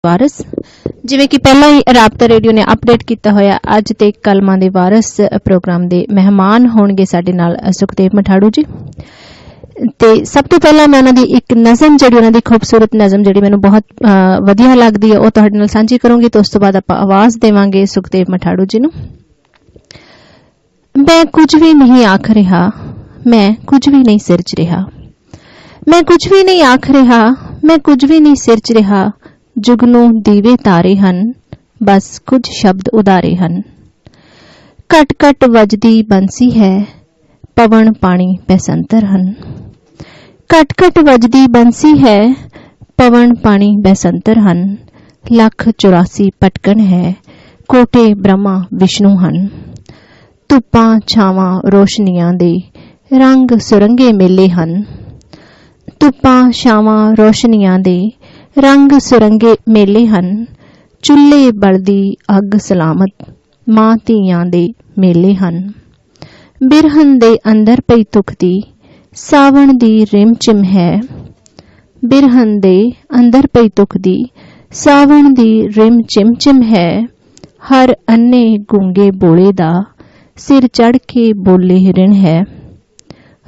ਵਾਰਿਸ। ਜਿਵੇਂ ਕਿ ਪਹਿਲਾਂ ਹੀ ਰਾਬਤਾ ਰੇਡੀਓ ਨੇ ਅਪਡੇਟ ਕੀਤਾ ਹੋਇਆ, ਅੱਜ ਤੇ ਕਲਮਾਂ ਦੇ ਵਾਰਿਸ ਪ੍ਰੋਗਰਾਮ ਦੇ ਮਹਿਮਾਨ ਹੋਣਗੇ ਸਾਡੇ ਨਾਲ ਸੁਖਦੇਵ ਮਠਾੜੂ ਜੀ। ਤੇ ਸਭ ਤੋਂ ਪਹਿਲਾਂ ਮੈਂ ਉਹਨਾਂ ਦੀ ਇੱਕ ਨਜ਼ਮ, ਜਿਹੜੀ ਉਹਨਾਂ ਦੀ ਖੂਬਸੂਰਤ ਨਜ਼ਮ ਜਿਹੜੀ ਮੈਨੂੰ ਬਹੁਤ ਵਧੀਆ ਲੱਗਦੀ ਹੈ, ਉਹ ਤੁਹਾਡੇ ਨਾਲ ਸਾਂਝੀ ਕਰੂੰਗੀ। ਤੇ ਉਸ ਤੋਂ ਬਾਅਦ ਆਪਾਂ ਆਵਾਜ਼ ਦੇਵਾਂਗੇ ਸੁਖਦੇਵ ਮਠਾੜੂ ਜੀ ਨੂੰ। ਮੈਂ ਕੁਝ ਵੀ ਨਹੀਂ ਆਖ ਰਿਹਾ, ਮੈਂ ਕੁਝ ਵੀ ਨਹੀਂ ਸਿਰਜ ਰਿਹਾ, ਮੈਂ ਕੁਝ ਵੀ ਨਹੀਂ ਆਖ ਰਿਹਾ, ਮੈਂ ਕੁਝ ਵੀ ਨਹੀਂ ਸਿਰਜ ਰਿਹਾ। ਜੁਗਨੂੰ ਦੀਵੇ ਤਾਰੇ ਹਨ, ਬਸ ਕੁਝ ਸ਼ਬਦ ਉਦਾਰੇ ਹਨ। ਘਟ ਘਟ ਵੱਜਦੀ ਬੰਸੀ ਹੈ, ਪਵਨ ਪਾਣੀ ਬੈਸੰਤਰ ਹਨ। ਘਟ ਘਟ ਵੱਜਦੀ ਬੰਸੀ ਹੈ, ਪਵਨ ਪਾਣੀ ਬੈਸੰਤਰ ਹਨ। ਲੱਖ 84 ਪਟਕਣ ਹੈ, ਕੋਟੇ ਬ੍ਰਹਮਾ ਵਿਸ਼ਨੂੰ ਹਨ। ਧੁੱਪਾਂ ਛਾਵਾਂ ਰੋਸ਼ਨੀਆਂ ਦੇ ਰੰਗ ਸੁਰੰਗੇ ਮੇਲੇ ਹਨ। ਧੁੱਪਾਂ ਛਾਵਾਂ ਰੋਸ਼ਨੀਆਂ ਦੇ ਰੰਗ ਸੁਰੰਗੇ ਮੇਲੇ ਹਨ। ਚੁੱਲ੍ਹੇ ਬਲਦੀ ਅੱਗ ਸਲਾਮਤ, ਮਾਂ ਧੀਆਂ ਦੇ ਮੇਲੇ ਹਨ। ਬਿਰਹਨ ਦੇ ਅੰਦਰ ਪਈ ਤੁਖ ਦੀ ਸਾਵਣ ਦੀ ਰਿਮ ਚਿਮ ਹੈ। ਬਿਰਹਨ ਦੇ ਅੰਦਰ ਪਈ ਤੁਖ ਦੀ ਸਾਵਣ ਦੀ ਰਿਮ ਚਿਮ ਚਿਮ ਹੈ। ਹਰ ਅੰਨੇ ਗੂੰਗੇ ਬੋਲੇ ਦਾ ਸਿਰ ਚੜ੍ਹ ਕੇ ਬੋਲੇ ਰਿਣ ਹੈ।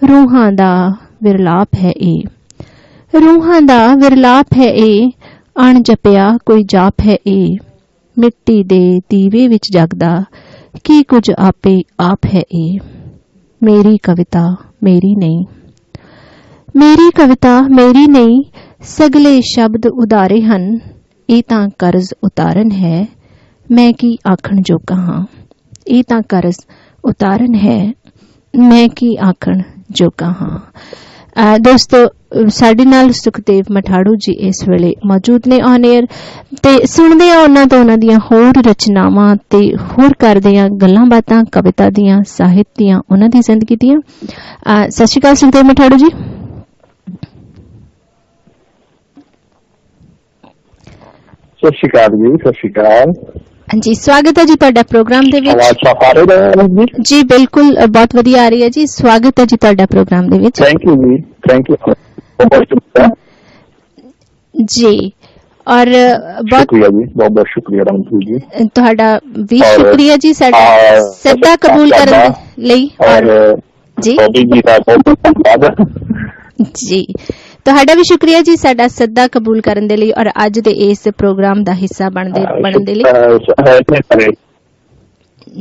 ਰੂਹਾਂ ਦਾ ਵਿਰਲਾਪ ਹੈ ਇਹ, ਰੂਹਾਂ ਦਾ ਵਿਰਲਾਪ ਹੈ ਇਹ। ਅਣਜਪਿਆ ਕੋਈ ਜਾਪ ਹੈ ਇਹ। ਮਿੱਟੀ ਦੇ ਦੀਵੇ ਵਿੱਚ ਜਗਦਾ ਕੀ ਕੁਝ ਆਪੇ ਆਪ ਹੈ ਇਹ। ਮੇਰੀ ਕਵਿਤਾ ਮੇਰੀ ਨਹੀਂ, ਮੇਰੀ ਕਵਿਤਾ ਮੇਰੀ ਨਹੀਂ। ਸਗਲੇ ਸ਼ਬਦ ਉਦਾਰੇ ਹਨ, ਇਹ ਤਾਂ ਕਰਜ਼ ਉਤਾਰਨ ਹੈ। ਮੈਂ ਕੀ ਆਖਣ ਜੋਗਾ ਹਾਂ, ਇਹ ਤਾਂ ਕਰਜ਼ ਉਤਾਰਨ ਹੈ। ਮੈਂ ਕੀ ਆਖਣ ਜੋਗਾ ਹਾਂ। ਦੋਸਤੋ, ਸਾਡੇ ਨਾਲ ਸੁਖਦੇਵ ਮਠਾੜੂ ਜੀ ਇਸ ਵੇਲੇ ਮੌਜੂਦ ਨੇ ਔਨ 에ਅਰ, ਤੇ ਸੁਣਦੇ ਆ ਉਹਨਾਂ ਤੋਂ ਉਹਨਾਂ ਦੀਆਂ ਹੋਰ ਰਚਨਾਵਾਂ ਤੇ ਹੋਰ ਕਰਦੇ ਆ ਗੱਲਾਂ ਬਾਤਾਂ ਕਵਿਤਾ ਦੀਆਂ, ਸਾਹਿਤ ਦੀਆਂ, ਉਹਨਾਂ ਦੀ ਜ਼ਿੰਦਗੀ ਦੀਆਂ। ਸਤਿ ਸ਼੍ਰੀ ਅਕਾਲ ਸੁਖਦੇਵ ਮਠਾੜੂ ਜੀ। ਸਤਿ ਸ਼੍ਰੀ ਅਕਾਲ ਜੀ। ਸਤਿ ਸ਼੍ਰੀ ਅਕਾਲ ਜੀ, ਸਵਾਗਤ ਹੈ ਜੀ ਤੁਹਾਡਾ ਪ੍ਰੋਗਰਾਮ ਦੇ ਵਿੱਚ। ਆਵਾਜ਼ ਸਾਫ਼ ਆ ਰਹੀ ਹੈ ਜੀ? ਬਿਲਕੁਲ, ਬਹੁਤ ਵਧੀਆ ਆ ਰਹੀ ਹੈ ਜੀ। ਸਵਾਗਤ ਹੈ ਜੀ ਤੁਹਾਡਾ ਪ੍ਰੋਗਰਾਮ ਦੇ ਵਿੱਚ। ਥੈਂਕ ਯੂ ਜੀ, ਥੈਂਕ ਯੂ ਜੀ। ਔਰ ਬਹੁਤ ਸ਼ੁਕਰੀਆ ਜੀ, ਬਹੁਤ ਬਹੁਤ ਸ਼ੁਕਰੀਆ ਰਮਨਪ੍ਰੀਤ ਜੀ, ਤੁਹਾਡਾ ਵੀ ਸ਼ੁਕਰੀਆ ਜੀ ਸਾਡਾ ਸੱਦਾ ਕਬੂਲ ਕਰਨ ਲਈ। ਔਰ ਜੀ ਜੀ, ਤੁਹਾਡਾ ਵੀ ਸ਼ੁਕਰੀਆ ਜੀ ਸਾਡਾ ਸੱਦਾ ਕਬੂਲ ਕਰਨ ਦੇ ਲਈ ਔਰ ਅੱਜ ਦੇ ਇਸ ਪ੍ਰੋਗਰਾਮ ਦਾ ਹਿੱਸਾ ਬਣਨ ਦੇ ਲਈ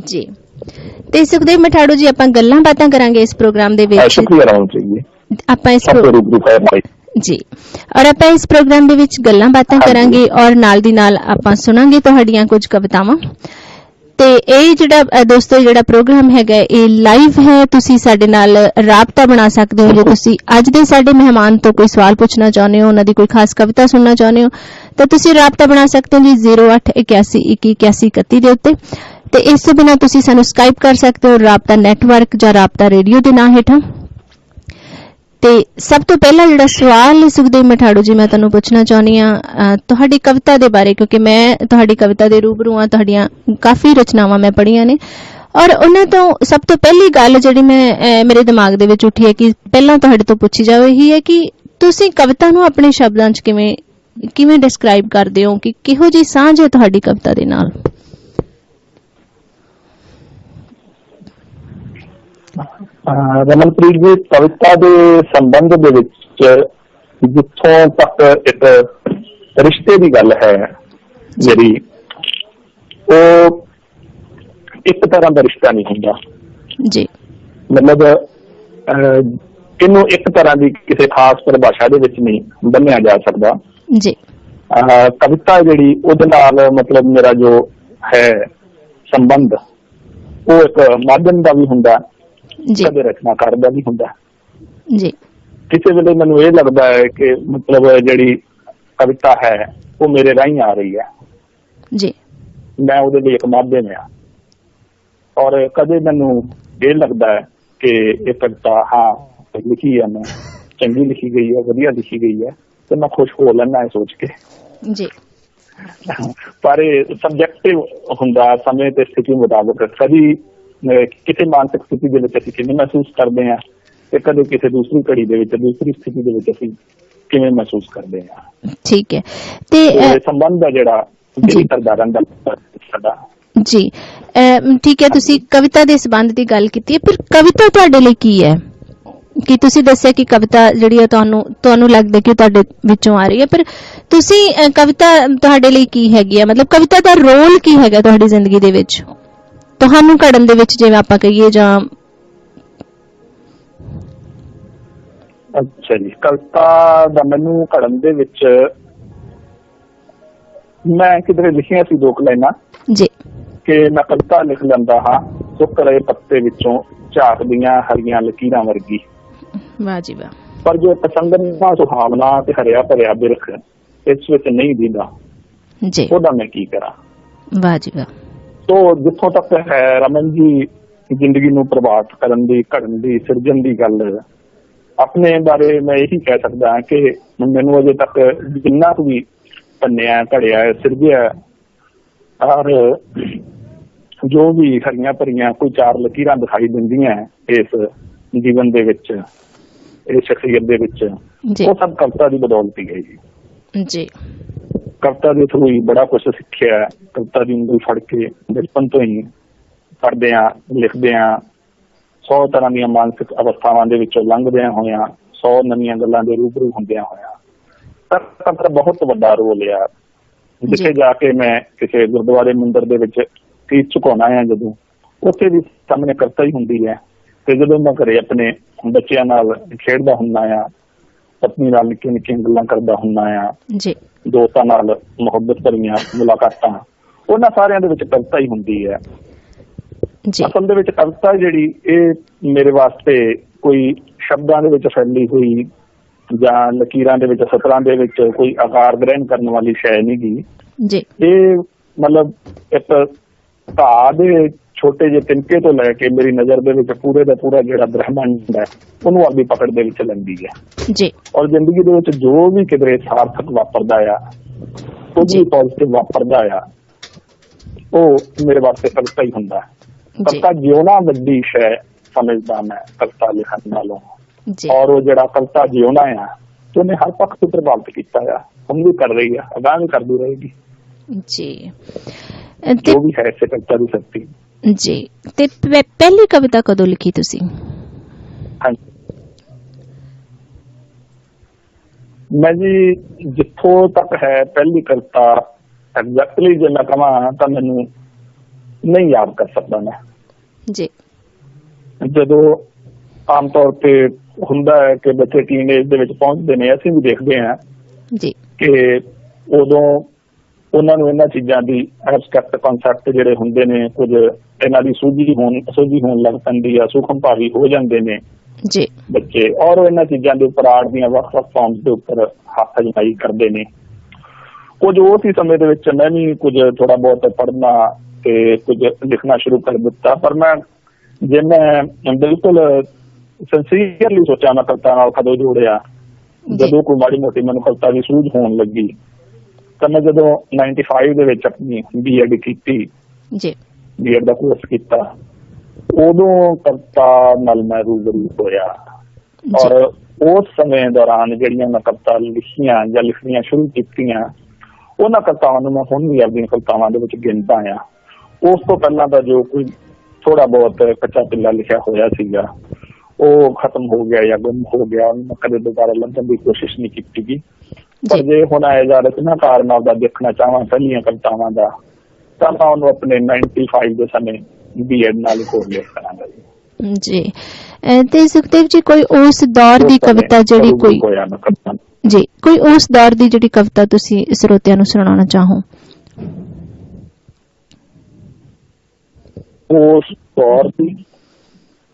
ਜੀ। ਤੇ ਸੁਖਦੇਵ ਮਠਾੜੂ ਜੀ, ਆਪਾਂ ਗੱਲਾਂ ਬਾਤਾਂ ਕਰਾਂਗੇ ਇਸ ਪ੍ਰੋਗਰਾਮ ਦੇ ਵਿੱਚ। ਆਪਾਂ ਇਸ ਜੀ ਔਰ ਆਪਾਂ ਇਸ ਪ੍ਰੋਗਰਾਮ ਦੇ ਵਿੱਚ ਗੱਲਾਂ ਬਾਤਾਂ ਕਰਾਂਗੇ ਔਰ ਨਾਲ ਦੀ ਨਾਲ ਆਪਾਂ ਸੁਣਾਂਗੇ ਤੁਹਾਡੀਆਂ ਕੁਝ ਕਵਿਤਾਵਾਂ। ਤੇ ਇਹ ਜਿਹੜਾ ਦੋਸਤੋ ਜਿਹੜਾ ਪ੍ਰੋਗਰਾਮ ਹੈਗਾ ਇਹ ਲਾਈਵ ਹੈ। ਤੁਸੀਂ ਸਾਡੇ ਨਾਲ ਰਾਬਤਾ ਬਣਾ ਸਕਦੇ ਹੋ। ਜੇ ਤੁਸੀਂ ਅੱਜ ਦੇ ਸਾਡੇ ਮਹਿਮਾਨ ਤੋਂ ਕੋਈ ਸਵਾਲ ਪੁੱਛਣਾ ਚਾਹੁੰਦੇ ਹੋ, ਉਹਨਾਂ ਦੀ ਕੋਈ ਖਾਸ ਕਵਿਤਾ ਸੁਣਨਾ ਚਾਹੁੰਦੇ ਹੋ, ਤਾਂ ਤੁਸੀਂ ਰਾਬਤਾ ਬਣਾ ਸਕਦੇ ਹੋ ਜੀ 0881218131 ਦੇ ਉੱਤੇ। ਤੇ ਇਸ ਤੋਂ ਬਿਨਾਂ ਤੁਸੀਂ ਸਾਨੂੰ ਸਕਾਈਪ ਕਰ ਸਕਦੇ ਹੋ ਰਾਬਤਾ ਨੈਟਵਰਕ ਜਾਂ ਰਾਬਤਾ ਰੇਡੀਓ ਦੇ ਨਾਂ ਹੇਠਾਂ। ਤੇ ਸਭ ਤੋਂ ਪਹਿਲਾਂ ਜਿਹੜਾ ਸਵਾਲ ਸੁਖਦੇਵ ਮਠਾੜੂ ਜੀ ਮੈਂ ਤੁਹਾਨੂੰ ਪੁੱਛਣਾ ਚਾਹੁੰਦੀ ਹਾਂ ਤੁਹਾਡੀ ਕਵਿਤਾ ਦੇ ਬਾਰੇ, ਕਿਉਂਕਿ ਮੈਂ ਤੁਹਾਡੀ ਕਵਿਤਾ ਦੇ ਰੂਬਰੂ ਹਾਂ। ਤੁਹਾਡੀਆਂ ਕਾਫੀ ਰਚਨਾਵਾਂ ਮੈਂ ਪੜ੍ਹੀਆਂ ਨੇ ਔਰ ਉਹਨਾਂ ਤੋਂ ਸਭ ਤੋਂ ਪਹਿਲੀ ਗੱਲ ਜਿਹੜੀ ਮੇਰੇ ਦਿਮਾਗ ਦੇ ਵਿੱਚ ਉੱਠੀ ਹੈ ਕਿ ਪਹਿਲਾਂ ਤੁਹਾਡੇ ਤੋਂ ਪੁੱਛੀ ਜਾਵੇ ਇਹੀ ਹੈ ਕਿ ਤੁਸੀਂ ਕਵਿਤਾ ਨੂੰ ਆਪਣੇ ਸ਼ਬਦਾਂ 'ਚ ਕਿਵੇਂ ਡਿਸਕ੍ਰਾਈਬ ਕਰਦੇ ਹੋ, ਕਿ ਕਿਹੋ ਜਿਹੀ ਸਾਂਝ ਹੈ ਤੁਹਾਡੀ ਕਵਿਤਾ ਦੇ ਨਾਲ? ਰਮਨਪ੍ਰੀਤ ਜੀ, ਕਵਿਤਾ ਦੇ ਸੰਬੰਧ ਦੇ ਵਿੱਚ ਜਿੱਥੋਂ ਤੱਕ ਇੱਕ ਰਿਸ਼ਤੇ ਦੀ ਗੱਲ ਹੈ ਜਿਹੜੀ, ਉਹ ਇੱਕ ਤਰ੍ਹਾਂ ਦਾ ਰਿਸ਼ਤਾ ਨਹੀਂ ਹੁੰਦਾ ਜੀ। ਮਤਲਬ ਇਹਨੂੰ ਇੱਕ ਤਰ੍ਹਾਂ ਦੀ ਕਿਸੇ ਖਾਸ ਪਰਿਭਾਸ਼ਾ ਦੇ ਵਿੱਚ ਨਹੀਂ ਬੰਨਿਆ ਜਾ ਸਕਦਾ ਜੀ। ਕਵਿਤਾ ਜਿਹੜੀ ਉਹਦੇ ਨਾਲ ਮਤਲਬ ਮੇਰਾ ਜੋ ਹੈ ਸੰਬੰਧ, ਉਹ ਇੱਕ ਮਾਧਿਅਮ ਦਾ ਵੀ ਹੁੰਦਾ, ਕਦੇ ਰਚਨਾਕਾਰ ਦਾ ਵੀ ਹੁੰਦਾ ਜੀ। ਕਿਸੇ ਵੇਲੇ ਮੈਨੂੰ ਇਹ ਲੱਗਦਾ ਹੈ ਕਿ ਮਤਲਬ ਜਿਹੜੀ ਕਵਿਤਾ ਹੈ ਉਹ ਮੇਰੇ ਰਾਹੀਂ ਆ ਰਹੀ ਹੈ ਜੀ, ਮੈਂ ਉਹਦੇ ਲਈ ਇੱਕ ਮਾਧਿਅਮ ਆ। ਔਰ ਕਦੇ ਮੈਨੂੰ ਇਹ ਲੱਗਦਾ ਹੈ ਕਿ ਇਹ ਕਵਿਤਾ ਹਾਂ ਲਿਖੀ ਹੈ, ਮੈਂ ਚੰਗੀ ਲਿਖੀ ਗਈ ਹੈ, ਵਧੀਆ ਲਿਖੀ ਗਈ ਹੈ, ਤੇ ਮੈਂ ਖੁਸ਼ ਹੋ ਲੈਂਦਾ ਇਹ ਸੋਚ ਕੇ ਜੀ। ਪਰ ਇਹ ਸਬਜੈਕਟਿਵ ਹੁੰਦਾ, ਸਮੇਂ ਤੇ ਸਥਿਤੀ ਮੁਤਾਬਕ। ਕਦੀ ਕਿਸੇ ਮਾਨਸਿਕ ਸਥਿਤੀ ਦੇ ਵਿੱਚ ਅਸੀਂ ਕਿਵੇਂ ਮਹਿਸੂਸ ਕਰਦੇ ਹਾਂ ਤੇ ਕਦੇ ਕਿਸੇ ਦੂਸਰੀ ਘੜੀ ਦੇ ਵਿੱਚ, ਦੂਸਰੀ ਸਥਿਤੀ ਦੇ ਵਿੱਚ ਅਸੀਂ ਕਿਵੇਂ ਮਹਿਸੂਸ ਕਰਦੇ ਆ। ਠੀਕ ਹੈ। ਤੇ ਇਹ ਸੰਬੰਧ ਹੈ ਜਿਹੜਾ ਕਿਰਦਾਰਾਂ ਦਾ ਸਾਡਾ। ਜੀ ਠੀਕ ਹੈ, ਤੁਸੀਂ ਕਵਿਤਾ ਦੇ ਸੰਬੰਧ ਦੀ ਗੱਲ ਕੀਤੀ ਹੈ, ਪਰ ਕਵਿਤਾ ਤੁਹਾਡੇ ਲਈ ਕੀ ਹੈ? ਕਿ ਤੁਸੀਂ ਦੱਸਿਆ ਕਿ ਕਵਿਤਾ ਜਿਹੜੀ ਹੈ ਤੁਹਾਨੂੰ ਲੱਗਦਾ ਕਿ ਤੁਹਾਡੇ ਵਿੱਚੋਂ ਆ ਰਹੀ ਹੈ, ਪਰ ਤੁਸੀਂ ਕਵਿਤਾ ਤੁਹਾਡੇ ਲਈ ਕੀ ਹੈਗੀ ਹੈ? ਮਤਲਬ ਕਵਿਤਾ ਦਾ ਰੋਲ ਕੀ ਹੈਗਾ ਤੁਹਾਡੀ ਜ਼ਿੰਦਗੀ ਦੇ ਵਿੱਚ, ਤੁਹਾਨੂੰ ਘੜਨ ਦੇ ਵਿੱਚ, ਜਿਵੇਂ ਆਪਾਂ ਕਹੀਏ? ਜਾਂ ਅੱਛਾ ਜੀ, ਕਵਿਤਾ ਦਾ ਮੈਨੂੰ ਘੜਨ ਦੇ ਵਿੱਚ, ਮੈਂ ਕਿਧਰੇ ਲਿਖੀਆਂ ਸੀ 2 ਲਾਈਨਾਂ ਜੀ ਕਿ ਮੈਂ ਕਵਿਤਾ ਲਿਖ ਲੈਂਦਾ ਹਾਂ ਸੁੱਕ ਰਹੇ ਪੱਤੇ ਵਿੱਚੋਂ ਝਾਕਦੀਆਂ ਹਰੀਆਂ ਲਕੀਰਾਂ ਵਰਗੀ। ਵਾਹ ਜੀ ਵਾਹ। ਪਰ ਜੋ ਪਸੰਦਨਾ ਸੁਹਾਵਣਾ ਤੇ ਹਰਿਆ ਭਰਿਆ ਬਿਰਖ ਇਸ ਵਿੱਚ ਨਹੀਂ ਦਿੰਦਾ ਜੀ, ਉਹਦਾ ਮੈਂ ਕੀ ਕਰਾਂ। ਵਾਹ ਜੀ ਵਾਹ। ਤੋ ਜਿੱਥੋਂ ਤੱਕ ਹੈ ਰਮਨ ਜੀ ਜ਼ਿੰਦਗੀ ਨੂੰ ਪ੍ਰਭਾਵਿਤ ਕਰਨ ਦੀ, ਘੜਨ ਦੀ, ਸਿਰਜਣ ਦੀ ਗੱਲ, ਆਪਣੇ ਬਾਰੇ ਮੈਂ ਇਹੀ ਕਹਿ ਸਕਦਾ ਹਾਂ ਕਿ ਮੈਨੂੰ ਅਜੇ ਤੱਕ ਜਿੰਨਾ ਕੁ ਵੀ ਪੰਨਿਆ, ਘੜਿਆ, ਸਿਰਜਿਆ, ਔਰ ਜੋ ਵੀ ਹਰੀਆਂ ਭਰੀਆਂ ਕੋਈ 4 ਲਕੀਰਾਂ ਦਿਖਾਈ ਦਿੰਦੀਆਂ ਇਸ ਜੀਵਨ ਦੇ ਵਿੱਚ, ਇਸ ਸ਼ਖਸੀਅਤ ਦੇ ਵਿੱਚ, ਉਹ ਸਭ ਕਵਿਤਾ ਦੀ ਬਦੌਲਤ ਹੀ ਹੈ ਜੀ। ਕਵਿਤਾ ਦੇ ਥਰੂ ਹੀ ਬੜਾ ਕੁਛ ਸਿੱਖਿਆ। ਕਵਿਤਾ ਦੀ ਉਂਗਲ ਫੜ ਕੇ ਬਚਪਨ ਤੋਂ ਹੀ ਪੜ੍ਹਦੇ ਹਾਂ, ਲਿਖਦੇ ਹਾਂ, 100 ਤਰ੍ਹਾਂ ਦੀਆਂ ਮਾਨਸਿਕ ਅਵਸਥਾਵਾਂ ਦੇ ਵਿੱਚੋਂ ਲੰਘਦਿਆਂ ਹੋਇਆਂ, 100 ਨਵੀਆਂ ਗੱਲਾਂ ਦੇ ਰੂਬਰੂ ਹੁੰਦਿਆਂ ਹੋਇਆਂ ਤਾਂ ਕਵਿਤਾ ਬਹੁਤ ਵੱਡਾ ਰੋਲ ਆ। ਜਿੱਥੇ ਜਾ ਕੇ ਮੈਂ ਕਿਸੇ ਗੁਰਦੁਆਰੇ ਮੰਦਿਰ ਦੇ ਵਿੱਚ ਸੀਸ ਝੁਕਾਉਣਾ ਆ, ਜਦੋਂ ਉੱਥੇ ਵੀ ਸਾਹਮਣੇ ਕਵਿਤਾ ਹੀ ਹੁੰਦੀ ਹੈ। ਤੇ ਜਦੋਂ ਮੈਂ ਘਰੇ ਆਪਣੇ ਬੱਚਿਆਂ ਨਾਲ ਖੇਡਦਾ ਹੁੰਦਾ ਆ, ਪਤਨੀ ਨਾਲ ਨਿੱਕੀਆਂ ਨਿੱਕੀਆਂ ਗੱਲਾਂ ਕਰਦਾ ਹੁੰਦਾ ਆ, ਦੋਸਤਾਂ ਨਾਲ ਮੁਹੱਬਤ ਭਰੀਆਂ ਮੁਲਾਕਾਤਾਂ, ਉਹਨਾਂ ਸਾਰਿਆਂ ਦੇ ਵਿੱਚ ਕਵਿਤਾ ਹੀ ਹੁੰਦੀ ਹੈ। ਅਸਲ ਦੇ ਵਿੱਚ ਕਵਿਤਾ ਜਿਹੜੀ, ਇਹ ਮੇਰੇ ਵਾਸਤੇ ਕੋਈ ਸ਼ਬਦਾਂ ਦੇ ਵਿੱਚ ਫੈਲੀ ਹੋਈ ਜਾਂ ਲਕੀਰਾਂ ਦੇ ਵਿੱਚ, ਸਤਰਾਂ ਦੇ ਵਿੱਚ ਕੋਈ ਆਕਾਰ ਗ੍ਰਹਿਣ ਕਰਨ ਵਾਲੀ ਸ਼ੈ ਨਹੀਂ ਗੀ। ਇਹ ਮਤਲਬ ਇੱਕ ਘਾਹ ਦੇ ਛੋਟੇ ਜਿਹੇ ਤਿਨਕੇ ਤੋਂ ਲੈ ਕੇ ਮੇਰੀ ਨਜ਼ਰ ਦੇ ਵਿੱਚ ਪੂਰੇ ਦਾ ਪੂਰਾ ਜਿਹੜਾ ਬ੍ਰਹਮੰਡ ਹੈ ਉਹਨੂੰ ਆਪਣੀ ਪਕੜ ਦੇ ਵਿੱਚ ਲੈਂਦੀ ਹੈ। ਔਰ ਜ਼ਿੰਦਗੀ ਦੇ ਵਿੱਚ ਜੋ ਵੀ ਕਿਧਰੇ ਸਾਰਥਕ ਵਾਪਰਦਾ ਆ, ਕੁਝ ਵੀ ਪੋਜ਼ਿਟਿਵ ਵਾਪਰਦਾ ਆ, ਉਹ ਮੇਰੇ ਵਾਸਤੇ ਕਵਿਤਾ ਹੀ ਹੁੰਦਾ। ਕਵਿਤਾ ਜਿਉਣਾ ਵੱਡੀ ਸ਼ੈ ਸਮਝਦਾ ਮੈਂ ਕਵਿਤਾ ਲਿਖਣ ਨਾਲੋਂ। ਔਰ ਉਹ ਜਿਹੜਾ ਕਵਿਤਾ ਜਿਉਣਾ ਆ, ਉਹਨੇ ਹਰ ਪੱਖ ਤੋਂ ਪ੍ਰਭਾਵਿਤ ਕੀਤਾ ਆ, ਹੁਣ ਵੀ ਕਰ ਰਹੀ ਆ, ਅਗਾਂਹ ਵੀ ਕਰਦੀ ਰਹੇਗੀ ਜੀ, ਜੋ ਵੀ ਹੈ ਇਸੇ ਕਵਿਤਾ ਦੀ ਸ਼ਕਤੀ ਜੀ। ਤੇ ਪਹਿਲੀ ਕਵਿਤਾ ਕਦੋਂ ਲਿਖੀ ਤੁਸੀਂ? ਮੈਂ ਜੀ ਜਿੱਥੋਂ ਤੱਕ ਹੈ ਪਹਿਲੀ ਕਵਿਤਾ ਐਗਜ਼ੈਕਟਲੀ ਜੇ ਮੈਂ ਕਹਾਂ ਤਾਂ ਮੈਨੂੰ ਨਹੀਂ ਯਾਦ ਕਰ ਸਕਦਾ ਮੈਂ ਜੀ। ਜਦੋਂ ਆਮ ਤੌਰ ਤੇ ਹੁੰਦਾ ਹੈ ਕਿ ਬੱਚੇ ਟੀਨੇਜ ਦੇ ਵਿੱਚ ਪਹੁੰਚਦੇ ਨੇ, ਅਸੀਂ ਵੀ ਦੇਖਦੇ ਹਾਂ ਜੀ ਕਿ ਉਦੋਂ ਉਹਨਾਂ ਨੂੰ ਇਹਨਾਂ ਚੀਜ਼ਾਂ ਦੀ ਐਬਸਟਰੈਕਟ ਕਨਸੈਪਟ ਜਿਹੜੇ ਹੁੰਦੇ ਨੇ, ਕੁਝ ਇਹਨਾਂ ਦੀ ਸੋਝੀ ਹੋਣ ਲੱਗ ਪੈਂਦੀ ਆ, ਸੂਖਮ ਭਾਵੀ ਹੋ ਜਾਂਦੇ ਨੇ ਜੀ ਬੱਚੇ, ਔਰ ਇਹਨਾਂ ਚੀਜ਼ਾਂ ਦੇ ਉੱਪਰ ਆਰਟ ਦੀਆਂ ਵੱਖ-ਵੱਖ ਫਾਰਮਸ ਦੇ ਉੱਪਰ ਹੱਥ ਅਜਮਾਈ ਕਰਦੇ ਨੇ। ਕੁਝ ਉਸ ਹੀ ਸਮੇਂ ਦੇ ਵਿੱਚ ਮੈਂ ਵੀ ਕੁਝ ਥੋੜਾ ਬਹੁਤ ਪੜ੍ਹਨਾ ਤੇ ਕੁਝ ਲਿਖਣਾ ਸ਼ੁਰੂ ਕਰ ਦਿੱਤਾ। ਪਰ ਮੈਂ ਜੇ ਮੈਂ ਬਿਲਕੁਲ ਸਿੰਸੀਅਰਲੀ ਸੋਚਿਆ ਮੈਂ ਕਵਿਤਾ ਨਾਲ ਕਦੋਂ ਜੋੜਿਆ, ਜਦੋਂ ਕੋਈ ਮਾੜੀ ਮੋਟੀ ਮੈਨੂੰ ਕਵਿਤਾ ਦੀ ਸੂਝ ਹੋਣ ਲੱਗੀ ਤਾਂ ਮੈਂ ਜਦੋਂ 95 ਦੇ ਵਿੱਚ ਆਪਣੀ B.Ed ਕੀਤੀ, B.Ed ਦਾ ਕੋਰਸ ਕੀਤਾ, ਉਦੋਂ ਕਵਿਤਾ ਨਾਲ ਮੈਂ ਰੂਬਰੂ ਹੋਇਆ। ਔਰ ਉਸ ਸਮੇਂ ਦੌਰਾਨ ਜਿਹੜੀਆਂ ਮੈਂ ਕਵਿਤਾ ਲਿਖੀਆਂ ਜਾਂ ਲਿਖਣੀਆਂ ਸ਼ੁਰੂ ਕੀਤੀਆਂ, ਉਹਨਾਂ ਕਵਿਤਾਵਾਂ ਨੂੰ ਮੈਂ ਹੁਣ ਵੀ ਆਪਣੀਆਂ ਕਵਿਤਾਵਾਂ ਦੇ ਵਿੱਚ ਗਿਣਦਾ ਆ। ਉਸ ਤੋਂ ਪਹਿਲਾਂ ਦਾ ਜੋ ਕੋਈ ਥੋੜਾ ਬਹੁਤ ਕੱਚਾ ਪਿੱਲਾ ਲਿਖਿਆ ਹੋਇਆ ਸੀਗਾ, ਉਹ ਖਤਮ ਹੋ ਗਿਆ ਜਾਂ ਗੁੰਮ ਹੋ ਗਿਆ, ਉਹਨੂੰ ਮੈਂ ਕਦੇ ਦੁਬਾਰਾ ਲੱਭਣ ਦੀ ਕੋਸ਼ਿਸ਼ ਨਹੀਂ ਕੀਤੀ ਗਈ। ਪਰ ਜੇ ਹੁਣ ਆਏ ਜਾ ਰਚਨਾਕਾਰ ਨਾਲ ਦਾ ਦੇਖਣਾ ਚਾਹਵਾਂ ਪਹਿਲੀਆਂ ਕਵਿਤਾਵਾਂ ਦਾ, ਤਾਂ ਮੈਂ ਉਹਨੂੰ ਆਪਣੇ 95 ਦੇ ਸਮੇਂ B.Ed ਨਾਲ ਹੀ ਕੋਰਿਲੇਟ ਕਰਾਂਗਾ ਜੀ। ਤੇ ਸੁਖਦੇਵ ਜੀ, ਕੋਈ ਉਸ ਦੌਰ ਦੀ ਕਵਿਤਾ ਜਿਹੜੀ ਕੋਈ ਜੀ, ਕੋਈ ਉਸ ਦੌਰ ਦੀ ਜਿਹੜੀ ਕਵਿਤਾ ਤੁਸੀਂ ਸਰੋਤਿਆਂ ਨੂੰ ਸੁਣਾਉਣਾ ਚਾਹੋ? ਉਸ ਦੌਰ ਦੀ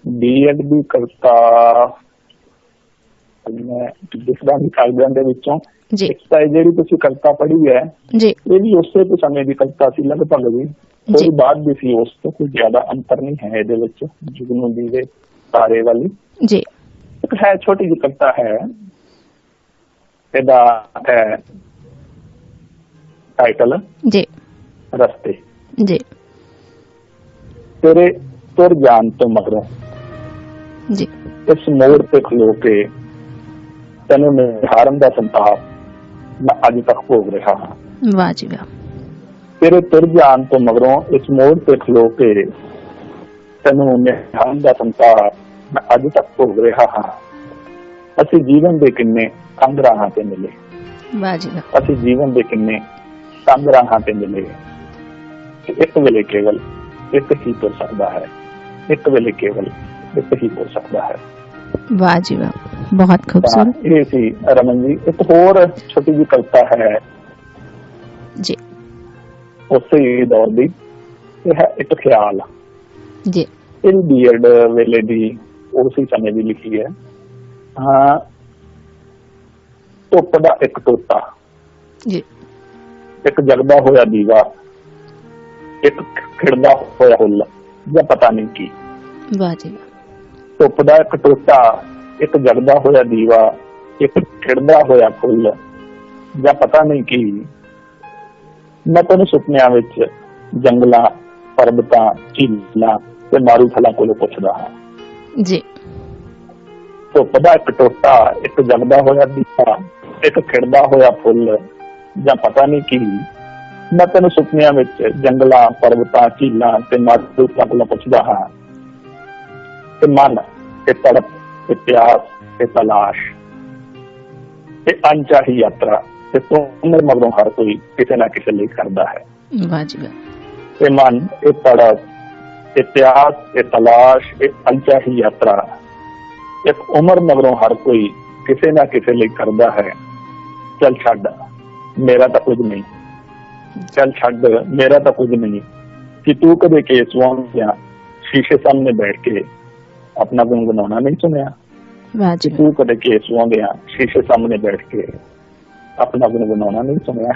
B.Ed ਦੀ ਕਵਿਤਾ ਮੈਂ ਦਿਸਦਾ ਵੀ ਕਾਗਜ਼ਾਂ ਦੇ ਵਿੱਚੋਂ ਇੱਕ ਤਾਂ ਜਿਹੜੀ ਤੁਸੀਂ ਕਵਿਤਾ ਪੜ੍ਹੀ ਹੈ, ਇਹ ਵੀ ਉਸੇ ਤੋਂ ਸਮੇਂ ਦੀ ਕਵਿਤਾ ਸੀ ਲਗਭਗ ਵੀ, ਥੋੜੀ ਬਾਅਦ ਵੀ ਸੀ, ਉਸ ਤੋਂ ਕੋਈ ਜ਼ਿਆਦਾ ਅੰਤਰ ਨਹੀਂ ਹੈ ਇਹਦੇ ਵਿੱਚ। ਜੁਗਨੂ ਦੀਵੇ ਤਾਰੇ ਵਾਲੀ ਜੀ ਇੱਕ ਹੈ, ਛੋਟੀ ਜਿਹੀ ਕਵਿਤਾ ਹੈ, ਇਹਦਾ ਹੈ ਟਾਈਟਲ ਜੀ ਰਸਤੇ ਜੀ। ਤੇਰੇ ਤੁਰ ਜਾਣ ਤੋਂ ਮਗਰੋਂ ਜੀ ਇਸ ਮੋੜ ਤੇ ਖਲੋ ਕੇ ਤੈਨੂੰ ਨਿਹਾਰਨ ਦਾ ਸੰਤਾਪ ਮੈਂ ਅੱਜ ਤੱਕ ਭੋਗ ਰਿਹਾ ਹਾਂ। ਵਾਹ ਜੀ ਵਾਹ। ਤੇਰੇ ਤੁਰ ਜਾਣ ਤੋਂ ਮਗਰੋਂ ਇਸ ਮੋੜ ਤੇ ਖਲੋ ਕੇ ਤੈਨੂੰ ਨਿਹਾਰਨ ਦਾ ਸੰਤਾਪ ਮੈਂ ਅੱਜ ਤੱਕ ਭੋਗ ਰਿਹਾ ਹਾਂ। ਅਸੀਂ ਜੀਵਨ ਦੇ ਕਿੰਨੇ ਤੰਗ ਰਾਹਾਂ ਤੇ ਮਿਲੇ। ਵਾਹ ਜੀ ਵਾਹ। ਅਸੀਂ ਜੀਵਨ ਦੇ ਕਿੰਨੇ ਤੰਗ ਰਾਹਾਂ ਤੇ ਮਿਲੇ। ਇੱਕ ਵੇਲੇ ਕੇਵਲ ਇੱਕ ਹੀ ਤੁਰ ਸਕਦਾ ਹੈ। ਇੱਕ ਵੇਲੇ ਕੇਵਲ ਇੱਕ ਹੀ ਤੁਰ ਸਕਦਾ ਹੈ। ਵਾਹ ਜੀ ਵਾਹ, ਬਹੁਤ ਖੂਬਸੂਰਤ। ਇਹ ਸੀ ਰਮਨ ਜੀ। ਇੱਕ ਹੋਰ ਛੋਟੀ ਜਿਹੀ ਕਵਿਤਾ ਹੈ ਜੀ, ਉਸੇ ਦੌਰ ਦੀ। ਇਹ ਹੈ ਇੱਕ ਖਿਆਲ ਜੀ, ਇਹ ਬੀਐਡ ਵੇਲੇ ਦੀ ਉਸੇ ਸਮੇਂ ਦੀ ਲਿਖੀ ਹੈ। ਹਾਂ, ਧੁੱਪ ਦਾ ਇੱਕ ਟੋਟਾ, ਜੀ, ਇੱਕ ਜਗਦਾ ਹੋਇਆ ਦੀਵਾ, ਇੱਕ ਖਿੜਦਾ ਹੋਇਆ ਫੁੱਲ ਜਾਂ ਪਤਾ ਨਹੀਂ ਕੀ। ਵਾਹ ਜੀ। ਧੁੱਪ ਦਾ ਇੱਕ ਟੋਟਾ, ਇੱਕ ਜਗਦਾ ਹੋਇਆ ਦੀਵਾ, ਇੱਕ ਖਿੜਦਾ ਹੋਇਆ ਫੁੱਲ ਜਾਂ ਪਤਾ ਨਹੀਂ ਕੀ। ਮੈਂ ਤੈਨੂੰ ਸੁਪਨਿਆਂ ਵਿੱਚ ਜੰਗਲਾਂ, ਪਰਬਤਾਂ, ਝੀਲਾਂ ਤੇ ਮਾਰੂਥਲਾਂ ਕੋਲੋਂ ਪੁੱਛਦਾ ਹਾਂ। ਜੀ। ਧੁੱਪ ਦਾ ਇੱਕ ਟੋਟਾ, ਇੱਕ ਜਗਦਾ ਹੋਇਆ ਦੀਵਾ, ਇੱਕ ਖਿੜਦਾ ਹੋਇਆ ਫੁੱਲ ਜਾਂ ਪਤਾ ਨਹੀਂ ਕੀ। ਮੈਂ ਤੈਨੂੰ ਸੁਪਨਿਆਂ ਵਿੱਚ ਜੰਗਲਾਂ, ਪਰਬਤਾਂ, ਝੀਲਾਂ ਤੇ ਮਾਰੂਥਲਾਂ ਕੋਲੋਂ ਪੁੱਛਦਾ ਹਾਂ। ਤੇ ਮਨ, ਤੇ ਤੜਪ, ਤੇ ਪਿਆਸ, ਤੇ ਤਲਾਸ਼, ਤੇ ਅਣਚਾਹੀ ਯਾਤਰਾ ਤੇ ਉਮਰ ਮਗਰੋਂ ਹਰ ਕੋਈ ਕਿਸੇ ਨਾ ਕਿਸੇ ਲਈ ਕਰਦਾ ਹੈ। ਵਾਹ ਜੀ ਵਾਹ। ਤੇ ਮਨ, ਇਹ ਤੜਪ, ਇਹ ਪਿਆਸ, ਇਹ ਤਲਾਸ਼, ਇਹ ਅਣਚਾਹੀ ਯਾਤਰਾ ਇੱਕ ਉਮਰ ਮਗਰੋਂ ਹਰ ਕੋਈ ਕਿਸੇ ਨਾ ਕਿਸੇ ਲਈ ਕਰਦਾ ਹੈ। ਚੱਲ ਛੱਡ, ਮੇਰਾ ਤਾਂ ਕੁਝ ਨਹੀਂ। ਚੱਲ ਛੱਡ, ਮੇਰਾ ਤਾਂ ਕੁਝ ਨਹੀਂ। ਕਿ ਤੂੰ ਕਦੇ ਕੇਸ ਵਾਂਗਿਆ ਸ਼ੀਸ਼ੇ ਸਾਹਮਣੇ ਬੈਠ ਕੇ ਆਪਣਾ ਗੁਣਗੁਣਾਉਣਾ ਨਹੀਂ ਸੁਣਿਆ। ਵਾਹ ਜੀ। ਤੂੰ ਕਦੇ ਕੇਸ ਵਾਂਗਿਆ ਸ਼ੀਸ਼ੇ ਸਾਹਮਣੇ ਬੈਠ ਕੇ ਆਪਣਾ ਗੁਣਗੁਣਾਉਣਾ ਨਹੀਂ ਸੁਣਿਆ।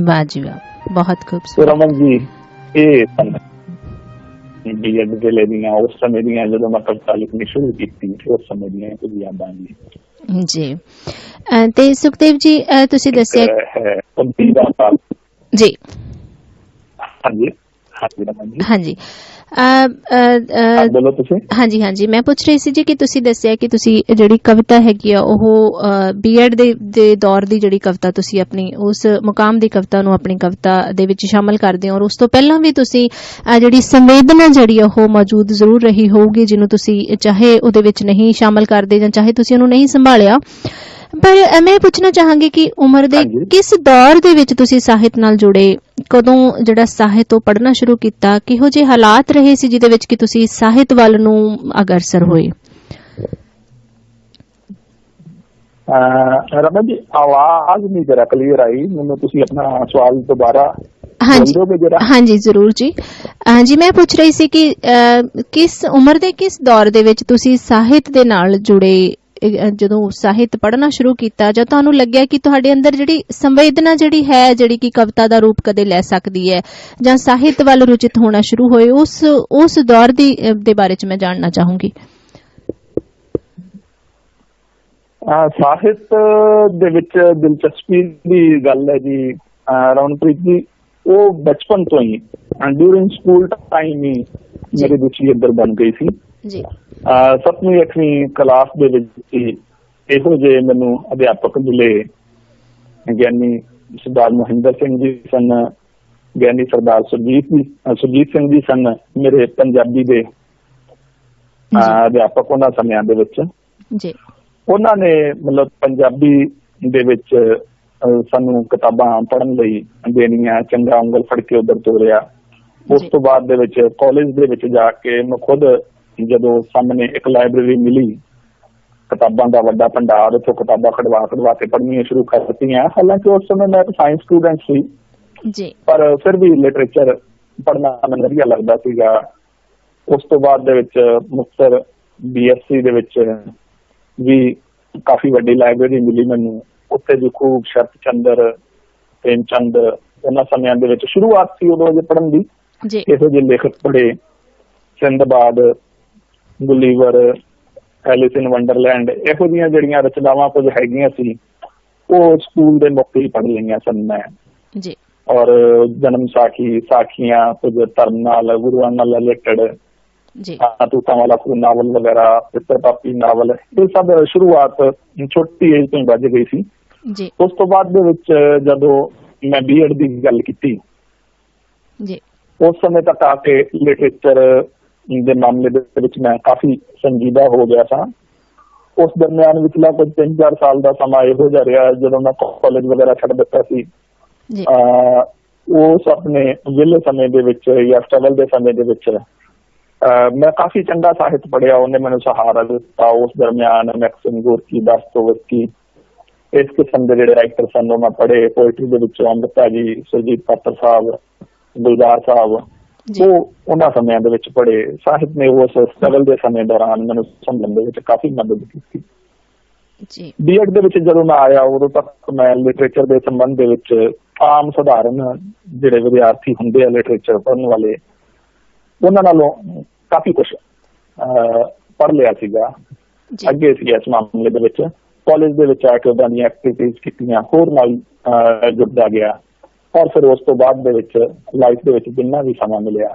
ਵਾਹ ਜੀ ਵਾਹ, ਬਹੁਤ ਸੋ ਖੂਬਸੂਰਤ। ਰਮਨ ਜੀ, ਇਹ ਬੀਐਡ ਵੇਲੇ ਦੀਆਂ ਉਸ ਸਮੇਂ ਦੀਆਂ ਜਦੋਂ ਮੈਂ ਕਵਿਤਾ ਲਿਖਣੀ ਸ਼ੁਰੂ ਕੀਤੀ, ਉਸ ਸਮੇਂ ਦੀਆਂ ਕੁਝ ਯਾਦਾਂ ਜੀ। ਜੀ, ਤੇ ਸੁਖਦੇਵ ਜੀ ਤੁਸੀਂ ਦੱਸਿਆ ਹੈ ਪੰਤੀ ਦਾ ਸਾਲ। ਜੀ। ਹਾਂਜੀ ਹਾਂਜੀ ਰਮਨ ਜੀ। ਹਾਂਜੀ, ਬੋਲੋ ਤੁਸੀਂ। ਹਾਂਜੀ ਹਾਂਜੀ, ਮੈਂ ਪੁੱਛ ਰਹੀ ਸੀ ਜੀ ਕਿ ਤੁਸੀਂ ਦੱਸਿਆ ਕਿ ਤੁਸੀਂ ਜਿਹੜੀ ਕਵਿਤਾ ਹੈਗੀ ਆ ਉਹ ਬੀਐਡ ਦੇ ਦੌਰ ਦੀ ਜਿਹੜੀ ਕਵਿਤਾ ਤੁਸੀਂ ਆਪਣੀ ਉਸ ਮੁਕਾਮ ਦੀ ਕਵਿਤਾ ਨੂੰ ਆਪਣੀ ਕਵਿਤਾ ਦੇ ਵਿੱਚ ਸ਼ਾਮਲ ਕਰਦੇ ਹੋ, ਔਰ ਉਸ ਤੋਂ ਪਹਿਲਾਂ ਵੀ ਤੁਸੀਂ ਜਿਹੜੀ ਸੰਵੇਦਨਾ ਜਿਹੜੀ ਉਹ ਮੌਜੂਦ ਜ਼ਰੂਰ ਰਹੀ ਹੋਊਗੀ, ਜਿਹਨੂੰ ਤੁਸੀਂ ਚਾਹੇ ਉਹਦੇ ਵਿੱਚ ਨਹੀਂ ਸ਼ਾਮਲ ਕਰਦੇ ਜਾਂ ਚਾਹੇ ਤੁਸੀਂ ਉਹਨੂੰ ਨਹੀਂ ਸੰਭਾਲਿਆ। ਪਰ ਮੈਂ ਪੁੱਛਣਾ ਚਾਹਾਂਗੀ ਕਿ ਉਮਰ ਦੇ ਕਿਸ ਦੌਰ ਦੇ ਵਿੱਚ ਤੁਸੀਂ ਸਾਹਿਤ ਨਾਲ ਜੁੜੇ, ਕਦੋਂ ਜਿਹੜਾ ਸਾਹਿਤ ਉਹ ਪੜ੍ਹਨਾ ਸ਼ੁਰੂ ਕੀਤਾ, ਕਿਹੋ ਜਿਹੇ ਹਾਲਾਤ ਰਹੇ ਸੀ ਜਿਹਦੇ ਵਿੱਚ ਕਿ ਤੁਸੀਂ ਸਾਹਿਤ ਵੱਲ ਨੂੰ ਅਗਰਸਰ ਹੋਏ? ਰਮਨ ਜੀ, ਆਵਾਜ਼ ਨਹੀਂ ਜਰਾ ਕਲੀਅਰ ਆਈ ਮੈਨੂੰ। ਤੁਸੀਂ ਆਪਣਾ ਸਵਾਲ ਦੁਬਾਰਾ ਬੋਲੋਗੇ ਜਰਾ? ਹਾਂਜੀ ਜ਼ਰੂਰ ਜੀ। ਹਾਂਜੀ, ਮੈਂ ਪੁੱਛ ਰਹੀ ਸੀ ਕਿ ਕਿਸ ਉਮਰ ਦੇ ਕਿਸ ਦੌਰ ਦੇ ਵਿੱਚ ਤੁਸੀਂ ਸਾਹਿਤ ਦੇ ਨਾਲ ਜੁੜੇ, ਜਦੋਂ ਸਾਹਿਤ ਪੜ੍ਹਨਾ ਸ਼ੁਰੂ ਕੀਤਾ, ਜਾਂ ਤੁਹਾਨੂੰ ਲੱਗਿਆ ਕਿ ਤੁਹਾਡੇ ਅੰਦਰ ਜਿਹੜੀ ਸੰਵੇਦਨਾ ਜਿਹੜੀ ਹੈ, ਜਿਹੜੀ ਕਿ ਕਵਿਤਾ ਦਾ ਰੂਪ ਕਦੇ ਲੈ ਸਕਦੀ ਹੈ, ਜਾਂ ਸਾਹਿਤ ਵੱਲ ਰੁਚਿਤ ਹੋਣਾ ਸ਼ੁਰੂ ਹੋਏ, ਉਸ ਦੌਰ ਦੇ ਬਾਰੇ ਚ ਮੈਂ ਜਾਣਨਾ ਚਾਹੂੰਗੀ। ਸਾਹਿਤ ਦੇ ਵਿੱਚ ਦਿਲਚਸਪੀ ਦੀ ਗੱਲ ਹੈ ਜੀ ਰਮਨਪ੍ਰੀਤ ਜੀ। ਉਹ ਬਚਪਨ ਤੋਂ ਹੀ ਡਿਊਰਿੰਗ ਸਕੂਲ ਟਾਈਮ ਹੀ ਮੇਰੀ ਰੁਚੀ ਇੱਧਰ ਬਣ ਗਈ ਸੀ ਜੀ। 7ਵੀਂ 8ਵੀਂ ਕਲਾਸ ਦੇ ਵਿੱਚ ਇਹੋ ਜਿਹੇ ਮੈਨੂੰ ਅਧਿਆਪਕ ਮਿਲੇ। ਗਿਆਨੀ ਸਰਦਾਰ ਮਹਿੰਦਰ ਸਿੰਘ ਜੀ ਸਨ, ਗਿਆਨੀ ਸਰਦਾਰ ਸੁਰਜੀਤ ਸਿੰਘ ਜੀ ਸਨ ਮੇਰੇ ਪੰਜਾਬੀ ਦੇ ਅਧਿਆਪਕ ਉਹਨਾਂ ਸਮਿਆਂ ਦੇ ਵਿੱਚ ਜੀ। ਉਹਨਾਂ ਨੇ ਮਤਲਬ ਪੰਜਾਬੀ ਦੇ ਵਿੱਚ ਸਾਨੂੰ ਕਿਤਾਬਾਂ ਪੜ੍ਹਨ ਲਈ ਦੇਣੀਆਂ, ਚੰਗਾ ਉਂਗਲ ਫੜ ਕੇ ਉੱਧਰ ਤੋਰਿਆ। ਉਸ ਤੋਂ ਬਾਅਦ ਦੇ ਵਿੱਚ ਕਾਲਜ ਦੇ ਵਿੱਚ ਜਾ ਕੇ ਮੈਂ ਖੁਦ ਜਦੋਂ ਸਾਹਮਣੇ ਇੱਕ ਲਾਇਬ੍ਰੇਰੀ ਮਿਲੀ, ਕਿਤਾਬਾਂ ਦਾ ਵੱਡਾ ਭੰਡਾਰ, ਉੱਥੋਂ ਕਿਤਾਬਾਂ ਕਢਵਾ ਕੇ ਪੜ੍ਹਨੀਆਂ ਸ਼ੁਰੂ ਕਰ ਦਿੱਤੀਆਂ। ਹਾਲਾਂਕਿ ਉਸ ਸਮੇਂ ਮੈਂ ਸਾਇੰਸ ਸਟੂਡੈਂਟ ਸੀ ਜੀ, ਪਰ ਫਿਰ ਵੀ ਲਿਟਰੇਚਰ ਪੜ੍ਹਨਾ ਮੈਨੂੰ ਵਧੀਆ ਲੱਗਦਾ ਸੀਗਾ। ਉਸ ਤੋਂ ਬਾਅਦ ਦੇ ਵਿੱਚ ਮੁਕਤਸਰ BSc ਦੇ ਵਿੱਚ ਵੀ ਕਾਫੀ ਵੱਡੀ ਲਾਇਬ੍ਰੇਰੀ ਮਿਲੀ ਮੈਨੂੰ। ਉੱਥੇ ਵੀ ਖੂਬ ਸ਼ਰਤ ਚੰਦਰ, ਪ੍ਰੇਮ ਚੰਦ ਉਹਨਾਂ ਸਮਿਆਂ ਦੇ ਵਿੱਚ ਸ਼ੁਰੂਆਤ ਸੀ ਉਦੋਂ ਜੇ ਪੜ੍ਹਨ ਦੀ। ਇਹੋ ਜਿਹੇ ਲੇਖਕ ਪੜ੍ਹੇ, ਸਿੰਦਬਾਦ, ਗੁਲੀਵਰ, ਐਲਿਸ ਇਨ ਵੰਡਰਲੈਂਡ, ਇਹੋ ਜਿਹੀਆਂ ਜਿਹੜੀਆਂ ਰਚਨਾਵਾਂ ਕੁਝ ਹੈਗੀਆਂ ਸੀ ਉਹ ਸਕੂਲ ਦੇ ਮੌਕੇ ਹੀ ਪੜ੍ਹ ਲਈਆਂ ਸਨ ਮੈਂ ਜੀ। ਔਰ ਜਨਮ ਸਾਖੀਆਂ, ਕੁਝ ਧਰਮ ਨਾਲ, ਗੁਰੂਆਂ ਨਾਲ ਰਿਲੇਟਡ ਜੀ तूता वाला खून नावल वगैरह, पितर पापी नावल, ये सब शुरुआत छोटी एज तो ਵੱਜ गई ਸੀ। ਜੀ ਉਸ ਤੋਂ ਬਾਅਦ ਦੇ ਵਿੱਚ ਜਦੋਂ ਮੈਂ ਬੀਐਡ ਦੀ ਗੱਲ ਕੀਤੀ, ਜੀ ਉਸ ਸਮੇਂ ਤੱਕ ਆ ਕੇ ਲਿਟਰੇਚਰ ਦੇ ਮਾਮਲੇ ਦੇ ਵਿੱਚ ਮੈਂ ਕਾਫੀ ਸੰਜੀਦਾ ਹੋ ਗਿਆ ਸਾਂ। ਉਸ ਦਰਮਿਆਨ ਵਿਚਲਾ ਕੁਝ 3-4 ਸਾਲ ਦਾ ਸਮਾਂ ਇਹੋ ਜਿਹਾ ਰਿਹਾ ਜਦੋਂ ਮੈਂ ਕਾਲਜ ਵਗੈਰਾ ਛੱਡ ਦਿੱਤਾ ਸੀ। ਜੀ ਉਸ ਆਪਣੇ ਵਿਹਲੇ ਸਮੇਂ ਦੇ ਵਿੱਚ ਜਾਂ ਸਟਰਗਲ ਦੇ ਸਮੇਂ ਦੇ ਵਿੱਚ ਮੈਂ ਕਾਫੀ ਚੰਗਾ ਸਾਹਿਤ ਪੜ੍ਹਿਆ, ਉਹਨੇ ਮੈਨੂੰ ਸਹਾਰਾ ਦਿੱਤਾ। ਉਸ ਦਰਮਿਆਨ ਮੈਕਸਿਮ ਗੋਰਕੀ, ਦਾਸਤੋਵਸਕੀ, ਇਸ ਕਿਸਮ ਦੇ ਜਿਹੜੇ ਰਾਈਟਰ ਸਨ ਉਹ ਮੈਂ ਪੜ੍ਹੇ। ਪੋਇਟਰੀ ਦੇ ਵਿੱਚ ਅੰਮ੍ਰਿਤਾ ਜੀ, ਸੁਰਜੀਤ ਪਾਤਰ ਸਾਹਿਬ, ਗੁਲਜ਼ਾਰ ਸਾਹਿਬ, ਉਹ ਉਹਨਾਂ ਸਮਿਆਂ ਦੇ ਵਿੱਚ ਪੜ੍ਹੇ। ਸਾਹਿਤ ਨੇ ਉਸ ਸਟਰਗਲ ਦੇ ਸਮੇਂ ਦੌਰਾਨ ਮੈਨੂੰ ਸਮਝਣ ਦੇ ਵਿੱਚ ਕਾਫੀ ਮਦਦ ਕੀਤੀ। ਬੀਐਡ ਦੇ ਵਿੱਚ ਜਦੋਂ ਮੈਂ ਆਇਆ ਉਦੋਂ ਤੱਕ ਮੈਂ ਲਿਟਰੇਚਰ ਦੇ ਸੰਬੰਧ ਦੇ ਵਿੱਚ ਆਮ ਸਧਾਰਨ ਜਿਹੜੇ ਵਿਦਿਆਰਥੀ ਹੁੰਦੇ ਆ ਲਿਟਰੇਚਰ ਪੜ੍ਹਨ ਵਾਲੇ, ਉਹਨਾਂ ਨਾਲੋਂ ਕਾਫੀ ਕੁਛ ਪੜ੍ਹ ਲਿਆ ਸੀਗਾ। ਅੱਗੇ ਸੀ ਇਸ ਮਾਮਲੇ ਦੇ ਵਿੱਚ। ਕਾਲਜ ਦੇ ਵਿੱਚ ਆ ਕੇ ਉਹਦਾਂ ਦੀਆਂ ਐਕਟੀਵਿਟੀਜ਼ ਕੀਤੀਆਂ, ਹੋਰ ਨਾਲ ਜੁੜਦਾ ਗਿਆ। ਔਰ ਫਿਰ ਉਸ ਤੋਂ ਬਾਅਦ ਦੇ ਵਿੱਚ ਲਾਈਫ ਦੇ ਵਿੱਚ ਜਿੰਨਾ ਵੀ ਸਮਾਂ ਮਿਲਿਆ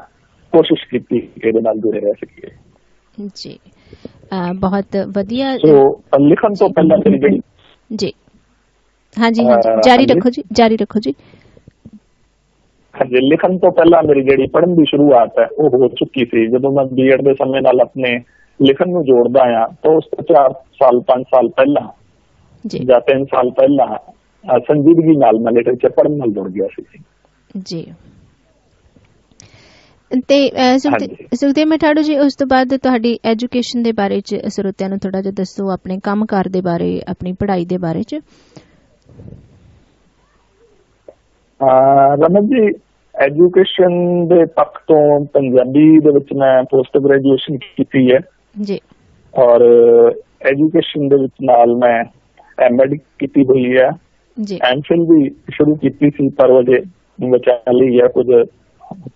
ਕੋਸ਼ਿਸ਼ ਕੀਤੀ ਕਿ ਇਹਦੇ ਨਾਲ ਜੁੜੇ ਰਹਿ ਸਕੀਏ। ਜੀ ਬਹੁਤ ਵਧੀਆ। ਲਿਖਣ ਤੋਂ ਪਹਿਲਾਂ ਮੇਰੀ ਜਿਹੜੀ ਜੀ ਹਾਂਜੀ ਜਾਰੀ ਰੱਖੋ ਜੀ, ਜਾਰੀ ਰੱਖੋ ਜੀ। ਹਾਂਜੀ, ਲਿਖਣ ਤੋਂ ਪਹਿਲਾਂ ਮੇਰੀ ਜਿਹੜੀ ਪੜ੍ਹਨ ਦੀ ਸ਼ੁਰੂਆਤ ਹੈ ਉਹ ਹੋ ਚੁੱਕੀ ਸੀ। ਜਦੋਂ ਮੈਂ ਬੀਐਡ ਦੇ ਸਮੇਂ ਨਾਲ ਆਪਣੇ ਲਿਖਣ ਨੂੰ ਜੋੜਦਾ ਆ ਤਾਂ ਉਸ ਤੋਂ 4 ਸਾਲ 5 ਸਾਲ ਪਹਿਲਾਂ ਜਾਂ 3 ਸਾਲ ਪਹਿਲਾਂ ਸੰਜੀਦਗੀ ਨਾਲ ਮੈਂ ਲਿਟਰੇਚਰ ਪੜ੍ਹਨ ਨਾਲ ਜੁੜ ਗਿਆ ਸੀ। ਜੀ ਤੇ ਸੁਖਦੇਵ ਮਠਾੜੂ ਜੀ, ਉਸ ਤੋਂ ਬਾਅਦ ਤੁਹਾਡੀ ਐਜੂਕੇਸ਼ਨ ਦੇ ਬਾਰੇ ਚ ਸਰੋਤਿਆਂ ਨੂੰ ਥੋੜਾ ਜਿਹਾ ਦੱਸੋ, ਆਪਣੇ ਕੰਮਕਾਰ ਦੇ ਬਾਰੇ, ਆਪਣੀ ਪੜ੍ਹਾਈ ਦੇ ਬਾਰੇ ਚ। ਰਮਨ ਜੀ, ਐਜੂਕੇਸ਼ਨ ਦੇ ਪੱਖ ਤੋਂ ਪੰਜਾਬੀ ਦੇ ਵਿੱਚ ਮੈਂ ਪੋਸਟ ਗ੍ਰੈਜੂਏਸ਼ਨ ਕੀਤੀ ਹੈ ਜੀ, ਔਰ ਐਜੂਕੇਸ਼ਨ ਦੇ ਵਿੱਚ ਨਾਲ ਮੈਂ ਐਮਐਡ ਕੀਤੀ ਹੋਈ ਹੈ ਜੀ। ਐਮਫਿਲ ਵੀ ਸ਼ੁਰੂ ਕੀਤੀ ਸੀ ਪਰ ਉਹਦੇ ਵਿਚਾਲੇ ਲਈ ਹੈ ਕੁਝ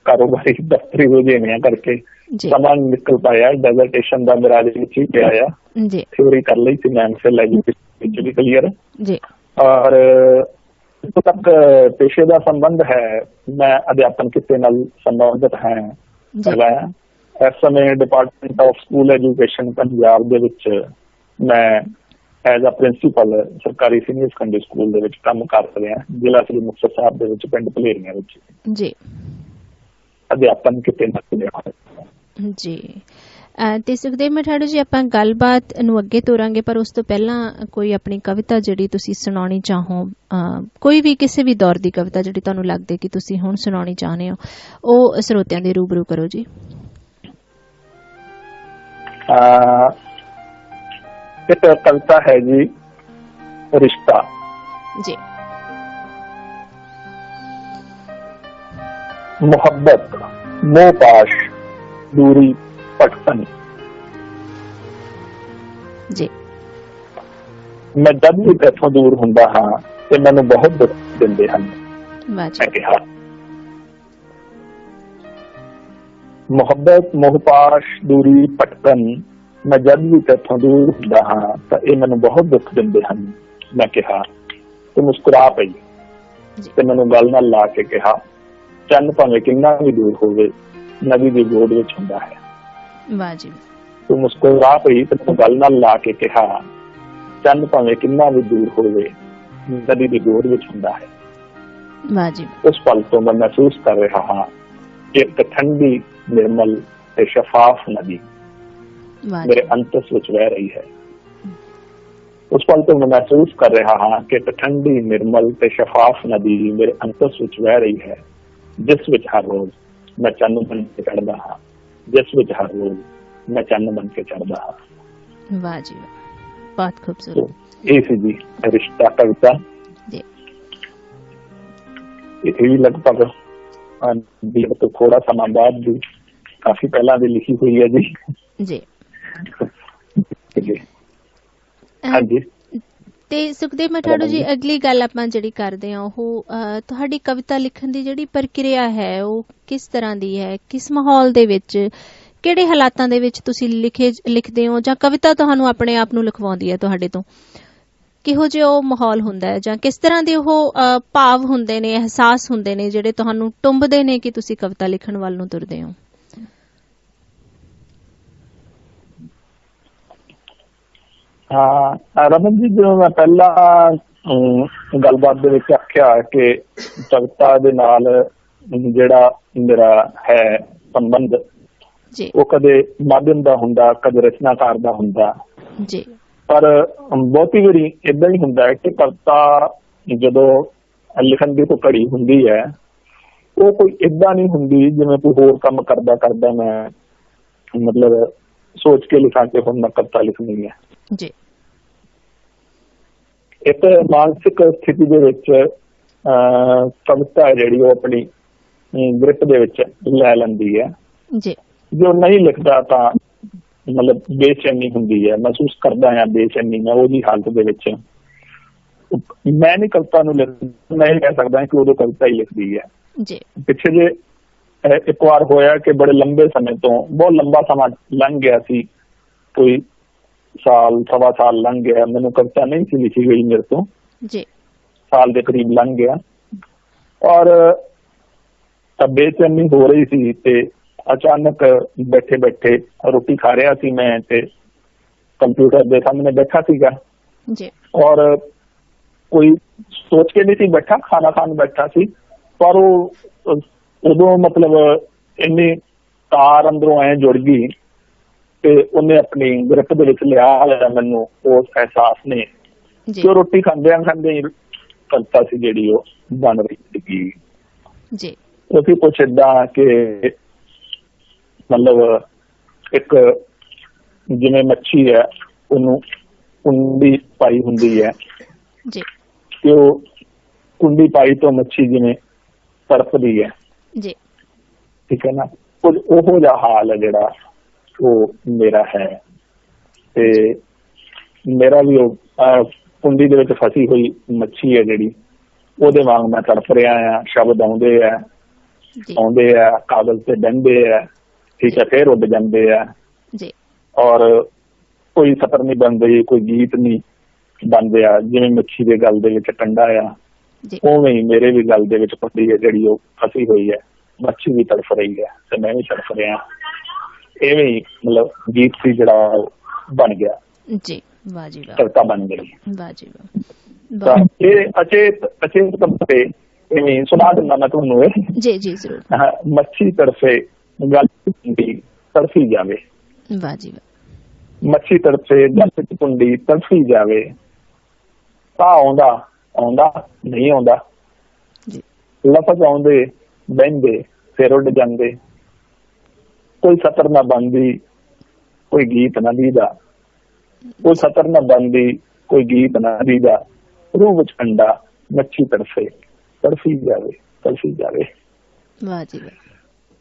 ਕਾਰੋਬਾਰੀ ਦਫ਼ਤਰੀ ਰੁਝੇਵਿਆਂ ਕਰਕੇ ਸਮਾਂ ਨਿਕਲ ਪਾਇਆ। ਡੈਜ਼ਰਟੇਸ਼ਨ ਦਾ ਮੇਰਾ ਵਿੱਚ ਹੀ ਪਿਆ ਆ ਜੀ, ਥਿਊਰੀ ਕਰ ਲਈ ਸੀ ਮੈਂ ਐਮਫਿਲ ਐਜੂਕੇਸ਼ਨ ਵਿੱਚ ਵੀ ਕਲੀਅਰ ਜੀ। ਔਰ ਜਿੱਥੋਂ ਤੱਕ ਪੇਸ਼ੇ ਦਾ ਸੰਬੰਧ ਹੈ, ਮੈਂ ਅਧਿਆਪਨ ਕਿੱਤੇ ਨਾਲ ਸੰਬੰਧਿਤ ਹੈਗਾ। ਇਸ ਸਮੇਂ department of school education Punjab ਦੇ ਵਿੱਚ ਮੈਂ ਐਜ਼ ਅ ਪ੍ਰਿੰਸੀਪਲ ਸਰਕਾਰੀ ਸੀਨੀਅਰ ਸੈਕੰਡਰੀ ਸਕੂਲ ਦੇ ਵਿੱਚ ਕੰਮ ਕਰ ਰਿਹਾ, ਜ਼ਿਲ੍ਹਾ ਸ੍ਰੀ ਮੁਕਤਸਰ ਸਾਹਿਬ ਦੇ ਵਿੱਚ, ਪਿੰਡ ਭਲੇਰੀਆਂ ਵਿੱਚ ਜੀ। ਅਧਿਆਪਨ ਕਿੱਤੇ ਨਾਲ ਜੀ। ਤੇ ਸੁਖਦੇਵ ਮਠਾੜੂ ਜੀ, ਆਪਾਂ ਗੱਲਬਾਤ ਨੂੰ ਅੱਗੇ ਤੋਰਾਂਗੇ, ਪਰ ਉਸ ਤੋਂ ਪਹਿਲਾਂ ਕੋਈ ਆਪਣੀ ਕਵਿਤਾ ਜਿਹੜੀ ਤੁਸੀਂ ਸੁਣਾਉਣੀ ਚਾਹੋ, ਕੋਈ ਵੀ ਕਿਸੇ ਵੀ ਦੌਰ ਦੀ ਕਵਿਤਾ ਜਿਹੜੀ ਤੁਹਾਨੂੰ ਲੱਗਦੇ ਕਿ ਤੁਸੀਂ ਹੁਣ ਸੁਣਾਉਣੀ ਚਾਹੁੰਦੇ ਹੋ, ਉਹ ਸਰੋਤਿਆਂ ਦੇ ਰੂਬਰੂ ਕਰੋ ਜੀ। ਇੱਕ ਕਵਿਤਾ ਹੈ ਜੀ, ਰਿਸ਼ਤਾ ਜੀ। ਮੁਹੱਬਤ ਮੋਹ ਪਾਸ਼ ਦੂਰੀ ਭਟਕਣ ਜੀ। ਮੈਂ ਜਦ ਵੀ ਇੱਥੋਂ ਦੂਰ ਹੁੰਦਾ ਹਾਂ ਤੇ ਮੈਨੂੰ ਬਹੁਤ ਦੁੱਖ ਦਿੰਦੇ ਹਨ। ਮੈਂ ਕਿਹਾ ਮੁਹੱਬਤ ਮੋਹ ਪਾਸ਼ ਦੂਰੀ ਭਟਕਣ, ਮੈਂ ਜਦ ਵੀ ਇੱਥੋਂ ਦੂਰ ਹੁੰਦਾ ਹਾਂ ਤਾਂ ਇਹ ਮੈਨੂੰ ਬਹੁਤ ਦੁੱਖ ਦਿੰਦੇ ਹਨ। ਮੈਂ ਕਿਹਾ ਤੇ ਮੁਸਕਰਾ ਪਈ ਤੇ ਮੈਨੂੰ ਗੱਲ ਨਾਲ ਲਾ ਕੇ ਕਿਹਾ, ਚੰਨ ਭਾਵੇਂ ਕਿੰਨਾ ਵੀ ਦੂਰ ਹੋਵੇ ਨਦੀ ਦੀ ਗੋਦ ਵਿੱਚ ਹੁੰਦਾ ਹੈ। ਵਾਹ ਜੀ। ਤੂੰ ਮੁਸਕਰਾ ਪਈ ਤੇ ਮੈਨੂੰ ਗੱਲ ਨਾਲ ਲਾ ਕੇ ਕਿਹਾ, ਚੰਨ ਭਾਵੇਂ ਕਿੰਨਾ ਵੀ ਦੂਰ ਹੋਵੇ ਨਦੀ ਦੀ ਗੋਦ ਵਿੱਚ ਹੁੰਦਾ ਹੈ। ਵਾਹ ਜੀ। ਉਸ ਪਲ ਤੋਂ ਮੈਂ ਮਹਿਸੂਸ ਕਰ ਰਿਹਾ ਹਾਂ ਕਿ ਇੱਕ ਠੰਡੀ, ਨਿਰਮਲ ਤੇ ਸ਼ਫਾਫ ਨਦੀ ਮੇਰੇ ਅੰਤਸ ਵਿੱਚ ਵਹਿ ਰਹੀ ਹੈ। ਉਸ ਪਲ ਤੋਂ ਮੈਂ ਮਹਿਸੂਸ ਕਰ ਰਿਹਾ ਹਾਂ ਕਿ ਇੱਕ ਠੰਡੀ, ਨਿਰਮਲ ਤੇ ਸ਼ਫਾਫ ਨਦੀ ਮੇਰੇ ਅੰਤਸ ਵਿੱਚ ਵਹਿ ਰਹੀ ਹੈ, ਜਿਸ ਵਿੱਚ ਹਰ ਰੋਜ਼ ਮੈਂ ਚੰਨ ਬਣ ਕੇ ਚੜ੍ਹਦਾ ਹਾਂ, ਜਿਸ ਵਿੱਚ ਹਰ ਰੋਜ਼ ਮੈਂ ਚੰਨ ਬਣ ਕੇ ਚੜ੍ਹਦਾ ਹਾਂ। ਵਾਹ ਜੀ, ਬਹੁਤ ਖੂਬਸੂਰਤ। ਇਹ ਸੀ ਜੀ ਰਿਸ਼ਤਾ ਕਵਿਤਾ ਜੀ। ਇਹ ਵੀ ਲਗਭਗ ਤੋਂ ਥੋੜਾ ਸਮਾਂ ਬਾਅਦ ਦੀ, ਕਾਫੀ ਪਹਿਲਾਂ ਦੀ ਲਿਖੀ ਹੋਈ ਹੈ ਜੀ ਜੀ। ਹਾਂਜੀ। ਤੇ ਸੁਖਦੇਵ ਮਠਾੜੂ ਜੀ, ਅਗਲੀ ਗੱਲ ਆਪਾਂ ਜਿਹੜੀ ਕਰਦੇ ਹਾਂ ਉਹ ਤੁਹਾਡੀ ਕਵਿਤਾ ਲਿਖਣ ਦੀ ਜਿਹੜੀ ਪ੍ਰਕਿਰਿਆ ਹੈ ਉਹ ਕਿਸ ਤਰ੍ਹਾਂ ਦੀ ਹੈ, ਕਿਸ ਮਾਹੌਲ ਦੇ ਵਿੱਚ, ਕਿਹੜੇ ਹਾਲਾਤਾਂ ਦੇ ਵਿੱਚ ਤੁਸੀਂ ਲਿਖਦੇ ਹੋ, ਜਾਂ ਕਵਿਤਾ ਤੁਹਾਨੂੰ ਆਪਣੇ ਆਪ ਨੂੰ ਲਿਖਵਾਉਂਦੀ ਹੈ ਤੁਹਾਡੇ ਤੋਂ, ਕਿਹੋ ਜਿਹਾ ਉਹ ਮਾਹੌਲ ਹੁੰਦਾ ਹੈ, ਜਾਂ ਕਿਸ ਤਰ੍ਹਾਂ ਦੇ ਉਹ ਭਾਵ ਹੁੰਦੇ ਨੇ, ਅਹਿਸਾਸ ਹੁੰਦੇ ਨੇ ਜਿਹੜੇ ਤੁਹਾਨੂੰ ਟੁੰਬਦੇ ਨੇ ਕਿ ਤੁਸੀਂ ਕਵਿਤਾ ਲਿਖਣ ਵੱਲ ਨੂੰ ਤੁਰਦੇ ਹੋ? ਹਾਂ ਰਮਨ ਜੀ, ਜਦੋਂ ਮੈਂ ਪਹਿਲਾਂ ਗੱਲਬਾਤ ਦੇ ਵਿੱਚ ਆਖਿਆ ਕਿ ਕਵਿਤਾ ਦੇ ਨਾਲ ਜਿਹੜਾ ਮੇਰਾ ਹੈ ਸੰਬੰਧ, ਜੀ ਉਹ ਕਦੇ ਮਾਧਿਅਮ ਦਾ ਹੁੰਦਾ, ਕਦੇ ਰਚਨਾਕਾਰ ਦਾ ਹੁੰਦਾ। ਜੀ ਪਰ ਬਹੁਤੀ ਵਾਰੀ ਏਦਾਂ ਹੀ ਹੁੰਦਾ ਹੈ ਕਿ ਕਵਿਤਾ ਜਦੋਂ ਲਿਖਣ ਦੀ ਕੋਈ ਘੜੀ ਹੁੰਦੀ ਹੈ, ਉਹ ਕੋਈ ਏਦਾਂ ਨਹੀਂ ਹੁੰਦੀ ਜਿਵੇਂ ਕੋਈ ਹੋਰ ਕੰਮ ਕਰਦਾ ਕਰਦਾ ਮੈਂ ਮਤਲਬ ਸੋਚ ਕੇ ਲਿਖਾਂ ਕਿ ਹੁਣ ਮੈਂ ਕਵਿਤਾ ਲਿਖਣੀ ਹੈ। ਜੀ ਇੱਕ ਮਾਨਸਿਕ ਸਥਿਤੀ ਦੇ ਵਿੱਚ ਕਵਿਤਾ ਜਿਹੜੀ ਉਹ ਆਪਣੀ ਗ੍ਰਿਪ ਦੇ ਵਿੱਚ ਲੈ ਲੈਂਦੀ ਹੈ। ਜੀ ਜੋ ਨਹੀਂ ਲਿਖਦਾ ਤਾਂ ਮਤਲਬ ਬੇਚੈਨੀ ਹੁੰਦੀ ਹੈ, ਮਹਿਸੂਸ ਕਰਦਾ ਹਾਂ ਬੇਚੈਨੀ ਮੈਂ ਉਹਦੀ ਹਾਲਤ ਦੇ ਵਿੱਚ। ਮੈਂ ਨਹੀਂ ਕਵਿਤਾ ਨੂੰ ਮੈਂ ਇਹ ਕਹਿ ਸਕਦਾ ਕਿ ਉਦੋਂ ਕਵਿਤਾ ਹੀ ਲਿਖਦੀ ਹੈ। ਜੀ ਪਿੱਛੇ ਜੇ ਇੱਕ ਵਾਰ ਹੋਇਆ ਕਿ ਬੜੇ ਲੰਬੇ ਸਮੇਂ ਤੋਂ, ਬਹੁਤ ਲੰਬਾ ਸਮਾਂ ਲੰਘ ਗਿਆ ਸੀ, ਕੋਈ ਸਾਲ ਸਵਾ ਸਾਲ ਲੰਘ ਗਿਆ, ਮੈਨੂੰ ਕਵਿਤਾ ਨਹੀਂ ਸੀ ਲਿਖੀ ਗਈ ਮੇਰੇ ਤੋਂ। ਜੀ ਸਾਲ ਦੇ ਕਰੀਬ ਲੰਘ ਗਿਆ ਔਰ ਬੇਚੈਨੀ ਹੋ ਰਹੀ ਸੀ ਤੇ ਅਚਾਨਕ ਬੈਠੇ ਬੈਠੇ ਰੋਟੀ ਖਾ ਰਿਹਾ ਸੀ ਮੈਂ ਤੇ ਕੰਪਿਊਟਰ ਦੇ ਸਾਹਮਣੇ ਬੈਠਾ ਸੀਗਾ ਜੀ ਔਰ ਕੋਈ ਸੋਚ ਕੇ ਨਹੀਂ ਸੀ ਬੈਠਾ, ਖਾਣਾ ਖਾਣ ਬੈਠਾ ਸੀ, ਪਰ ਉਹ ਉਦੋਂ ਮਤਲਬ ਇੰਨੀ ਤਾਰ ਅੰਦਰੋਂ ਐ ਜੁੜ ਗਈ ਤੇ ਉਹਨੇ ਆਪਣੀ ਗ੍ਰਿਪ ਦੇ ਵਿੱਚ ਲਿਆ ਮੈਨੂੰ ਉਸ ਅਹਿਸਾਸ ਨੇ ਕਿ ਰੋਟੀ ਖਾਂਦਿਆਂ ਖਾਂਦੇ ਕਵਿਤਾ ਸੀ ਜਿਹੜੀ ਉਹ ਬਣ ਰਹੀ ਸੀਗੀ। ਜੀ ਉਹ ਵੀ ਕੁਛ ਏਦਾਂ ਕਿ ਮਤਲਬ ਇੱਕ ਜਿਵੇਂ ਮੱਛੀ ਹੈ, ਉਹਨੂੰ ਕੁੰਡੀ ਪਾਈ ਹੁੰਦੀ ਹੈ ਜੀ ਤੇ ਉਹ ਕੁੰਡੀ ਪਾਈ ਤੋਂ ਮੱਛੀ ਜਿਵੇਂ ਤੜਫਦੀ ਹੈ। ਜੀ ਠੀਕ ਹੈ ਨਾ, ਕੁਝ ਉਹੋ ਜਿਹਾ ਹਾਲ ਹੈ ਜਿਹੜਾ ਉਹ ਮੇਰਾ ਹੈ ਤੇ ਮੇਰਾ ਵੀ ਉਹ ਕੁੰਡੀ ਦੇ ਵਿੱਚ ਫਸੀ ਹੋਈ ਮੱਛੀ ਹੈ ਜਿਹੜੀ, ਉਹਦੇ ਵਾਂਗ ਮੈਂ ਤੜਫ ਰਿਹਾ ਆ। ਸ਼ਬਦ ਆਉਂਦੇ ਆ ਕਾਗਜ਼ ਤੇ ਬਹਿੰਦੇ ਆ, ਠੀਕ ਹੈ, ਫੇਰ ਉੱਡ ਜਾਂਦੇ ਆ ਔਰ ਕੋਈ ਸਤਰ ਨਹੀਂ ਬਣਦੇ, ਕੋਈ ਗੀਤ ਨਹੀਂ ਬਣਦੇ ਆ। ਜਿਵੇਂ ਮੱਛੀ ਦੇ ਗਲ ਦੇ ਵਿੱਚ ਕੰਡਾ ਆ, ਉਵੇਂ ਹੀ ਮੇਰੇ ਵੀ ਗਲ ਦੇ ਵਿੱਚ ਕੁੰਡੀ ਹੈ ਜਿਹੜੀ ਉਹ ਫਸੀ ਹੋਈ ਹੈ। ਮੱਛੀ ਵੀ ਤੜਫ ਰਹੀ ਹੈ ਤੇ ਮੈਂ ਵੀ ਤੜਫ ਰਿਹਾ। ਇਵੇਂ ਹੀ ਮਤਲਬ ਗੀਤ ਸੀ ਜਿਹੜਾ ਉਹ ਬਣ ਗਿਆ। ਜੀ ਵਾਹ ਜੀ ਵਾਹ, ਕਵਿਤਾ ਬਣ ਗਈ। ਵਾਹ ਜੀ ਵਾਹ। ਇਹ ਅਚੇਤ ਕਵਿਤੇ ਇਵੇਂ ਸੁਣਾ ਦਿੰਦਾ ਮੈਂ ਤੁਹਾਨੂੰ। ਜੀ ਜੀ ਜ਼ਰੂਰ। ਮੱਛੀ ਤੜਫੇ ਗਲ ਕੁੰਡੀ ਤੜਫੀ ਜਾਵੇ। ਵਾਹ ਜੀ ਵਾਹ। ਮੱਛੀ ਤੜਫੇ ਗਲ ਕੁੰਡੀ ਤੜਫੀ ਜਾਵੇ, ਤਾਂ ਆਉਂਦਾ ਨਹੀਂ ਆਉਂਦਾ, ਲਫ਼ਜ਼ ਆਉਂਦੇ ਬਹਿੰਦੇ ਫਿਰ ਉੱਡ ਜਾਂਦੇ, ਕੋਈ ਸਤਰ ਨਾ ਬਣਦੀ ਕੋਈ ਗੀਤ ਨਾ ਦੀਦਾ, ਕੋਈ ਸਤਰ ਨਾ ਬਣਦੀ ਕੋਈ ਗੀਤ ਨਾ ਦੀਦਾ, ਰੂਹ ਵਿੱਚ ਕੰਡਾ ਮੱਛੀ ਤੜਫੇ ਤੜਫੀ ਜਾਵੇ। ਵਾਹ ਜੀ ਵਾਹ।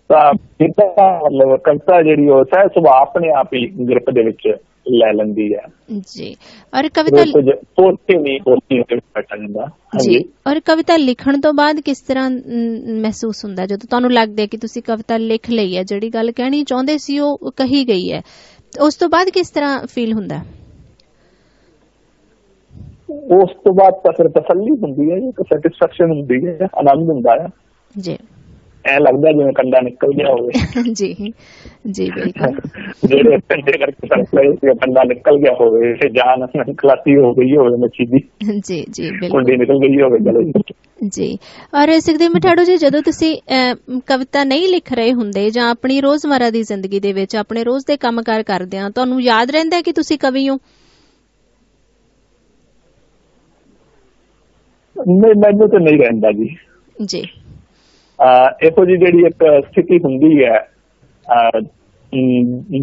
ਤਾਂ ਮਤਲਬ ਕਵਿਤਾ ਜਿਹੜੀ ਉਹ ਸਹਿ ਸੁਭਾਅ ਆਪਣੇ ਆਪ ਹੀ ਗ੍ਰਿਪ ਦੇ ਵਿੱਚ ਲੈ ਲੈਂਦੀ ਹੈ ਜੀ। ਔਰ ਕਵਿਤਾ ਜੀ, ਔਰ ਕਵਿਤਾ ਲਿਖਣ ਤੋਂ ਬਾਅਦ ਕਿਸ ਤਰ੍ਹਾਂ ਮਹਿਸੂਸ ਹੁੰਦਾ ਜਦੋਂ ਤੁਹਾਨੂੰ ਲੱਗਦਾ ਕਿ ਤੁਸੀਂ ਕਵਿਤਾ ਲਿਖ ਲਈ ਹੈ, ਜਿਹੜੀ ਗੱਲ ਕਹਿਣੀ ਚਾਹੁੰਦੇ ਸੀ ਉਹ ਕਹੀ ਗਈ ਹੈ, ਉਸ ਤੋਂ ਬਾਅਦ ਕਿਸ ਤਰ੍ਹਾਂ ਫੀਲ ਹੁੰਦਾ? ਉਸ ਤੋਂ ਬਾਅਦ ਤਾਂ ਫਿਰ ਤਸੱਲੀ ਹੁੰਦੀ ਹੈ, ਇੱਕ ਸੈਟਿਸਫੈਕਸ਼ਨ ਹੁੰਦੀ ਹੈ, ਆਨੰਦ ਹੁੰਦਾ ਹੈ ਜੀ। ਐ ਲੱਗਦਾ ਜਿਵੇਂ ਕੰਡਾ ਨਿਕਲ ਗਿਆ ਹੋਵੇ। ਜੀ ਜੀ ਬਿਲਕੁਲ। ਜਿਹੜੇ ਕੰਡੇ ਕਰਕੇ ਕੰਡਾ ਨਿਕਲ ਗਿਆ ਹੋਵੇ ਤੇ ਜਾਨ ਖਲਾਸੀ ਹੋ ਗਈ ਹੋਵੇ ਮੱਛੀ ਦੀ। ਜੀ ਜੀ ਬਿਲਕੁਲ, ਕੁੰਡੀ ਨਿਕਲ ਗਈ ਹੋਵੇ ਗਲੇ ਜੀ। ਔਰ ਸੁਖਦੇਵ ਮਠਾੜੂ ਜੀ, ਜਦੋਂ ਤੁਸੀਂ ਕਵਿਤਾ ਨਹੀਂ ਲਿਖ ਰਹੇ ਹੁੰਦੇ ਜਾਂ ਆਪਣੀ ਰੋਜ਼ਮਰਾ ਦੀ ਜ਼ਿੰਦਗੀ ਦੇ ਵਿੱਚ ਆਪਣੇ ਰੋਜ਼ ਦੇ ਕੰਮਕਾਰ ਕਰਦੇ ਆ, ਤੁਹਾਨੂੰ ਯਾਦ ਰਹਿੰਦਾ ਕਿ ਤੁਸੀਂ ਕਵੀ ਹੋ? ਨਹੀਂ, ਮੈਨੂੰ ਤਾਂ ਨਹੀਂ ਰਹਿੰਦਾ ਜੀ। ਜੀ ਇਹੋ ਜਿਹੀ ਜਿਹੜੀ ਇੱਕ ਸਥਿਤੀ ਹੁੰਦੀ ਹੈ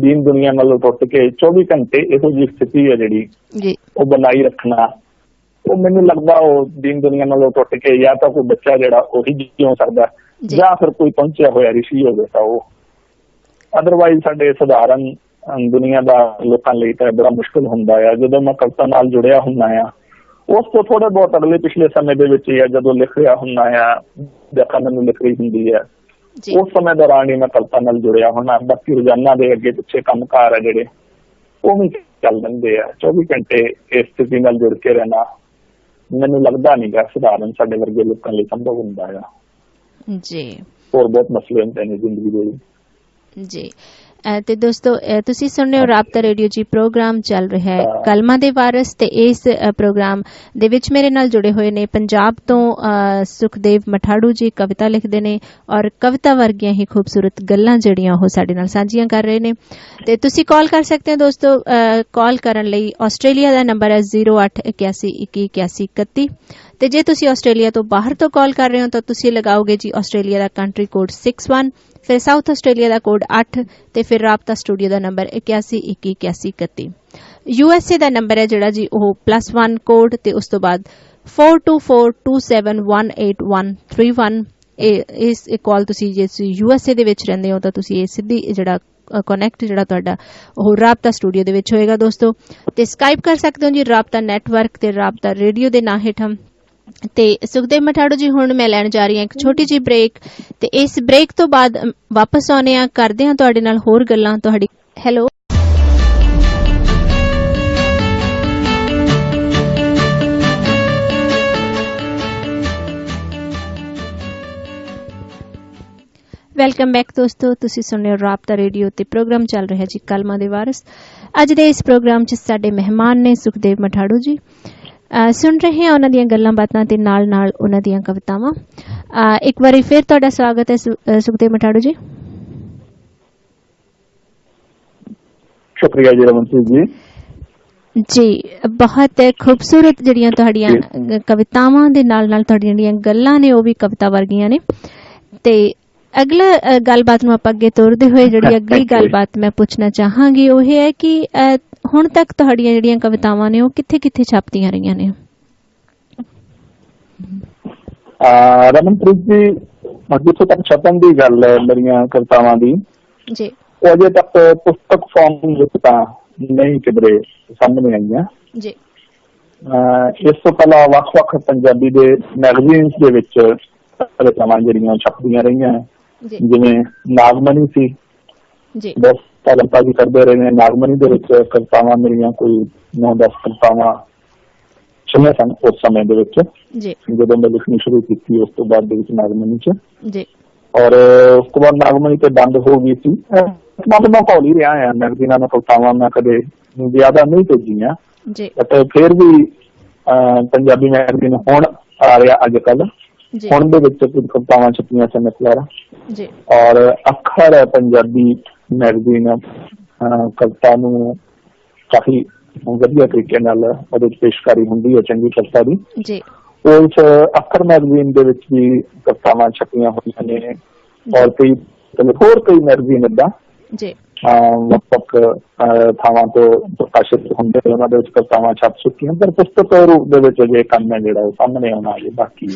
ਦੀਨ ਦੁਨੀਆ ਨਾਲੋਂ ਟੁੱਟ ਕੇ 24 ਘੰਟੇ ਇਹੋ ਜਿਹੀ ਸਥਿਤੀ ਹੈ ਜਿਹੜੀ ਉਹ ਬਣਾਈ ਰੱਖਣਾ, ਉਹ ਮੈਨੂੰ ਲੱਗਦਾ ਉਹ ਦੀਨ ਦੁਨੀਆ ਨਾਲੋਂ ਟੁੱਟ ਕੇ ਜਾਂ ਤਾਂ ਕੋਈ ਬੱਚਾ ਜਿਹੜਾ ਉਹੀ ਜਿਉ ਸਕਦਾ ਜਾਂ ਫਿਰ ਕੋਈ ਪਹੁੰਚਿਆ ਹੋਇਆ ਰਿਸ਼ੀ ਹੋਵੇ ਤਾਂ ਉਹ। ਅਦਰਵਾਈਜ਼ ਸਾਡੇ ਸਧਾਰਨ ਦੁਨੀਆ ਦਾ ਲੋਕਾਂ ਲਈ ਤਾਂ ਬੜਾ ਮੁਸ਼ਕਿਲ ਹੁੰਦਾ ਆ। ਜਦੋਂ ਮੈਂ ਕਵਿਤਾ ਨਾਲ ਜੁੜਿਆ ਹੁੰਦਾ ਆ, ਉਸ ਤੋਂ ਥੋੜੇ ਬਹੁਤ ਅਗਲੇ ਪਿਛਲੇ ਸਮੇਂ ਦੇ ਵਿੱਚ ਜਦੋਂ ਲਿਖ ਰਿਹਾ ਹੁੰਦਾ ਆ, ਜਖਾ ਮੈਨੂੰ ਲਿਖ ਰਹੀ ਹੁੰਦੀ ਹੈ, ਉਸ ਸਮੇਂ ਦੌਰਾਨ ਹੀ ਮੈਂ ਕਵਿਤਾ ਨਾਲ ਜੁੜਿਆ ਹੁੰਦਾ। ਬਾਕੀ ਰੋਜ਼ਾਨਾ ਦੇ ਅੱਗੇ ਪਿੱਛੇ ਕੰਮਕਾਰ ਆ ਜਿਹੜੇ ਉਹ ਵੀ ਚੱਲ ਜਾਂਦੇ ਆ। 24 ਘੰਟੇ ਇਸ ਸਥਿਤੀ ਨਾਲ ਜੁੜ ਕੇ ਰਹਿਣਾ ਮੈਨੂੰ ਲੱਗਦਾ ਨਹੀਂ ਗਾ ਸਧਾਰਨ ਸਾਡੇ ਵਰਗੇ ਲੋਕਾਂ ਲਈ ਸੰਭਵ ਹੁੰਦਾ ਆ। ਜੀ ਹੋਰ ਬਹੁਤ ਮਸਲੇ ਹੁੰਦੇ ਨੇ ਜ਼ਿੰਦਗੀ ਦੇ। ਜੀ ਤੇ ਦੋਸਤੋ ਤੁਸੀਂ ਸੁਣ ਰਹੇ ਹੋ ਰਾਬਤਾ ਰੇਡੀਓ ਜੀ। ਪ੍ਰੋਗਰਾਮ ਚੱਲ ਰਿਹਾ ਹੈ ਕਲਮਾਂ ਦੇ ਵਾਰਸ ਤੇ ਇਸ ਪ੍ਰੋਗਰਾਮ ਦੇ ਵਿੱਚ ਮੇਰੇ ਨਾਲ ਜੁੜੇ ਹੋਏ ਨੇ ਪੰਜਾਬ ਤੋਂ ਸੁਖਦੇਵ ਮਠਾੜੂ ਜੀ। ਕਵਿਤਾ ਲਿਖਦੇ ਨੇ ਔਰ ਕਵਿਤਾ ਵਰਗੀਆਂ ਹੀ ਖੂਬਸੂਰਤ ਗੱਲਾਂ ਜਿਹੜੀਆਂ ਉਹ ਸਾਡੇ ਨਾਲ ਸਾਂਝੀਆਂ ਕਰ ਰਹੇ ਨੇ। ਤੇ ਤੁਸੀਂ ਕਾਲ ਕਰ ਸਕਦੇ ਹੋ ਦੋਸਤੋ। ਕਾਲ ਕਰਨ ਲਈ ਆਸਟ੍ਰੇਲੀਆ ਦਾ ਨੰਬਰ ਹੈ 0881218131 ਤੇ ਜੇ ਤੁਸੀਂ ਆਸਟ੍ਰੇਲੀਆ ਤੋਂ ਬਾਹਰ ਤੋਂ ਕਾਲ ਕਰ ਰਹੇ ਹੋ ਤਾਂ ਤੁਸੀਂ ਲਗਾਓਗੇ ਜੀ ਆਸਟ੍ਰੇਲੀਆ ਦਾ ਕੰਟਰੀ ਕੋਡ 61, ਫਿਰ ਸਾਊਥ ਆਸਟ੍ਰੇਲੀਆ ਦਾ ਕੋਡ 8 ਤੇ ਫਿਰ ਰਾਬਤਾ ਸਟੂਡੀਓ ਦਾ ਨੰਬਰ 81218131। USA ਦਾ ਨੰਬਰ ਹੈ ਜਿਹੜਾ ਜੀ ਉਹ +1 ਕੋਡ ਤੇ ਉਸ ਤੋਂ ਬਾਅਦ 4242718131। ਇਸ ਕਾਲ ਤੁਸੀਂ ਜੇ USA ਦੇ ਵਿੱਚ ਰਹਿੰਦੇ ਹੋ ਤਾਂ ਤੁਸੀਂ ਇਹ ਸਿੱਧੀ ਜਿਹੜਾ ਕਨੈਕਟ ਜਿਹੜਾ ਤੁਹਾਡਾ ਉਹ ਰਾਬਤਾ ਸਟੂਡੀਓ ਦੇ ਵਿੱਚ ਹੋਏਗਾ ਦੋਸਤੋ। ਤੇ ਸਕਾਈਪ ਕਰ ਸਕਦੇ ਹੋ ਜੀ ਰਾਬਤਾ ਨੈਟਵਰਕ ਤੇ ਰਾਬਤਾ ਰੇਡੀਓ ਦੇ ਨਾਂ ਹੇਠਾਂ। ਤੇ ਸੁਖਦੇਵ ਮਠਾੜੂ ਜੀ ਹੁਣ ਮੈਂ ਲੈਣ ਜਾ ਰਹੀ ਹਾਂ ਇੱਕ ਛੋਟੀ ਜਿਹੀ ਬ੍ਰੇਕ ਤੇ ਇਸ ਬ੍ਰੇਕ ਤੋਂ ਬਾਅਦ ਵਾਪਸ ਆਉਂਦੇ ਹਾਂ, ਕਰਦੇ ਹਾਂ ਤੁਹਾਡੇ ਨਾਲ ਹੋਰ ਗੱਲਾਂ। ਤੁਹਾਡੀ ਹੈਲੋ ਵੈਲਕਮ ਬੈਕ ਦੋਸਤੋ। ਤੁਸੀਂ ਸੁਣ ਰਹੇ ਹੋ ਰਾਬਤਾ ਰੇਡੀਓ ਤੇ ਪ੍ਰੋਗਰਾਮ ਚੱਲ ਰਿਹਾ ਜੀ ਕਲਮਾਂ ਦੇ ਵਾਰਸ। ਅੱਜ ਦੇ ਇਸ ਪ੍ਰੋਗਰਾਮ 'ਚ ਸਾਡੇ ਮਹਿਮਾਨ ਨੇ ਸੁਖਦੇਵ ਮਠਾੜੂ ਜੀ। ਸੁਣ ਰਹੇ ਹਾਂ ਉਹਨਾਂ ਦੀਆਂ ਗੱਲਾਂ ਬਾਤਾਂ ਤੇ ਨਾਲ ਨਾਲ ਉਹਨਾਂ ਦੀਆਂ ਕਵਿਤਾਵਾਂ। ਇੱਕ ਵਾਰੀ ਫਿਰ ਤੁਹਾਡਾ ਸਵਾਗਤ ਹੈ ਸੁਖਦੇਵ ਮਠਾੜੂ ਜੀ। ਸ਼ੁਕਰੀਆ ਜੀ ਰਮਨਪ੍ਰੀਤ ਜੀ। ਜੀ ਬਹੁਤ ਖੂਬਸੂਰਤ ਜਿਹੜੀਆਂ ਤੁਹਾਡੀਆਂ ਕਵਿਤਾਵਾਂ ਦੇ ਨਾਲ ਨਾਲ ਤੁਹਾਡੀਆਂ ਜਿਹੜੀਆਂ ਗੱਲਾਂ ਨੇ ਉਹ ਵੀ ਕਵਿਤਾ ਵਰਗੀਆਂ ਨੇ। ਤੇ ਅਗਲਾ ਗੱਲਬਾਤ ਨੂੰ ਆਪਾਂ ਅੱਗੇ ਤੋਰਦੇ ਹੋਏ ਜਿਹੜੀ ਅਗਲੀ ਗੱਲਬਾਤ ਮੈਂ ਪੁੱਛਣਾ ਚਾਹਾਂਗੀ ਉਹ ਇਹ ਹੈ ਕਿ ਹੁਣ ਤੱਕ ਤੁਹਾਡੀਆਂ ਜਿਹੜੀਆਂ ਕਵਿਤਾਵਾਂ ਨੇ ਉਹ ਕਿੱਥੇ ਕਿੱਥੇ ਛਪਦੀਆਂ ਰਹੀਆਂ ਨੇ? ਰਮਨਪ੍ਰੀਤ ਜੀ ਜਿੱਥੋਂ ਤੱਕ ਛਪਣ ਦੀ ਗੱਲ ਹੈ ਮੇਰੀਆਂ ਕਵਿਤਾਵਾਂ ਦੀ ਜੀ ਉਹ ਅਜੇ ਤੱਕ ਪੁਸਤਕ ਫਾਰਮ ਵਿੱਚ ਤਾਂ ਨਹੀਂ ਕਿਧਰੇ ਸਾਹਮਣੇ ਆਈਆਂ ਜੀ। ਇਸ ਤੋਂ ਪਹਿਲਾਂ ਵੱਖ-ਵੱਖ ਪੰਜਾਬੀ ਦੇ ਮੈਗਜ਼ੀਨਸ ਦੇ ਵਿੱਚ ਕਵਿਤਾਵਾਂ ਜਿਹੜੀਆਂ ਛਪਦੀਆਂ ਰਹੀਆਂ ਜਿਵੇਂ ਨਾਗਮਣੀ ਸੀ ਜੀ ਬਹੁਤ ਕਵਿਤਾਵਾਂ ਕਰਦੇ ਰਹੇ ਨੇ। ਨਾਗਮਣੀ ਦੇ ਵਿੱਚ ਕਵਿਤਾਵਾਂ ਮੇਰੀਆਂ ਕੋਈ 9-10 ਕਵਿਤਾਵਾਂ ਛਪੀਆਂ ਸਨ ਉਸ ਸਮੇਂ ਦੇ ਵਿੱਚ ਜਦੋਂ ਮੈਂ ਲਿਖਣੀ ਸ਼ੁਰੂ ਕੀਤੀ। ਉਸ ਤੋਂ ਬਾਅਦ ਦੇ ਵਿੱਚ ਨਾਗਮਣੀ 'ਚ ਔਰ ਉਸ ਤੋਂ ਬਾਅਦ ਨਾਗਮਣੀ ਤੇ ਬੰਦ ਹੋ ਗਈ ਸੀ। ਮੈਂ ਘੋਲ ਹੀ ਰਿਹਾ ਆ ਮੈਗਜ਼ੀਨਾਂ ਨੂੰ ਕਵਿਤਾਵਾਂ ਮੈਂ ਕਦੇ ਜ਼ਿਆਦਾ ਨਹੀਂ ਭੇਜੀਆਂ ਬਟ ਫਿਰ ਵੀ ਪੰਜਾਬੀ ਮੈਗਜ਼ੀਨ ਹੁਣ ਆ ਰਿਹਾ ਅੱਜ ਕੱਲ ਹੁਣ ਦੇ ਵਿੱਚ ਕੁਝ ਕਵਿਤਾਵਾਂ ਛਪੀਆਂ ਸਨ ਔਰ ਅੱਖਰ ਪੰਜਾਬੀ ਮੈਗਜ਼ੀਨ ਕਵਿਤਾ ਨੂੰ ਕਾਫੀ ਵਧੀਆ ਤਰੀਕੇ ਨਾਲ ਉਹਦੇ ਚ ਪੇਸ਼ਕਾਰੀ ਹੁੰਦੀ ਹੈ ਚੰਗੀ ਕਵਿਤਾ ਦੀ। ਉਸ ਅੱਖਰ ਮੈਗਜ਼ੀਨ ਦੇ ਵਿੱਚ ਵੀ ਕਵਿਤਾਵਾਂ ਛਪੀਆਂ ਹੋਈਆਂ ਨੇ ਔਰ ਹੋਰ ਕਈ ਮੈਗਜ਼ੀਨ ਏਦਾਂ ਵੱਖ-ਵੱਖ ਥਾਵਾਂ ਤੋਂ ਪ੍ਰਕਾਸ਼ਿਤ ਹੁੰਦੇ ਉਹਨਾਂ ਦੇ ਵਿੱਚ ਕਵਿਤਾਵਾਂ ਛਪ ਚੁੱਕੀਆਂ ਪਰ ਪੁਸਤਕ ਰੂਪ ਦੇ ਵਿੱਚ ਅਜੇ ਕੰਮ ਹੈ ਜਿਹੜਾ ਉਹ ਸਾਹਮਣੇ ਆਉਣਾ ਅਜੇ ਬਾਕੀ ਹੈ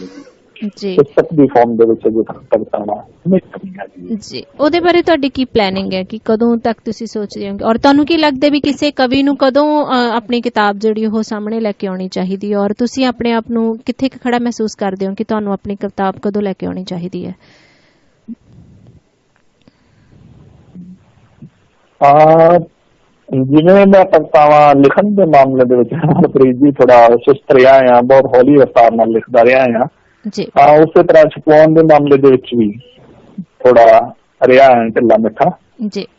ਪੁਸਤਕ ਦੀ ਫਾਰਮ ਦੇ ਵਿੱਚ ਅਜੇ ਕਵਿਤਾਵਾਂ ਨਹੀਂ ਛਪੀਆਂ ਜੀ। ਉਹਦੇ ਬਾਰੇ ਤੁਹਾਡੀ ਕੀ ਪਲੈਨਿੰਗ ਹੈ ਕਿ ਕਦੋਂ ਤੱਕ ਤੁਸੀਂ ਸੋਚਦੇ ਹੋ ਔਰ ਤੁਹਾਨੂੰ ਕੀ ਲੱਗਦਾ ਵੀ ਕਿਸੇ ਕਵੀ ਨੂੰ ਕਦੋਂ ਆਪਣੀ ਕਿਤਾਬ ਜਿਹੜੀ ਉਹ ਸਾਹਮਣੇ ਲੈ ਕੇ ਆਉਣੀ ਚਾਹੀਦੀ ਹੈ ਔਰ ਤੁਸੀਂ ਆਪਣੇ ਆਪ ਨੂੰ ਕਿੱਥੇ ਖੜਾ ਮਹਿਸੂਸ ਕਰਦੇ ਹੋ ਕਿ ਤੁਹਾਨੂੰ ਆਪਣੀ ਕਿਤਾਬ ਕਦੋਂ ਲੈ ਕੇ ਆਉਣੀ ਚਾਹੀਦੀ ਹੈ? ਜਿਵੇਂ ਮੈਂ ਕਵਿਤਾਵਾਂ ਲਿਖਣ ਦੇ ਮਾਮਲੇ ਦੇ ਵਿੱਚ ਪ੍ਰੀਤ ਜੀ ਥੋੜਾ ਸੁਸਤ ਰਿਹਾ ਆ ਬਹੁਤ ਹੌਲੀ ਰਫਤਾਰ ਨਾਲ ਲਿਖਦਾ ਰਿਹਾ ਆ ਉਸੇ ਤਰ੍ਹਾਂ ਛਪਾਉਣ ਦੇ ਮਾਮਲੇ ਦੇ ਵਿੱਚ ਵੀ ਥੋੜਾ ਰਿਹਾ ਢਿੱਲਾ ਮਿੱਠਾ।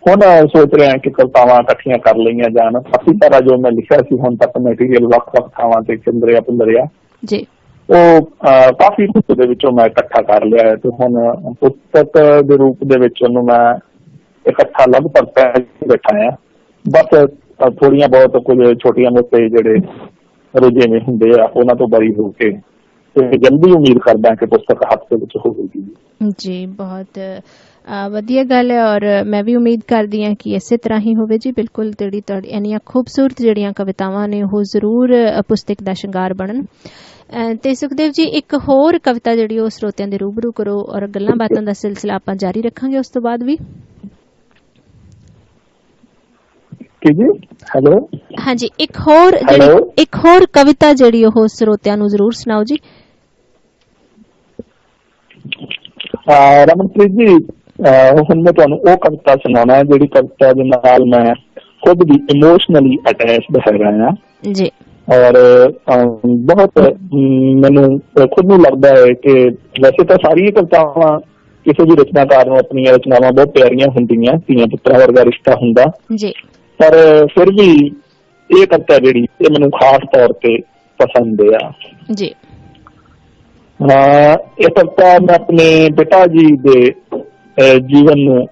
ਹੁਣ ਸੋਚ ਰਿਹਾ ਕਿ ਕਵਿਤਾਵਾਂ ਇਕੱਠੀਆਂ ਕਰ ਲਈਆਂ ਜਾਣ। ਕਾਫੀ ਸਾਰਾ ਜੋ ਮੈਂ ਲਿਖਿਆ ਸੀ ਹੁਣ ਤੱਕ ਮੈਟੀਰੀਅਲ ਵੱਖ-ਵੱਖ ਥਾਵਾਂ ਤੇ ਚੰਦਰਿਆ ਪੁੰਦਰਿਆ ਉਹ ਕਾਫੀ ਕੁਝ ਦੇ ਵਿੱਚੋਂ ਮੈਂ ਇਕੱਠਾ ਕਰ ਲਿਆ ਹੈ ਤੇ ਹੁਣ ਪੁਸਤਕ ਦੇ ਰੂਪ ਦੇ ਵਿੱਚ ਉਹਨੂੰ ਮੈਂ ਇਕੱਠਾ ਲਗਭਗ ਬੈਠਾ ਆ। ਬਸ ਥੋੜੀਆਂ ਬਹੁਤ ਕੁਝ ਛੋਟੀਆਂ ਮੋਟੇ ਜਿਹੜੇ ਰੁਝੇਵੇਂ ਹੁੰਦੇ ਆ ਉਹਨਾਂ ਤੋਂ ਬਰੀ ਹੋ ਕੇ ਜਲਦੀ ਉਮੀਦ ਕਰਦਾ ਕਿ ਪੁਸਤਕ ਹੱਥ ਦੇ ਵਿੱਚ ਹੋਵੇਗੀ ਜੀ। ਬਹੁਤ ਵਧੀਆ ਗੱਲ ਹੈ ਔਰ ਮੈਂ ਵੀ ਉਮੀਦ ਕਰਦੀ ਹਾਂ ਕਿ ਇਸੇ ਤਰ੍ਹਾਂ ਹੀ ਹੋਵੇ ਜੀ। ਬਿਲਕੁਲ ਜਿਹੜੀ ਤੁਹਾਡੀ ਇੰਨੀਆਂ ਖੂਬਸੂਰਤ ਜਿਹੜੀਆਂ ਕਵਿਤਾਵਾਂ ਨੇ ਉਹ ਜ਼ਰੂਰ ਪੁਸਤਕ ਦਾ ਸ਼ਿੰਗਾਰ ਬਣਨ। ਤੇ ਸੁਖਦੇਵ ਜੀ ਇੱਕ ਹੋਰ ਕਵਿਤਾ ਜਿਹੜੀ ਉਹ ਸਰੋਤਿਆਂ ਦੇ ਰੂਬਰੂ ਕਰੋ ਔਰ ਗੱਲਾਂ ਬਾਤਾਂ ਦਾ ਸਿਲਸਿਲਾ ਆਪਾਂ ਜਾਰੀ ਰੱਖਾਂਗੇ ਉਸ ਤੋਂ ਬਾਅਦ ਵੀ। ਹੈਲੋ ਹਾਂਜੀ ਇੱਕ ਹੋਰ ਕਵਿਤਾ ਜਿਹੜੀ ਉਹ ਸਰੋਤਿਆਂ ਨੂੰ ਜ਼ਰੂਰ ਸੁਣਾਓ ਜੀ। ਰਮਨਪ੍ਰੀਤ ਜੀ ਹੁਣ ਮੈਂ ਤੁਹਾਨੂੰ ਉਹ ਕਵਿਤਾ ਸੁਣਾਉਣਾ ਜਿਹੜੀ ਕਵਿਤਾ ਦੇ ਨਾਲ ਮੈਂ ਖੁਦ ਵੀ ਇਮੋਸ਼ਨਲੀ ਅਟੈਚਡ ਹੈਗਾ ਆ ਜੀ ਔਰ ਬਹੁਤ ਮੈਨੂੰ ਖੁਦ ਨੂੰ ਲੱਗਦਾ ਹੈ ਕਿ ਵੈਸੇ ਤਾਂ ਸਾਰੀਆਂ ਕਵਿਤਾਵਾਂ ਕਿਸੇ ਵੀ ਰਚਨਾਕਾਰ ਨੂੰ ਆਪਣੀਆਂ ਰਚਨਾਵਾਂ ਬਹੁਤ ਪਿਆਰੀਆਂ ਹੁੰਦੀਆਂ, ਧੀਆਂ ਪੁੱਤਰਾਂ ਵਰਗਾ ਰਿਸ਼ਤਾ ਹੁੰਦਾ, ਜੀ ਪਰ ਫਿਰ ਵੀ ਇਹ ਕਵਿਤਾ ਜਿਹੜੀ ਇਹ ਮੈਨੂੰ ਖਾਸ ਤੌਰ ਤੇ ਪਸੰਦ ਆ ਜੀ। ਇਹ ਕਵਿਤਾ ਮੈਂ ਆਪਣੇ ਪਿਤਾ ਜੀ ਦੇ ਜੀਵਨ ਨੂੰ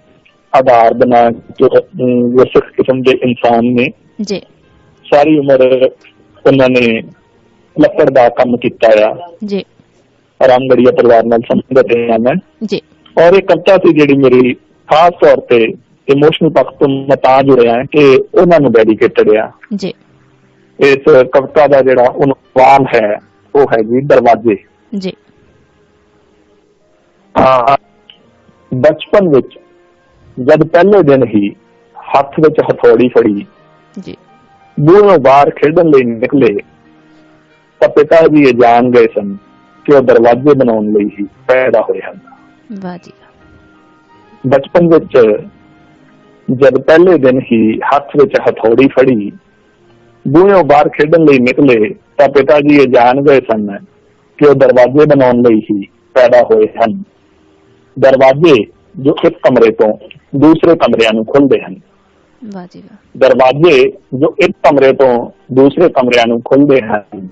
ਆਧਾਰ ਬਣਾ, ਜੋ ਸਿੱਖ ਕਿਸਮ ਦੇ ਇਨਸਾਨ ਨੇ, ਜੀ ਸਾਰੀ ਉਮਰ ਉਹਨਾਂ ਨੇ ਲੱਕੜ ਦਾ ਕੰਮ ਕੀਤਾ ਆ, ਜੀ ਰਾਮਗੜੀਆ ਪਰਿਵਾਰ ਨਾਲ ਸੰਬੰਧਿਤ ਹਾਂ ਮੈਂ, ਜੀ। ਔਰ ਇਹ ਕਵਿਤਾ ਸੀ ਜਿਹੜੀ ਮੇਰੀ ਖਾਸ ਤੌਰ ਤੇ ਇਮੋਸ਼ਨਲ ਪੱਖ ਤੋਂ ਮੈਂ ਤਾਂ ਜੁੜਿਆ ਕਿ ਉਹਨਾਂ ਨੂੰ ਡੈਡੀਕੇਟਡ ਆ। ਜੀ ਇਸ ਕਵਿਤਾ ਦਾ ਜਿਹੜਾ ਉਨਵਾਨ ਹੈ ਉਹ ਹੈ ਜੀ ਦਰਵਾਜ਼ੇ। ਜੀ ਬਚਪਨ ਵਿੱਚ ਜਦ ਪਹਿਲੇ ਦਿਨ ਹੀ ਹੱਥ ਵਿੱਚ ਹਥੌੜੀ ਫੜੀ, ਜੀ ਬੂਹੋਂ ਬਾਹਰ ਖੇਡਣ ਲਈ ਨਿਕਲੇ ਤਾਂ ਪਿਤਾ ਜੀ ਇਹ ਜਾਣ ਗਏ ਸਨ ਕਿ ਉਹ ਦਰਵਾਜ਼ੇ ਬਣਾਉਣ ਲਈ ਹੀ ਪੈਦਾ ਹੋਏ ਹਨ। ਵਾਹ ਜੀ। ਬਚਪਨ ਵਿੱਚ ਜਦ ਪਹਿਲੇ ਦਿਨ ਹੀ ਹੱਥ ਵਿੱਚ ਹਥੌੜੀ ਫੜੀ, ਬੂਹੋਂ ਬਾਹਰ ਖੇਡਣ ਲਈ ਨਿਕਲੇ ਤਾਂ ਪਿਤਾ ਜੀ ਇਹ ਜਾਣ ਗਏ ਸਨ ਕਿ ਉਹ ਦਰਵਾਜ਼ੇ ਬਣਾਉਣ ਲਈ ਹੀ ਪੈਦਾ ਹੋਏ ਹਨ। ਦਰਵਾਜ਼ੇ ਜੋ ਇੱਕ ਕਮਰੇ ਤੋਂ ਦੂਸਰੇ ਕਮਰਿਆਂ ਨੂੰ ਖੁੱਲਦੇ ਹਨ। ਵਾਹ ਜੀ ਵਾਹ। ਦਰਵਾਜ਼ੇ ਜੋ ਇੱਕ ਕਮਰੇ ਤੋਂ ਦੂਸਰੇ ਕਮਰਿਆਂ ਨੂੰ ਖੁੱਲਦੇ ਹਨ।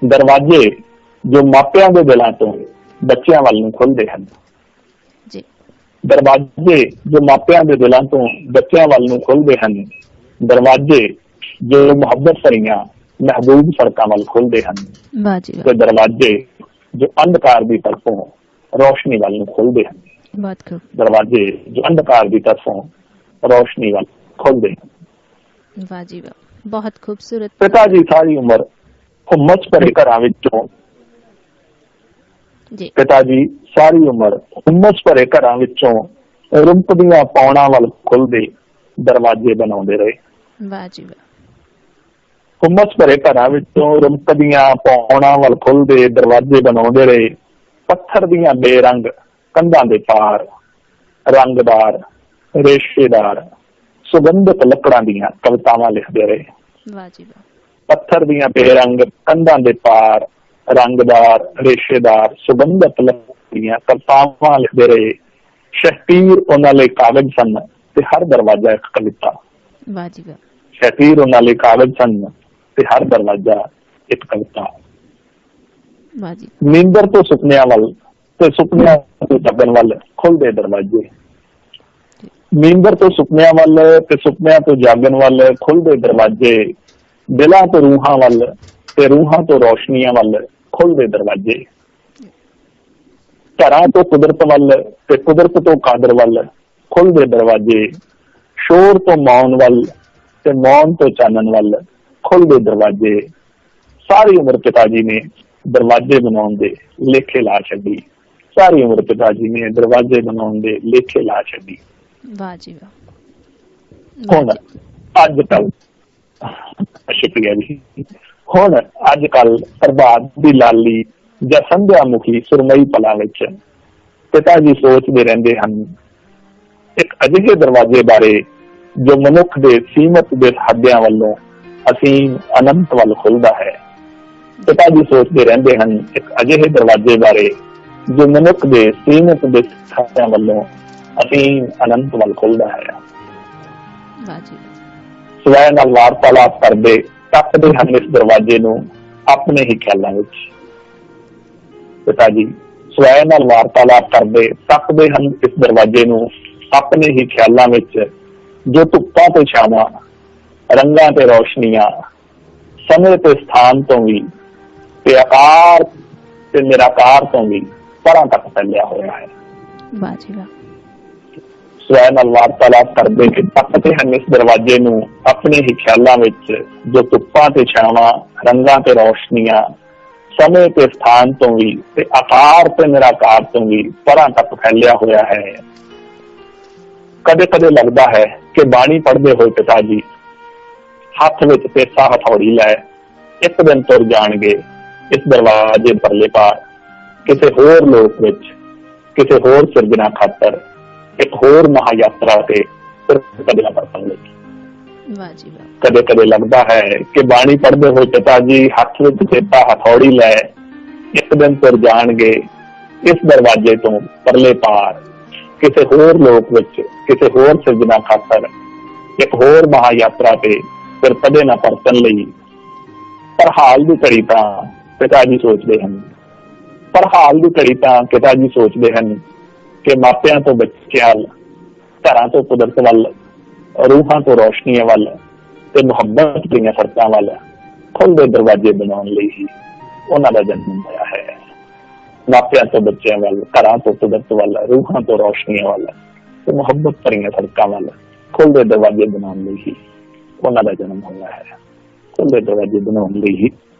ਦਰਵਾਜ਼ੇ ਜੋ ਮਾਪਿਆਂ ਦੇ ਦਿਲਾਂ ਤੋਂ ਬੱਚਿਆਂ ਵੱਲ ਨੂੰ ਖੁੱਲਦੇ ਹਨ। ਜੀ ਦਰਵਾਜ਼ੇ ਜੋ ਮਾਪਿਆਂ ਦੇ ਦਿਲਾਂ ਤੋਂ ਬੱਚਿਆਂ ਵੱਲ ਨੂੰ ਖੁੱਲਦੇ ਹਨ। ਦਰਵਾਜ਼ੇ ਜੋ ਮੁਹੱਬਤ ਭਰੀਆਂ ਮਹਿਬੂਬ ਸੜਕਾਂ ਵੱਲ ਖੁੱਲਦੇ ਹਨ। ਵਾਹ ਜੀ ਵਾਹ। ਤੇ ਦਰਵਾਜ਼ੇ ਜੋ ਅੰਧਕਾਰ ਦੀ ਤਰਫੋਂ ਰੋਸ਼ਨੀ ਵੱਲ ਨੂੰ ਖੁੱਲਦੇ ਹਨ। ਬਹੁਤ ਖੂਬ। ਦਰਵਾਜ਼ੇ ਜੋ ਅੰਧਕਾਰ ਦੀ ਤਰਫੋਂ ਰੋਸ਼ਨੀ ਵੱਲ ਖੁੱਲਦੇ ਹਨ। ਵਾਹ ਜੀ ਵਾਹ, ਬਹੁਤ ਖੂਬਸੂਰਤ। ਪਿਤਾ ਜੀ ਸਾਰੀ ਉਮਰ ਹੁਮਸ ਭਰੇ ਘਰਾਂ ਵਿੱਚੋਂ ਜੀ ਪਿਤਾ ਜੀ ਸਾਰੀ ਉਮਰ ਹੁਮਸ ਭਰੇ ਘਰਾਂ ਵਿੱਚੋਂ ਰੁੰਪਦੀਆਂ ਪੌਣਾਂ ਵੱਲ ਖੁੱਲਦੇ ਦਰਵਾਜ਼ੇ ਬਣਾਉਂਦੇ ਰਹੇ। ਵਾਹ ਜੀ ਵਾਹ। ਹੁਮਸ ਭਰੇ ਘਰਾਂ ਵਿੱਚੋਂ ਰੁੰਪਦੀਆਂ ਪੌਣਾਂ ਵੱਲ ਖੁੱਲਦੇ ਦਰਵਾਜ਼ੇ ਬਣਾਉਂਦੇ ਰਹੇ। ਪੱਥਰ ਦੀਆਂ ਬੇਰੰਗ ਕੰਧਾਂ ਦੇ ਪਾਰ ਰੰਗਦਾਰ ਰੇਸ਼ੇਦਾਰ ਸੁਗੰਧਿਤ ਲੱਕੜਾਂ ਦੀਆਂ ਕਵਿਤਾਵਾਂ ਲਿਖਦੇ ਰਹੇ। ਵਾਹ ਜੀ ਵਾਹ। ਪੱਥਰ ਦੀਆਂ ਬੇਰੰਗ ਕੰਧਾਂ ਦੇ ਪਾਰ ਰੰਗਦਾਰ ਰੇਸ਼ੇਦਾਰ ਸੁਗੰਧਿਤ ਲੱਕੜਾਂ ਦੀਆਂ ਕਵਿਤਾਵਾਂ ਲਿਖਦੇ ਰਹੇ। ਸ਼ਤੀਰ ਉਹਨਾਂ ਲਈ ਕਾਗਜ਼ ਸਨ ਤੇ ਹਰ ਦਰਵਾਜ਼ਾ ਇੱਕ ਕਵਿਤਾ। ਵਾਹ ਜੀ ਵਾਹ। ਸ਼ਤੀਰ ਉਹਨਾਂ ਲਈ ਕਾਗਜ਼ ਸਨ ਤੇ ਹਰ ਦਰਵਾਜ਼ਾ ਇੱਕ ਕਵਿਤਾ। ਵਾਹ ਜੀ। ਨੀਂਦਰ ਤੋਂ ਸੁਪਨਿਆਂ ਵੱਲ ਤੇ ਸੁਪਨਿਆਂ ਤੋਂ ਜਾਗਣ ਵੱਲ ਖੁੱਲਦੇ ਦਰਵਾਜ਼ੇ। ਨੀਂਦਰ ਤੋਂ ਸੁਪਨਿਆਂ ਵੱਲ ਤੇ ਸੁਪਨਿਆਂ ਤੋਂ ਜਾਗਣ ਵੱਲ ਖੁੱਲਦੇ ਦਰਵਾਜ਼ੇ। ਦਿਲਾਂ ਤੋਂ ਰੂਹਾਂ ਵੱਲ ਤੇ ਰੂਹਾਂ ਤੋਂ ਰੋਸ਼ਨੀਆਂ ਵੱਲ ਖੁੱਲਦੇ ਦਰਵਾਜ਼ੇ। ਘਰਾਂ ਤੋਂ ਕੁਦਰਤ ਵੱਲ ਤੇ ਕੁਦਰਤ ਤੋਂ ਕਾਦਰ ਵੱਲ ਖੁੱਲਦੇ ਦਰਵਾਜ਼ੇ। ਸ਼ੋਰ ਤੋਂ ਮੌਨ ਵੱਲ ਤੇ ਮੌਨ ਤੋਂ ਚਾਨਣ ਵੱਲ ਖੁੱਲਦੇ ਦਰਵਾਜ਼ੇ। ਸਾਰੀ ਉਮਰ ਪਿਤਾ ਜੀ ਨੇ ਦਰਵਾਜ਼ੇ ਬਣਾਉਣ ਦੇ ਲੇਖੇ ਲਾ ਛੱਡੀ। ਸਾਰੀ ਉਮਰ ਪਿਤਾ ਜੀ ਨੇ ਦਰਵਾਜ਼ੇ ਬਣਾਉਣ ਦੇ ਲੇਖੇ ਲਾ ਛੱਡੀ। ਵਾਹ ਜੀ ਵਾਹ। ਹੁਣ ਅੱਜ ਕੱਲ ਸ਼ੁਕਰੀਆ ਜੀ। ਹੁਣ ਅੱਜ ਕੱਲ ਪ੍ਰਭਾਤ ਦੀ ਲਾਲੀ ਜਾਂ ਸੰਧਿਆ ਮੁਖੀ ਸੁਰਮਈ ਪਲਾਂ ਵਿੱਚ ਪਿਤਾ ਜੀ ਸੋਚਦੇ ਰਹਿੰਦੇ ਹਨ ਇੱਕ ਅਜਿਹੇ ਦਰਵਾਜ਼ੇ ਬਾਰੇ ਜੋ ਮਨੁੱਖ ਦੇ ਸੀਮਤ ਦੇ ਸਾਧਿਆਂ ਵੱਲੋਂ ਅਸੀਮ ਅਨੰਤ ਵੱਲ ਖੁੱਲਦਾ ਹੈ। ਪਿਤਾ ਜੀ ਸੋਚਦੇ ਰਹਿੰਦੇ ਹਨ ਇੱਕ ਅਜਿਹੇ ਦਰਵਾਜ਼ੇ ਬਾਰੇ ਜੋ ਮਨੁੱਖ ਦੇ ਸੀਮਤ ਦੇ ਸਾਧਿਆਂ ਵੱਲੋਂ ਅਸੀਮ ਅਨੰਤ ਵੱਲ ਖੁੱਲਦਾ ਹੈ। ਵਾਹ ਜੀ। ਸਵੈ ਨਾਲ ਵਾਰਤਾਲਾਪ ਕਰਦੇ ਤੱਕਦੇ ਹਨ ਇਸ ਦਰਵਾਜ਼ੇ ਨੂੰ ਆਪਣੇ ਹੀ ਖਿਆਲਾਂ ਵਿੱਚ। ਪਿਤਾ ਜੀ ਸਵੈ ਨਾਲ ਵਾਰਤਾਲਾਪ ਕਰਦੇ ਤੱਕਦੇ ਹਨ ਇਸ ਦਰਵਾਜ਼ੇ ਨੂੰ ਆਪਣੇ ਹੀ ਖਿਆਲਾਂ ਵਿੱਚ। ਜੋ ਧੁੱਪਾਂ ਤੇ ਛਾਵਾਂ ਰੰਗਾਂ ਤੇ ਰੋਸ਼ਨੀਆਂ ਸਮੇਂ ਤੇ ਸਥਾਨ ਤੋਂ ਵੀ ਤੇ ਆਕਾਰ ਤੇ ਨਿਰਾਕਾਰ ਤੋਂ ਵੀ ਪਰਾਂ ਤੱਕ ਫੈਲਿਆ ਹੋਇਆ ਹੈ। ਵਾਹ ਜੀ ਵਾਹ। ਸਵੈ ਨਾਲ ਵਾਰਤਾਲਾਪ ਕਰਦੇ ਕਿ ਤੱਕਦੇ ਹਨ ਇਸ ਦਰਵਾਜ਼ੇ ਨੂੰ ਆਪਣੇ ਹੀ ਖਿਆਲਾਂ ਵਿੱਚ। ਜੋ ਧੁੱਪਾਂ ਤੇ ਛਾਵਾਂ ਰੰਗਾਂ ਤੇ ਰੋਸ਼ਨੀਆਂ ਸਮੇਂ ਤੇ ਸਥਾਨ ਤੋਂ ਵੀ ਤੇ ਆਕਾਰ ਤੇ ਨਿਰਾਕਾਰ ਤੋਂ ਵੀ ਪਰਾਂ ਤੱਕ ਫੈਲਿਆ ਹੋਇਆ ਹੈ। ਕਦੇ ਕਦੇ ਲੱਗਦਾ ਹੈ ਕਿ ਬਾਣੀ ਪੜ੍ਹਦੇ ਹੋਏ ਪਿਤਾ ਜੀ ਹੱਥ ਵਿੱਚ ਪੇਸਾ ਹਥੌੜੀ ਲੈ ਇੱਕ ਦਿਨ ਤੁਰ ਜਾਣਗੇ ਇਸ ਦਰਵਾਜ਼ੇ ਪਰਲੇ ਪਾਰ ਕਿਸੇ ਹੋਰ ਲੋਕ ਵਿੱਚ ਕਿਸੇ ਹੋਰ ਸਿਰਜਣਾ ਖਾਤਰ ਇੱਕ ਹੋਰ ਮਹਾਯਾਤਰਾ ਤੇ ਕਦਮ ਵਰਤਣ ਲਈ। ਵਾਹ ਜੀ ਵਾਹ। ਕਦੇ ਕਦੇ ਲੱਗਦਾ ਹੈ ਕਿ ਬਾਣੀ ਪੜ੍ਹਦੇ ਹੋਏ ਪਿਤਾ ਜੀ ਹੱਥ ਵਿੱਚ ਪੇਸਾ ਹਥੌੜੀ ਲੈ ਇੱਕ ਦਿਨ ਤੁਰ ਜਾਣਗੇ ਇਸ ਦਰਵਾਜ਼ੇ ਤੋਂ ਪਰਲੇ ਪਾਰ ਕਿਸੇ ਹੋਰ ਲੋਕ ਵਿੱਚ, ਕਿਸੇ ਹੋਰ ਸਿਰਜਣਾ ਖਾਤਰ ਇੱਕ ਹੋਰ ਮਹਾਯਾਤਰਾ ਤੇ ਫਿਰ ਕਦੇ ਨਾ ਪਰਤਣ ਲਈ। ਪਰ ਹਾਲ ਦੀ ਘੜੀ ਤਾਂ ਪਿਤਾ ਜੀ ਸੋਚਦੇ ਹਨ, ਪਿਤਾ ਜੀ ਸੋਚਦੇ ਹਨ ਕਿ ਮਾਪਿਆਂ ਤੋਂ ਬੱਚਿਆਂ ਵੱਲ, ਘਰਾਂ ਤੋਂ ਕੁਦਰਤ ਵੱਲ, ਰੂਹਾਂ ਤੋਂ ਰੋਸ਼ਨੀਆਂ ਵੱਲ ਤੇ ਮੁਹੱਬਤ ਦੀਆਂ ਸੜਕਾਂ ਵੱਲ ਖੁੱਲ੍ਹਦੇ ਦਰਵਾਜ਼ੇ ਬਣਾਉਣ ਲਈ ਹੀ ਉਹਨਾਂ ਦਾ ਜਨਮ ਹੋਇਆ ਹੈ। ਮਾਪਿਆਂ ਤੋਂ ਬੱਚਿਆਂ ਵੱਲ, ਘਰਾਂ ਤੋਂ ਕੁਦਰਤ ਵੱਲ, ਰੂਹਾਂ ਤੋਂ ਰੋਸ਼ਨੀਆਂ ਵੱਲ ਤੇ ਮੁਹੱਬਤ ਭਰੀਆਂ ਸੜਕਾਂ ਵੱਲ ਖੁੱਲ੍ਹਦੇ ਦਰਵਾਜ਼ੇ ਬਣਾਉਣ ਲਈ ਹੀ ਉਹਨਾਂ ਦਾ ਜਨਮ ਹੋਇਆ ਹੈ। ਖੁੱਲ੍ਹਦੇ ਦਰਵਾਜ਼ੇ ਬਣਾਉਣ ਲਈ ਹੀ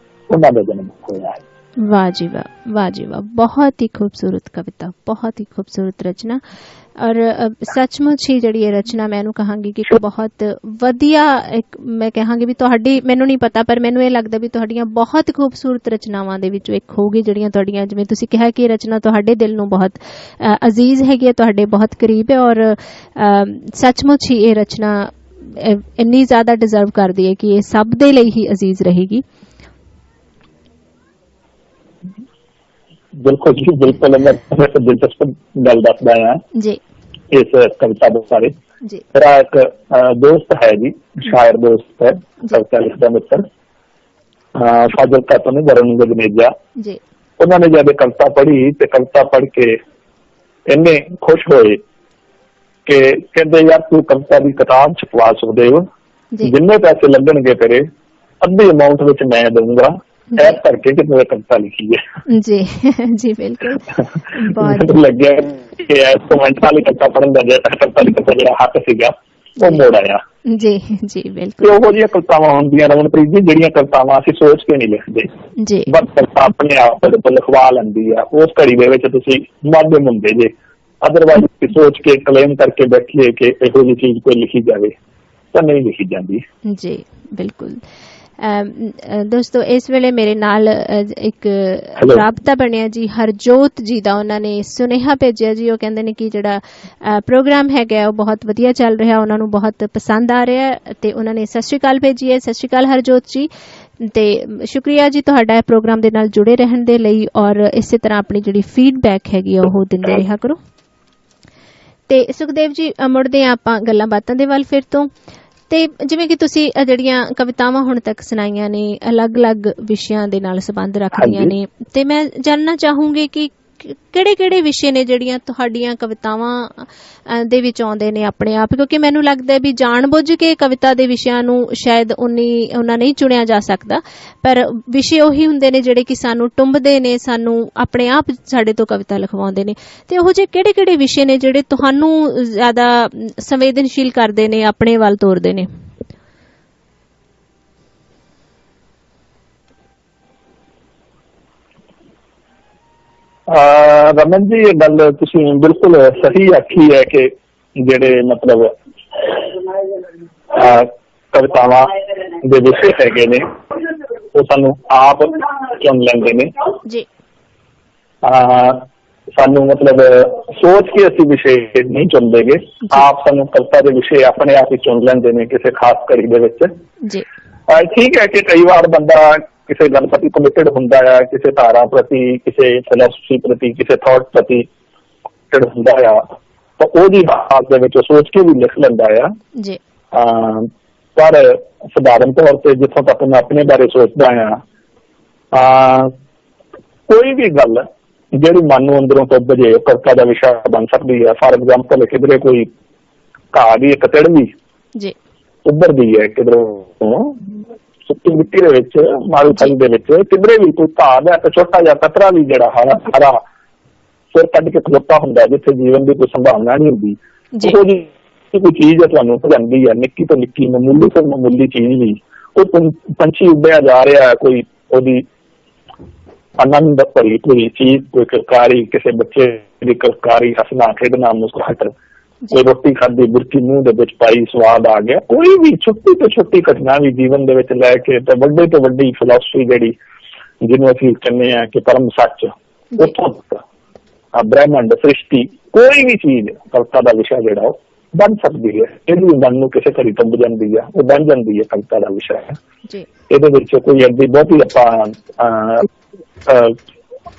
ਉਹਨਾਂ ਦਾ ਜਨਮ ਹੋਇਆ ਹੈ। ਵਾਹ ਜੀ ਵਾਹ, ਵਾਹ ਜੀ ਵਾਹ, ਬਹੁਤ ਹੀ ਖੂਬਸੂਰਤ ਕਵਿਤਾ, ਬਹੁਤ ਹੀ ਖੂਬਸੂਰਤ ਰਚਨਾ। ਔਰ ਸੱਚਮੁੱਚ ਹੀ ਜਿਹੜੀ ਇਹ ਰਚਨਾ ਮੈਂ ਇਹਨੂੰ ਕਹਾਂਗੀ ਕਿ ਬਹੁਤ ਵਧੀਆ, ਇੱਕ ਮੈਂ ਕਹਾਂਗੀ ਵੀ ਤੁਹਾਡੀ, ਮੈਨੂੰ ਨਹੀਂ ਪਤਾ ਪਰ ਮੈਨੂੰ ਇਹ ਲੱਗਦਾ ਵੀ ਤੁਹਾਡੀਆਂ ਬਹੁਤ ਖੂਬਸੂਰਤ ਰਚਨਾਵਾਂ ਦੇ ਵਿੱਚੋਂ ਇੱਕ ਹੋਊਗੀ ਜਿਹੜੀਆਂ ਤੁਹਾਡੀਆਂ, ਜਿਵੇਂ ਤੁਸੀਂ ਕਿਹਾ ਕਿ ਇਹ ਰਚਨਾ ਤੁਹਾਡੇ ਦਿਲ ਨੂੰ ਬਹੁਤ ਅਜ਼ੀਜ਼ ਹੈਗੀ ਹੈ, ਤੁਹਾਡੇ ਬਹੁਤ ਕਰੀਬ ਹੈ। ਔਰ ਸੱਚਮੁੱਚ ਹੀ ਇਹ ਰਚਨਾ ਇੰਨੀ ਜ਼ਿਆਦਾ ਡਿਜ਼ਰਵ ਕਰਦੀ ਹੈ ਕਿ ਇਹ ਸਭ ਦੇ ਲਈ ਹੀ ਅਜ਼ੀਜ਼ ਰਹੇਗੀ। ਬਿਲਕੁਲ ਜੀ, ਬਿਲਕੁਲ। ਮੈਂ ਦਿਲਚਸਪ ਗੱਲ ਦੱਸਦਾ ਹਾਂ ਜੀ ਇਸ ਕਵਿਤਾ ਦੇ ਬਾਰੇ। ਜੀ ਮੇਰਾ ਇੱਕ ਦੋਸਤ ਹੈ ਜੀ, ਸ਼ਾਇਰ ਦੋਸਤ ਹੈ, ਕਵਿਤਾ ਲਿਖਦਾ ਮਿੱਤਰ, ਫਾਜ਼ਿਲਕਾ ਤੋਂ ਨੇ, ਵਰੁਣ ਗਗਨੇਜਾ ਜੀ। ਉਹਨਾਂ ਨੇ ਜਦ ਕਵਿਤਾ ਪੜ੍ਹੀ ਤੇ ਕਵਿਤਾ ਪੜ੍ਹ ਕੇ ਇੰਨੇ ਖੁਸ਼ ਹੋਏ ਕਿ ਕਹਿੰਦੇ ਯਾਰ ਤੂੰ ਕਵਿਤਾ ਦੀ ਕਿਤਾਬ ਛਪਵਾ ਸੁਖਦੇਵ, ਜਿੰਨੇ ਪੈਸੇ ਲੱਗਣਗੇ ਤੇਰੇ ਅੱਧੀ ਅਮਾਊਂਟ ਵਿੱਚ ਮੈਂ ਦਊਂਗਾ, ਐਸ ਕਰਕੇ ਕਿ ਤੂੰ ਕਵਿਤਾ ਲਿਖੀ ਹੈ। ਜੀ ਜੀ ਬਿਲਕੁਲ। ਬਹੁਤ ਲੱਗਿਆ ਕਿ ਕਮੈਂਟ ਵਾਲੀ ਕਵਿਤਾ ਪੜ੍ਹਨ ਦਾ ਜਿਹੜਾ ਹੱਕ ਸੀਗਾ ਉਹ ਮੋੜ ਆਇਆ। ਜੀ ਜੀ ਬਿਲਕੁਲ। ਉਹੋ ਜਿਹੀਆਂ ਕਵਿਤਾਵਾਂ ਹੁੰਦੀਆਂ ਰਮਨਪ੍ਰੀਤ ਜੀ, ਜਿਹੜੀਆਂ ਕਵਿਤਾਵਾਂ ਅਸੀਂ ਸੋਚ ਕੇ ਨਹੀਂ ਲਿਖਦੇ, ਬਸ ਕਵਿਤਾ ਆਪਣੇ ਆਪ ਲਿਖਵਾ ਲੈਂਦੀ ਆ। ਉਸ ਘੜੀ ਦੇ ਵਿੱਚ ਤੁਸੀਂ ਮਾਧਿਅਮ ਹੁੰਦੇ ਜੇ, ਅਦਰਵਾਈਜ਼ ਸੋਚ ਕੇ ਕਲੇਮ ਕਰਕੇ ਬੈਠੀਏ ਕਿ ਇਹੋ ਜਿਹੀ ਚੀਜ਼ ਕੋਈ ਲਿਖੀ ਜਾਵੇ ਤਾਂ ਨਹੀਂ ਲਿਖੀ ਜਾਂਦੀ। ਜੀ ਬਿਲਕੁਲ। ਦੋਸਤੋ ਇਸ ਵੇਲੇ ਮੇਰੇ ਨਾਲ ਇੱਕ ਰਾਬਤਾ ਬਣਿਆ ਜੀ ਹਰਜੋਤ ਜੀ ਦਾ, ਉਹਨਾਂ ਨੇ ਸੁਨੇਹਾ ਭੇਜਿਆ ਜੀ। ਉਹ ਕਹਿੰਦੇ ਨੇ ਕਿ ਜਿਹੜਾ ਪ੍ਰੋਗਰਾਮ ਹੈਗਾ ਉਹ ਬਹੁਤ ਵਧੀਆ ਚੱਲ ਰਿਹਾ, ਉਹਨਾਂ ਨੂੰ ਬਹੁਤ ਪਸੰਦ ਆ ਰਿਹਾ ਤੇ ਉਹਨਾਂ ਨੇ ਸਤਿ ਸ਼੍ਰੀ ਅਕਾਲ ਭੇਜੀ ਹੈ। ਸਤਿ ਸ਼੍ਰੀ ਅਕਾਲ ਹਰਜੋਤ ਜੀ, ਤੇ ਸ਼ੁਕਰੀਆ ਜੀ ਤੁਹਾਡਾ ਪ੍ਰੋਗਰਾਮ ਦੇ ਨਾਲ ਜੁੜੇ ਰਹਿਣ ਦੇ ਲਈ, ਔਰ ਇਸੇ ਤਰ੍ਹਾਂ ਆਪਣੀ ਜਿਹੜੀ ਫੀਡਬੈਕ ਹੈਗੀ ਉਹ ਦਿੰਦੇ ਰਿਹਾ ਕਰੋ। ਤੇ ਸੁਖਦੇਵ ਜੀ ਮੁੜਦੇ ਹਾਂ ਆਪਾਂ ਗੱਲਾਂ ਬਾਤਾਂ ਦੇ ਵੱਲ ਫਿਰ ਤੋਂ। ਤੇ ਜਿਵੇਂ ਕਿ ਤੁਸੀਂ ਜਿਹੜੀਆਂ ਕਵਿਤਾਵਾਂ ਹੁਣ ਤੱਕ ਸੁਣਾਈਆਂ ਨੇ ਅਲੱਗ-ਅਲੱਗ ਵਿਸ਼ਿਆਂ ਦੇ ਨਾਲ ਸੰਬੰਧ ਰੱਖਦੀਆਂ ਨੇ, ਤੇ ਮੈਂ ਜਾਣਨਾ ਚਾਹੂੰਗੀ ਕਿ ਕਿਹੜੇ-ਕਿਹੜੇ ਵਿਸ਼ੇ ਨੇ ਜਿਹੜੀਆਂ ਤੁਹਾਡੀਆਂ ਕਵਿਤਾਵਾਂ ਦੇ ਵਿੱਚ ਆਉਂਦੇ ਨੇ ਆਪਣੇ ਆਪ, ਕਿਉਂਕਿ ਮੈਨੂੰ ਲੱਗਦਾ ਵੀ ਜਾਣ-ਬੁੱਝ ਕੇ ਕਵਿਤਾ ਦੇ ਵਿਸ਼ਿਆਂ ਨੂੰ ਸ਼ਾਇਦ ਉਹਨਾਂ ਨਹੀਂ ਚੁਣਿਆ ਜਾ ਸਕਦਾ, ਪਰ ਵਿਸ਼ੇ ਉਹੀ ਹੁੰਦੇ ਨੇ ਜਿਹੜੇ ਕਿ ਸਾਨੂੰ ਟੁੰਬਦੇ ਨੇ, ਸਾਨੂੰ ਆਪਣੇ ਆਪ ਸਾਡੇ ਤੋਂ ਕਵਿਤਾ ਲਿਖਵਾਉਂਦੇ ਨੇ। ਤੇ ਉਹੋ ਜਿਹੇ ਕਿਹੜੇ-ਕਿਹੜੇ ਵਿਸ਼ੇ ਨੇ ਜਿਹੜੇ ਤੁਹਾਨੂੰ ਜ਼ਿਆਦਾ ਸੰਵੇਦਨਸ਼ੀਲ ਕਰਦੇ ਨੇ, ਆਪਣੇ ਵੱਲ ਤੋਰਦੇ ਨੇ? ਰਮਨ ਜੀ, ਇਹ ਗੱਲ ਤੁਸੀਂ ਬਿਲਕੁਲ ਸਹੀ ਆਖੀ ਹੈ ਕਿ ਜਿਹੜੇ ਮਤਲਬ ਕਵਿਤਾਵਾਂ ਦੇ ਵਿਸ਼ੇ ਹੈਗੇ ਨੇ ਉਹ ਸਾਨੂੰ ਆਪ ਚੁਣ ਲੈਂਦੇ ਨੇ ਜੀ। ਸਾਨੂੰ ਮਤਲਬ ਸੋਚ ਕੇ ਅਸੀਂ ਵਿਸ਼ੇ ਨਹੀਂ ਚੁਣਦੇਗੇ, ਆਪ ਸਾਨੂੰ ਕਵਿਤਾ ਦੇ ਵਿਸ਼ੇ ਆਪਣੇ ਆਪ ਹੀ ਚੁਣ ਲੈਂਦੇ ਨੇ ਕਿਸੇ ਖਾਸ ਘੜੀ ਦੇ ਵਿੱਚ ਜੀ। ਠੀਕ ਹੈ ਕਿ ਕਈ ਵਾਰ ਬੰਦਾ ਕਿਸੇ ਗੱਲ ਪ੍ਰਤੀ ਕਮਿਟਡ ਹੁੰਦਾ ਆ, ਕਿਸੇ ਧਾਰਾ ਪ੍ਰਤੀ, ਕਿਸੇ ਫਿਲਾਸਫੀ ਪ੍ਰਤੀ, ਕਿਸੇ ਥਾਟ ਪ੍ਰਤੀ ਕਮਿਟਡ ਹੁੰਦਾ ਆ, ਤਾਂ ਉਹਦੀ ਹਾਲਤ ਦੇ ਵਿੱਚ ਸੋਚ ਕੇ ਵੀ ਲਿਖ ਲੈਂਦਾ ਆ ਜੀ। ਪਰ ਸਧਾਰਨ ਤੌਰ ਤੇ ਜਿੱਥੋਂ ਤੱਕ ਮੈਂ ਆਪਣੇ ਬਾਰੇ ਸੋਚਦਾ ਆ, ਕੋਈ ਵੀ ਗੱਲ ਜਿਹੜੀ ਮਨ ਨੂੰ ਅੰਦਰੋਂ ਟੁੱਬ ਜੇ ਕਵਿਤਾ ਦਾ ਵਿਸ਼ਾ ਬਣ ਸਕਦੀ ਹੈ। ਫਾਰ ਐਗਜ਼ਾਮਪਲ, ਕਿਧਰੇ ਕੋਈ ਘਾਹ ਦੀ ਇੱਕ ਤਿੜਵੀ ਜੀ ਉੱਭਰਦੀ ਹੈ, ਕਿਧਰੋਂ ਸੁੱਕੀ ਮਿੱਟੀ ਦੇ ਵਿੱਚ, ਮਾਰੂ ਥਲ ਦੇ ਵਿੱਚ, ਕਿਧਰੇ ਵੀ ਕੋਈ ਘਾਹ ਦਾ ਇੱਕ ਛੋਟਾ ਜਿਹਾ ਕਤਰਾ ਵੀ ਜਿਹੜਾ ਹਰਾ ਸਿਰ ਕੱਢ ਕੇ ਖਲੋਤਾ ਹੁੰਦਾ, ਜਿੱਥੇ ਜੀਵਨ ਦੀ ਕੋਈ ਸੰਭਾਵਨਾ ਨਹੀਂ ਹੁੰਦੀ, ਉਹੋ ਜਿਹੀ ਕੋਈ ਚੀਜ਼ ਤੁਹਾਨੂੰ ਭਜਾਂਦੀ ਹੈ, ਨਿੱਕੀ ਤੋਂ ਨਿੱਕੀ, ਮਾਮੂਲੀ ਤੋਂ ਮਾਮੂਲੀ ਚੀਜ਼ ਵੀ। ਕੋਈ ਪੰਛੀ ਉੱਡਿਆ ਜਾ ਰਿਹਾ, ਕੋਈ ਉਹਦੀ ਆਨੰਦ ਭਰੀ ਕੋਈ ਚੀਜ਼, ਕੋਈ ਕਿਲਕਾਰੀ, ਕਿਸੇ ਬੱਚੇ ਦੀ ਕਿਲਕਾਰੀ, ਹੱਸਣਾ ਖੇਡਣਾ, ਮੁਸਕਰਾਹਟ, ਕੋਈ ਰੋਟੀ ਖਾਧੀ, ਬੁਰਕੀ ਮੂੰਹ ਦੇ ਵਿੱਚ ਪਾਈ, ਸਵਾਦ ਆ ਗਿਆ, ਕੋਈ ਵੀ ਛੋਟੀ ਤੋਂ ਛੋਟੀ ਘਟਨਾ ਵੀ ਜੀਵਨ ਦੇ ਵਿੱਚ ਲੈ ਕੇ ਤੇ ਵੱਡੇ ਤੋਂ ਵੱਡੀ ਫਿਲਾਸਫੀ ਜਿਹੜੀ ਜਿਹਨੂੰ ਅਸੀਂ ਕਹਿੰਦੇ ਹਾਂ ਕਿ ਪਰਮ ਸੱਚ, ਉੱਥੋਂ ਬ੍ਰਹਿਮੰਡ, ਸ੍ਰਿਸ਼ਟੀ, ਕੋਈ ਵੀ ਚੀਜ਼ ਕਵਿਤਾ ਦਾ ਵਿਸ਼ਾ ਜਿਹੜਾ ਉਹ ਬਣ ਸਕਦੀ ਹੈ। ਇਹਦੀ ਮਨ ਨੂੰ ਕਿਸੇ ਘੜੀ ਟੁੰਬ ਜਾਂਦੀ ਆ, ਉਹ ਬਣ ਜਾਂਦੀ ਹੈ ਕਵਿਤਾ ਦਾ ਵਿਸ਼ਾ। ਇਹਦੇ ਵਿੱਚ ਕੋਈ ਐਡੀ ਬਹੁਤੀ ਆਪਾਂ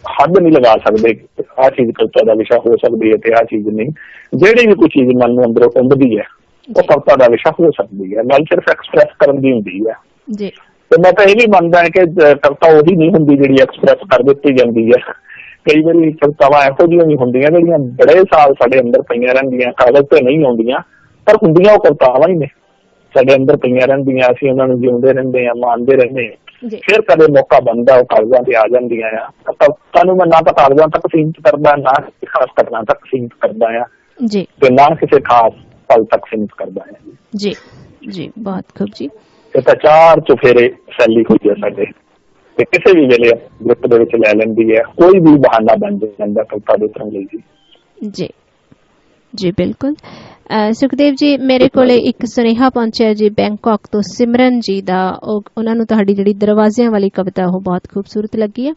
ਹੱਦ ਨਹੀਂ ਲਗਾ ਸਕਦੇ ਆਹ ਚੀਜ਼ ਕਵਿਤਾ ਦਾ ਵਿਸ਼ਾ ਹੋ ਸਕਦੀ ਹੈ ਤੇ ਆਹ ਚੀਜ਼ ਨਹੀਂ। ਜਿਹੜੀ ਵੀ ਕੋਈ ਚੀਜ਼ ਮਨ ਨੂੰ ਅੰਦਰੋਂ ਟੁੰਬਦੀ ਹੈ ਉਹ ਕਵਿਤਾ ਦਾ ਵਿਸ਼ਾ ਹੋ ਸਕਦੀ ਹੈ। ਗੱਲ ਸਿਰਫ ਐਕਸਪ੍ਰੈਸ ਕਰਨ ਦੀ ਹੁੰਦੀ ਹੈ। ਤੇ ਮੈਂ ਤਾਂ ਇਹ ਵੀ ਮੰਨਦਾ ਕਿ ਕਵਿਤਾ ਉਹੀ ਨਹੀਂ ਹੁੰਦੀ ਜਿਹੜੀ ਐਕਸਪ੍ਰੈਸ ਕਰ ਦਿੱਤੀ ਜਾਂਦੀ ਹੈ। ਕਈ ਵਾਰੀ ਕਵਿਤਾਵਾਂ ਇਹੋ ਜਿਹੀਆਂ ਵੀ ਹੁੰਦੀਆਂ ਜਿਹੜੀਆਂ ਬੜੇ ਸਾਲ ਸਾਡੇ ਅੰਦਰ ਪਈਆਂ ਰਹਿੰਦੀਆਂ, ਕਾਗਜ਼ ਤੇ ਨਹੀਂ ਆਉਂਦੀਆਂ ਪਰ ਹੁੰਦੀਆਂ ਉਹ ਕਵਿਤਾਵਾਂ ਹੀ ਨੇ, ਸਾਡੇ ਅੰਦਰ ਪਈਆਂ ਰਹਿੰਦੀਆਂ, ਅਸੀਂ ਉਹਨਾਂ ਨੂੰ ਜਿਉਂਦੇ ਰਹਿੰਦੇ ਹਾਂ, ਮਾਣਦੇ ਰਹਿੰਦੇ ਹਾਂ। ਫਿਰ ਕਦੇ ਮੌਕਾ ਬਣਦਾ ਉਹ ਕਾਗਜ਼ਾਂ ਤੇ ਆ ਜਾਂਦੀਆਂ ਆ। ਕਵਿਤਾ ਨੂੰ ਮੈਂ ਨਾ ਤਾਂ ਕਾਗਜ਼ਾਂ ਤੱਕ ਸੀਮਿਤ ਕਰਦਾ, ਨਾ ਖਾਸ ਘਟਨਾ ਤੱਕ ਸੀਮਿਤ ਕਰਦਾ ਆ ਤੇ ਨਾ ਕਿਸੇ ਖਾਸ ਪਲ ਤੱਕ ਸੀਮਿਤ ਕਰਦਾ ਹੈ। ਜੀ ਜੀ, ਬਹੁਤ ਖੂਬ ਜੀ। ਇਹ ਤਾਂ ਚਾਰ ਚੁਫੇਰੇ ਫੈਲੀ ਹੋਈ ਹੈ ਸਾਡੇ, ਤੇ ਕਿਸੇ ਵੀ ਵੇਲੇ ਗਰੁੱਪ ਦੇ ਵਿੱਚ ਲੈ ਲੈਂਦੀ ਹੈ, ਕੋਈ ਵੀ ਬਹਾਨਾ ਬਣ ਜਾਂਦਾ ਕਵਿਤਾ ਦੇ ਉਤਰਨ ਲਈ। ਜੀ ਜੀ ਬਿਲਕੁਲ। ਸੁਖਦੇਵ ਜੀ, ਮੇਰੇ ਕੋਲੇ ਇੱਕ ਸੁਨੇਹਾ ਪਹੁੰਚਿਆ ਜੀ ਬੈਂਕਾਕ ਤੋਂ ਸਿਮਰਨ ਜੀ ਦਾ। ਉਹਨਾਂ ਨੂੰ ਤੁਹਾਡੀ ਜਿਹੜੀ ਦਰਵਾਜ਼ਿਆਂ ਵਾਲੀ ਕਵਿਤਾ ਉਹ ਬਹੁਤ ਖੂਬਸੂਰਤ ਲੱਗੀ ਹੈ।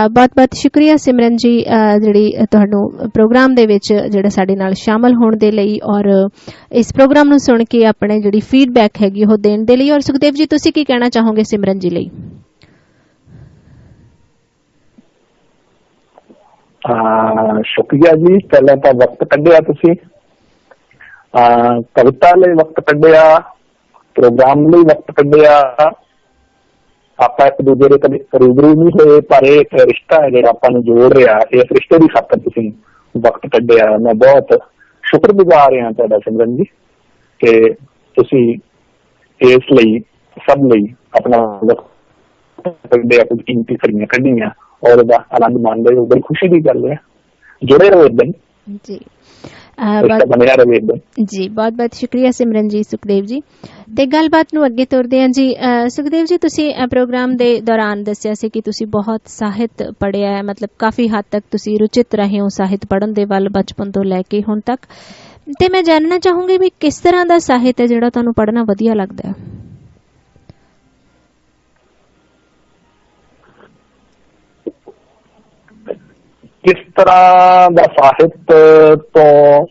ਬਹੁਤ ਬਹੁਤ ਸ਼ੁਕਰੀਆ ਸਿਮਰਨ ਜੀ, ਜਿਹੜੀ ਤੁਹਾਨੂੰ ਪ੍ਰੋਗਰਾਮ ਦੇ ਵਿੱਚ ਜਿਹੜਾ ਸਾਡੇ ਨਾਲ ਸ਼ਾਮਲ ਹੋਣ ਦੇ ਲਈ ਔਰ ਇਸ ਪ੍ਰੋਗਰਾਮ ਨੂੰ ਸੁਣ ਕੇ ਆਪਣੇ ਜਿਹੜੀ ਫੀਡਬੈਕ ਹੈਗੀ ਉਹ ਦੇਣ ਦੇ ਲਈ। ਔਰ ਸੁਖਦੇਵ ਜੀ, ਤੁਸੀਂ ਕੀ ਕਹਿਣਾ ਚਾਹੋਗੇ ਸਿਮਰਨ ਜੀ ਲਈ? ਸ਼ੁਕਰੀਆ ਜੀ, ਪਹਿਲਾਂ ਤਾਂ ਵਕਤ ਕੱਢਿਆ ਤੁਸੀਂ, ਕਵਿਤਾ ਲਈ ਵਕਤ ਕੱਢਿਆ, ਪ੍ਰੋਗਰਾਮ ਲਈ ਵਕਤ ਕੱਢਿਆ। ਆਪਾਂ ਇੱਕ ਦੂਜੇ ਦੇ ਕਦੇ ਰੂਬਰੂ ਨਹੀਂ ਹੋਏ ਪਰ ਇਹ ਇੱਕ ਰਿਸ਼ਤਾ ਹੈ ਜਿਹੜਾ ਆਪਾਂ ਨੂੰ ਜੋੜ ਰਿਹਾ, ਇਸ ਰਿਸ਼ਤੇ ਦੀ ਖਾਤਰ ਤੁਸੀਂ ਵਕਤ ਕੱਢਿਆ। ਮੈਂ ਬਹੁਤ ਸ਼ੁਕਰਗੁਜ਼ਾਰ ਹਾਂ ਤੁਹਾਡਾ ਸਿਮਰਨ ਜੀ ਕਿ ਤੁਸੀਂ ਇਸ ਲਈ ਸਭ ਲਈ ਆਪਣਾ ਵਕਤ ਕੱਢਿਆ, ਕੁਝ ਕੀਮਤੀ ਘੜੀਆਂ ਕੱਢੀਆਂ ਔਰ ਉਹਦਾ ਆਨੰਦ ਮਾਣਦੇ ਹੋ। ਬੜੀ ਖੁਸ਼ੀ ਦੀ ਗੱਲ ਹੈ। ਜੁੜੇ ਰਹੋ ਏਦਾਂ ਜੀ। ਬਣਿਆ ਰਹੇ ਏਦਾਂ ਜੀ। ਬਹੁਤ ਬਹੁਤ ਸ਼ੁਕਰੀਆ ਸਿਮਰਨ ਜੀ, ਸੁਖਦੇਵ ਜੀ। ਤੇ ਗੱਲਬਾਤ ਨੂੰ ਅੱਗੇ ਤੋਰਦੇ ਹਾਂ ਜੀ। ਸੁਖਦੇਵ ਜੀ, ਤੁਸੀਂ ਪ੍ਰੋਗਰਾਮ ਦੇ ਦੌਰਾਨ ਦੱਸਿਆ ਸੀ ਕਿ ਤੁਸੀਂ ਬਹੁਤ ਸਾਹਿਤ ਪੜ੍ਹਿਆ ਹੈ, ਮਤਲਬ ਕਾਫੀ ਹੱਦ ਤੱਕ ਤੁਸੀਂ ਰੁਚਿਤ ਰਹੇ ਹੋ ਸਾਹਿਤ ਪੜ੍ਹਨ ਦੇ ਵੱਲ ਬਚਪਨ ਤੋਂ ਲੈ ਕੇ ਹੁਣ ਤੱਕ। ਤੇ ਮੈਂ ਜਾਣਨਾ ਚਾਹੂੰਗੀ ਵੀ ਕਿਸ ਤਰ੍ਹਾਂ ਦਾ ਸਾਹਿਤ ਹੈ ਜਿਹੜਾ ਤੁਹਾਨੂੰ ਪੜ੍ਹਨਾ ਵਧੀਆ ਲੱਗਦਾ ਹੈ? ਕਿਸ ਤਰ੍ਹਾਂ ਦਾ ਸਾਹਿਤ ਤੋਂ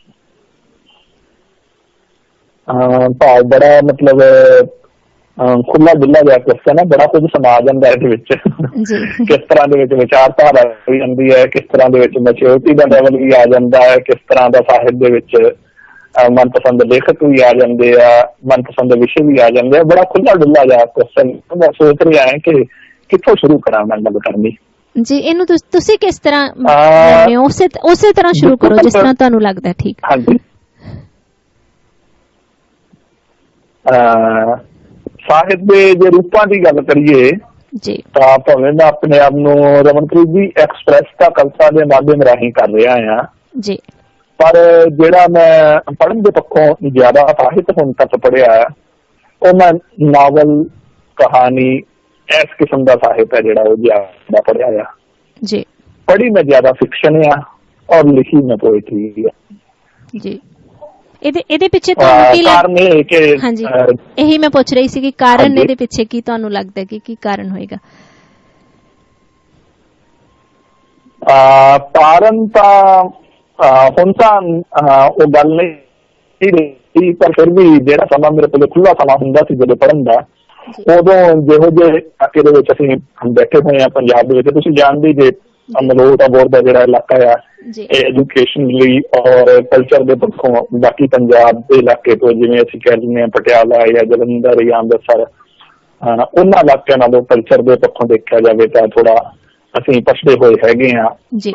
ਭਾਵ ਬੜਾ ਮਤਲਬ ਖੁੱਲਾ ਡੁੱਲਾ ਜਿਹਾ ਕੁਐਸਚਨ ਹੈ, ਬੜਾ ਕੁਝ ਸਮਾ ਜਾਂਦਾ ਇਹਦੇ ਵਿੱਚ। ਕਿਸ ਤਰ੍ਹਾਂ ਦੇ ਵਿੱਚ ਵਿਚਾਰਧਾਰਾ ਵੀ ਜਾਂਦੀ ਹੈ, ਕਿਸ ਤਰ੍ਹਾਂ ਦੇ ਵਿੱਚ ਮੈਚਿਓਰਿਟੀ ਦਾ ਲੈਵਲ ਵੀ ਆ ਜਾਂਦਾ ਹੈ, ਕਿਸ ਤਰ੍ਹਾਂ ਦਾ ਸਾਹਿਤ ਦੇ ਵਿੱਚ ਮਨਪਸੰਦ ਲੇਖਕ ਵੀ ਆ ਜਾਂਦੇ ਆ, ਮਨਪਸੰਦ ਵਿਸ਼ੇ ਵੀ ਆ ਜਾਂਦੇ ਆ। ਬੜਾ ਖੁੱਲਾ ਡੁੱਲਾ ਜਿਹਾ ਕੁਐਸਚਨ। ਮੈਂ ਸੋਚ ਰਿਹਾ ਹੈ ਕਿ ਕਿੱਥੋਂ ਸ਼ੁਰੂ ਕਰਾਂ ਮੈਂ ਗੱਲ ਕਰਨੀ ਜੀ। ਇਹਨੂੰ ਤੁਸੀਂ ਕਿਸ ਤਰ੍ਹਾਂ ਉਸੇ ਤਰ੍ਹਾਂ ਸ਼ੁਰੂ ਕਰੋ ਜਿਸ ਤਰ੍ਹਾਂ ਤੁਹਾਨੂੰ ਲੱਗਦਾ ਠੀਕ। ਹਾਂਜੀ, ਸਾਹਿਤ ਦੇ ਜੇ ਰੂਪਾਂ ਦੀ ਗੱਲ ਕਰੀਏ ਜੀ ਤਾਂ ਭਾਵੇਂ ਮੈਂ ਆਪਣੇ ਆਪ ਨੂੰ ਰਮਨਪ੍ਰੀਤ ਜੀ ਐਕਸਪ੍ਰੈਸ ਤਾਂ ਕਵਿਤਾ ਦੇ ਮਾਧਿਅਮ ਰਾਹੀਂ ਕਰ ਰਿਹਾ ਹਾਂ ਜੀ, ਪਰ ਜਿਹੜਾ ਮੈਂ ਪੜ੍ਹਨ ਦੇ ਪੱਖੋਂ ਜ਼ਿਆਦਾ ਸਾਹਿਤ ਹੁਣ ਤੱਕ ਪੜ੍ਹਿਆ ਉਹ ਮੈਂ ਨਾਵਲ, ਕਹਾਣੀ, ਇਸ ਕਿਸਮ ਦਾ ਸਾਹਿਤ ਹੈ ਜਿਹੜਾ ਉਹ ਜ਼ਿਆਦਾ ਪੜ੍ਹਿਆ ਆ ਜੀ। ਪੜ੍ਹੀ ਮੈਂ ਜ਼ਿਆਦਾ ਫਿਕਸ਼ਨ ਆ ਔਰ ਲਿਖੀ ਮੈਂ ਪੋਇਟਰੀ ਆ ਜੀ। ਇਹਦੇ ਪਿੱਛੇ ਤੁਹਾਨੂੰ ਕੀ ਕਾਰਨ ਹੈ ਕਿ ਹਾਂਜੀ ਇਹੀ ਮੈਂ ਪੁੱਛ ਰਹੀ ਸੀ ਕਿ ਕਾਰਨ ਇਹਦੇ ਪਿੱਛੇ ਕੀ ਤੁਹਾਨੂੰ ਲੱਗਦਾ ਕਿ ਕੀ ਕਾਰਨ ਹੋਏਗਾ? ਕਾਰਨ ਤਾਂ ਹੁਣ ਤਾਂ ਉਹ ਗੱਲ ਨਹੀਂ ਰਹੀ, ਪਰ ਫਿਰ ਵੀ ਜਿਹੜਾ ਸਮਾਂ ਮੇਰੇ ਕੋਲ ਖੁੱਲਾ ਸਮਾਂ ਹੁੰਦਾ ਸੀ ਜਦੋਂ ਪੜ੍ਹਨ ਦਾ, ਉਦੋਂ ਜਿਹੋ ਜਿਹੇ ਇਲਾਕੇ ਦੇ ਵਿੱਚ ਅਸੀਂ ਬੈਠੇ ਹੋਏ ਹਾਂ ਪੰਜਾਬ ਦੇ ਵਿੱਚ, ਤੁਸੀਂ ਜਾਣਦੇ ਜੇ ਮਲੋਟ ਅਬੋਹਰ ਦਾ ਜਿਹੜਾ ਇਲਾਕਾ ਆ ਐਜੂਕੇਸ਼ਨ ਲਈ ਔਰ ਕਲਚਰ ਦੇ ਪੱਖੋਂ ਬਾਕੀ ਪੰਜਾਬ ਦੇ ਇਲਾਕੇ ਤੋਂ, ਜਿਵੇਂ ਅਸੀਂ ਕਹਿ ਦਿੰਦੇ ਹਾਂ ਪਟਿਆਲਾ ਜਾਂ ਜਲੰਧਰ ਜਾਂ ਅੰਮ੍ਰਿਤਸਰ, ਉਹਨਾਂ ਇਲਾਕਿਆਂ ਨਾਲੋਂ ਕਲਚਰ ਦੇ ਪੱਖੋਂ ਦੇਖਿਆ ਜਾਵੇ ਤਾਂ ਥੋੜਾ ਅਸੀਂ ਪਛੜੇ ਹੋਏ ਹੈਗੇ ਹਾਂ।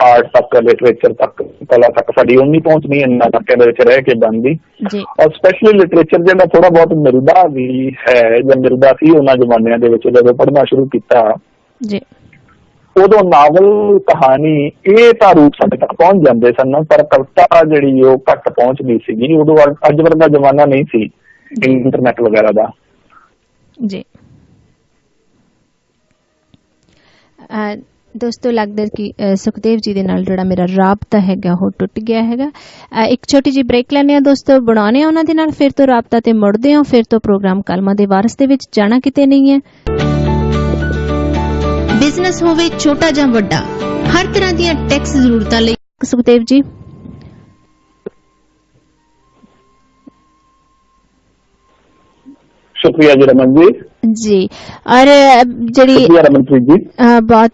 ਆਰਟ ਤੱਕ, ਲਿਟਰੇਚਰ ਤੱਕ, ਕਲਾ ਤੱਕ ਸਾਡੀ ਉਨੀ ਪਹੁੰਚ ਨਹੀਂ ਇਹਨਾਂ ਇਲਾਕਿਆਂ ਦੇ ਵਿੱਚ ਰਹਿ ਕੇ ਬਣਦੀ। ਔਰ ਸਪੈਸ਼ਲੀ ਲਿਟਰੇਚਰ ਜਿਹੜਾ ਥੋੜਾ ਬਹੁਤ ਮਿਲਦਾ ਵੀ ਹੈ ਜਾਂ ਮਿਲਦਾ ਸੀ ਉਹਨਾਂ ਜ਼ਮਾਨਿਆਂ ਦੇ ਵਿੱਚ ਜਦੋਂ ਪੜ੍ਹਨਾ ਸ਼ੁਰੂ ਕੀਤਾ, ਉਦੋਂ ਨਾਵਲ, ਕਹਾਣੀ ਇਹ ਤਾਂ ਰੂਪ ਸਾਡੇ ਤੱਕ ਪਹੁੰਚ ਜਾਂਦੇ ਸਨ, ਪਰ ਕਵਿਤਾ ਜਿਹੜੀ ਉਹ ਘੱਟ ਪਹੁੰਚਦੀ ਸੀਗੀ। ਉਦੋਂ ਅੱਜ ਵਰਗਾ ਜ਼ਮਾਨਾ ਨਹੀਂ ਸੀ ਇੰਟਰਨੈਟ ਵਗੈਰਾ ਦਾ ਜੀ। ਦੋਸਤੋ, ਲੱਗਦਾ ਕਿ ਸੁਖਦੇਵ ਜੀ ਦੇ ਨਾਲ ਜਿਹੜਾ ਮੇਰਾ ਰਾਬਤਾ ਹੈਗਾ ਉਹ ਟੁੱਟ ਗਿਆ ਹੈਗਾ। ਇੱਕ ਛੋਟੀ ਜਿਹੀ ਬ੍ਰੇਕ ਲੈਂਦੇ ਹਾਂ ਦੋਸਤੋ, ਬਣਾਉਂਦੇ ਹਾਂ ਉਹਨਾਂ ਦੇ ਨਾਲ ਫਿਰ ਤੋਂ ਰਾਬਤਾ ਤੇ ਮੁੜਦੇ ਹਾਂ ਫਿਰ ਤੋਂ ਪ੍ਰੋਗਰਾਮ ਕਲਮਾਂ ਦੇ ਵਾਰਸ ਦੇ ਵਿੱਚ। ਜਾਣਾ ਕਿਤੇ ਨਹੀਂ ਹੈ। ਬਿਜ਼ਨਸ ਹੋਵੇ ਛੋਟਾ ਜਾਂ ਵੱਡਾ, ਹਰ ਤਰ੍ਹਾਂ ਦੀਆਂ ਟੈਕਸ ਜ਼ਰੂਰਤਾਂ ਲਈ ਸੁਖਦੇਵ ਜੀ ਸ਼ੁਕਰੀਆ ਜੀ ਰਮਨ जी। और ਜਿਹੜੀ शुक्रिया रमनप्रीत जी। ਬਹੁਤ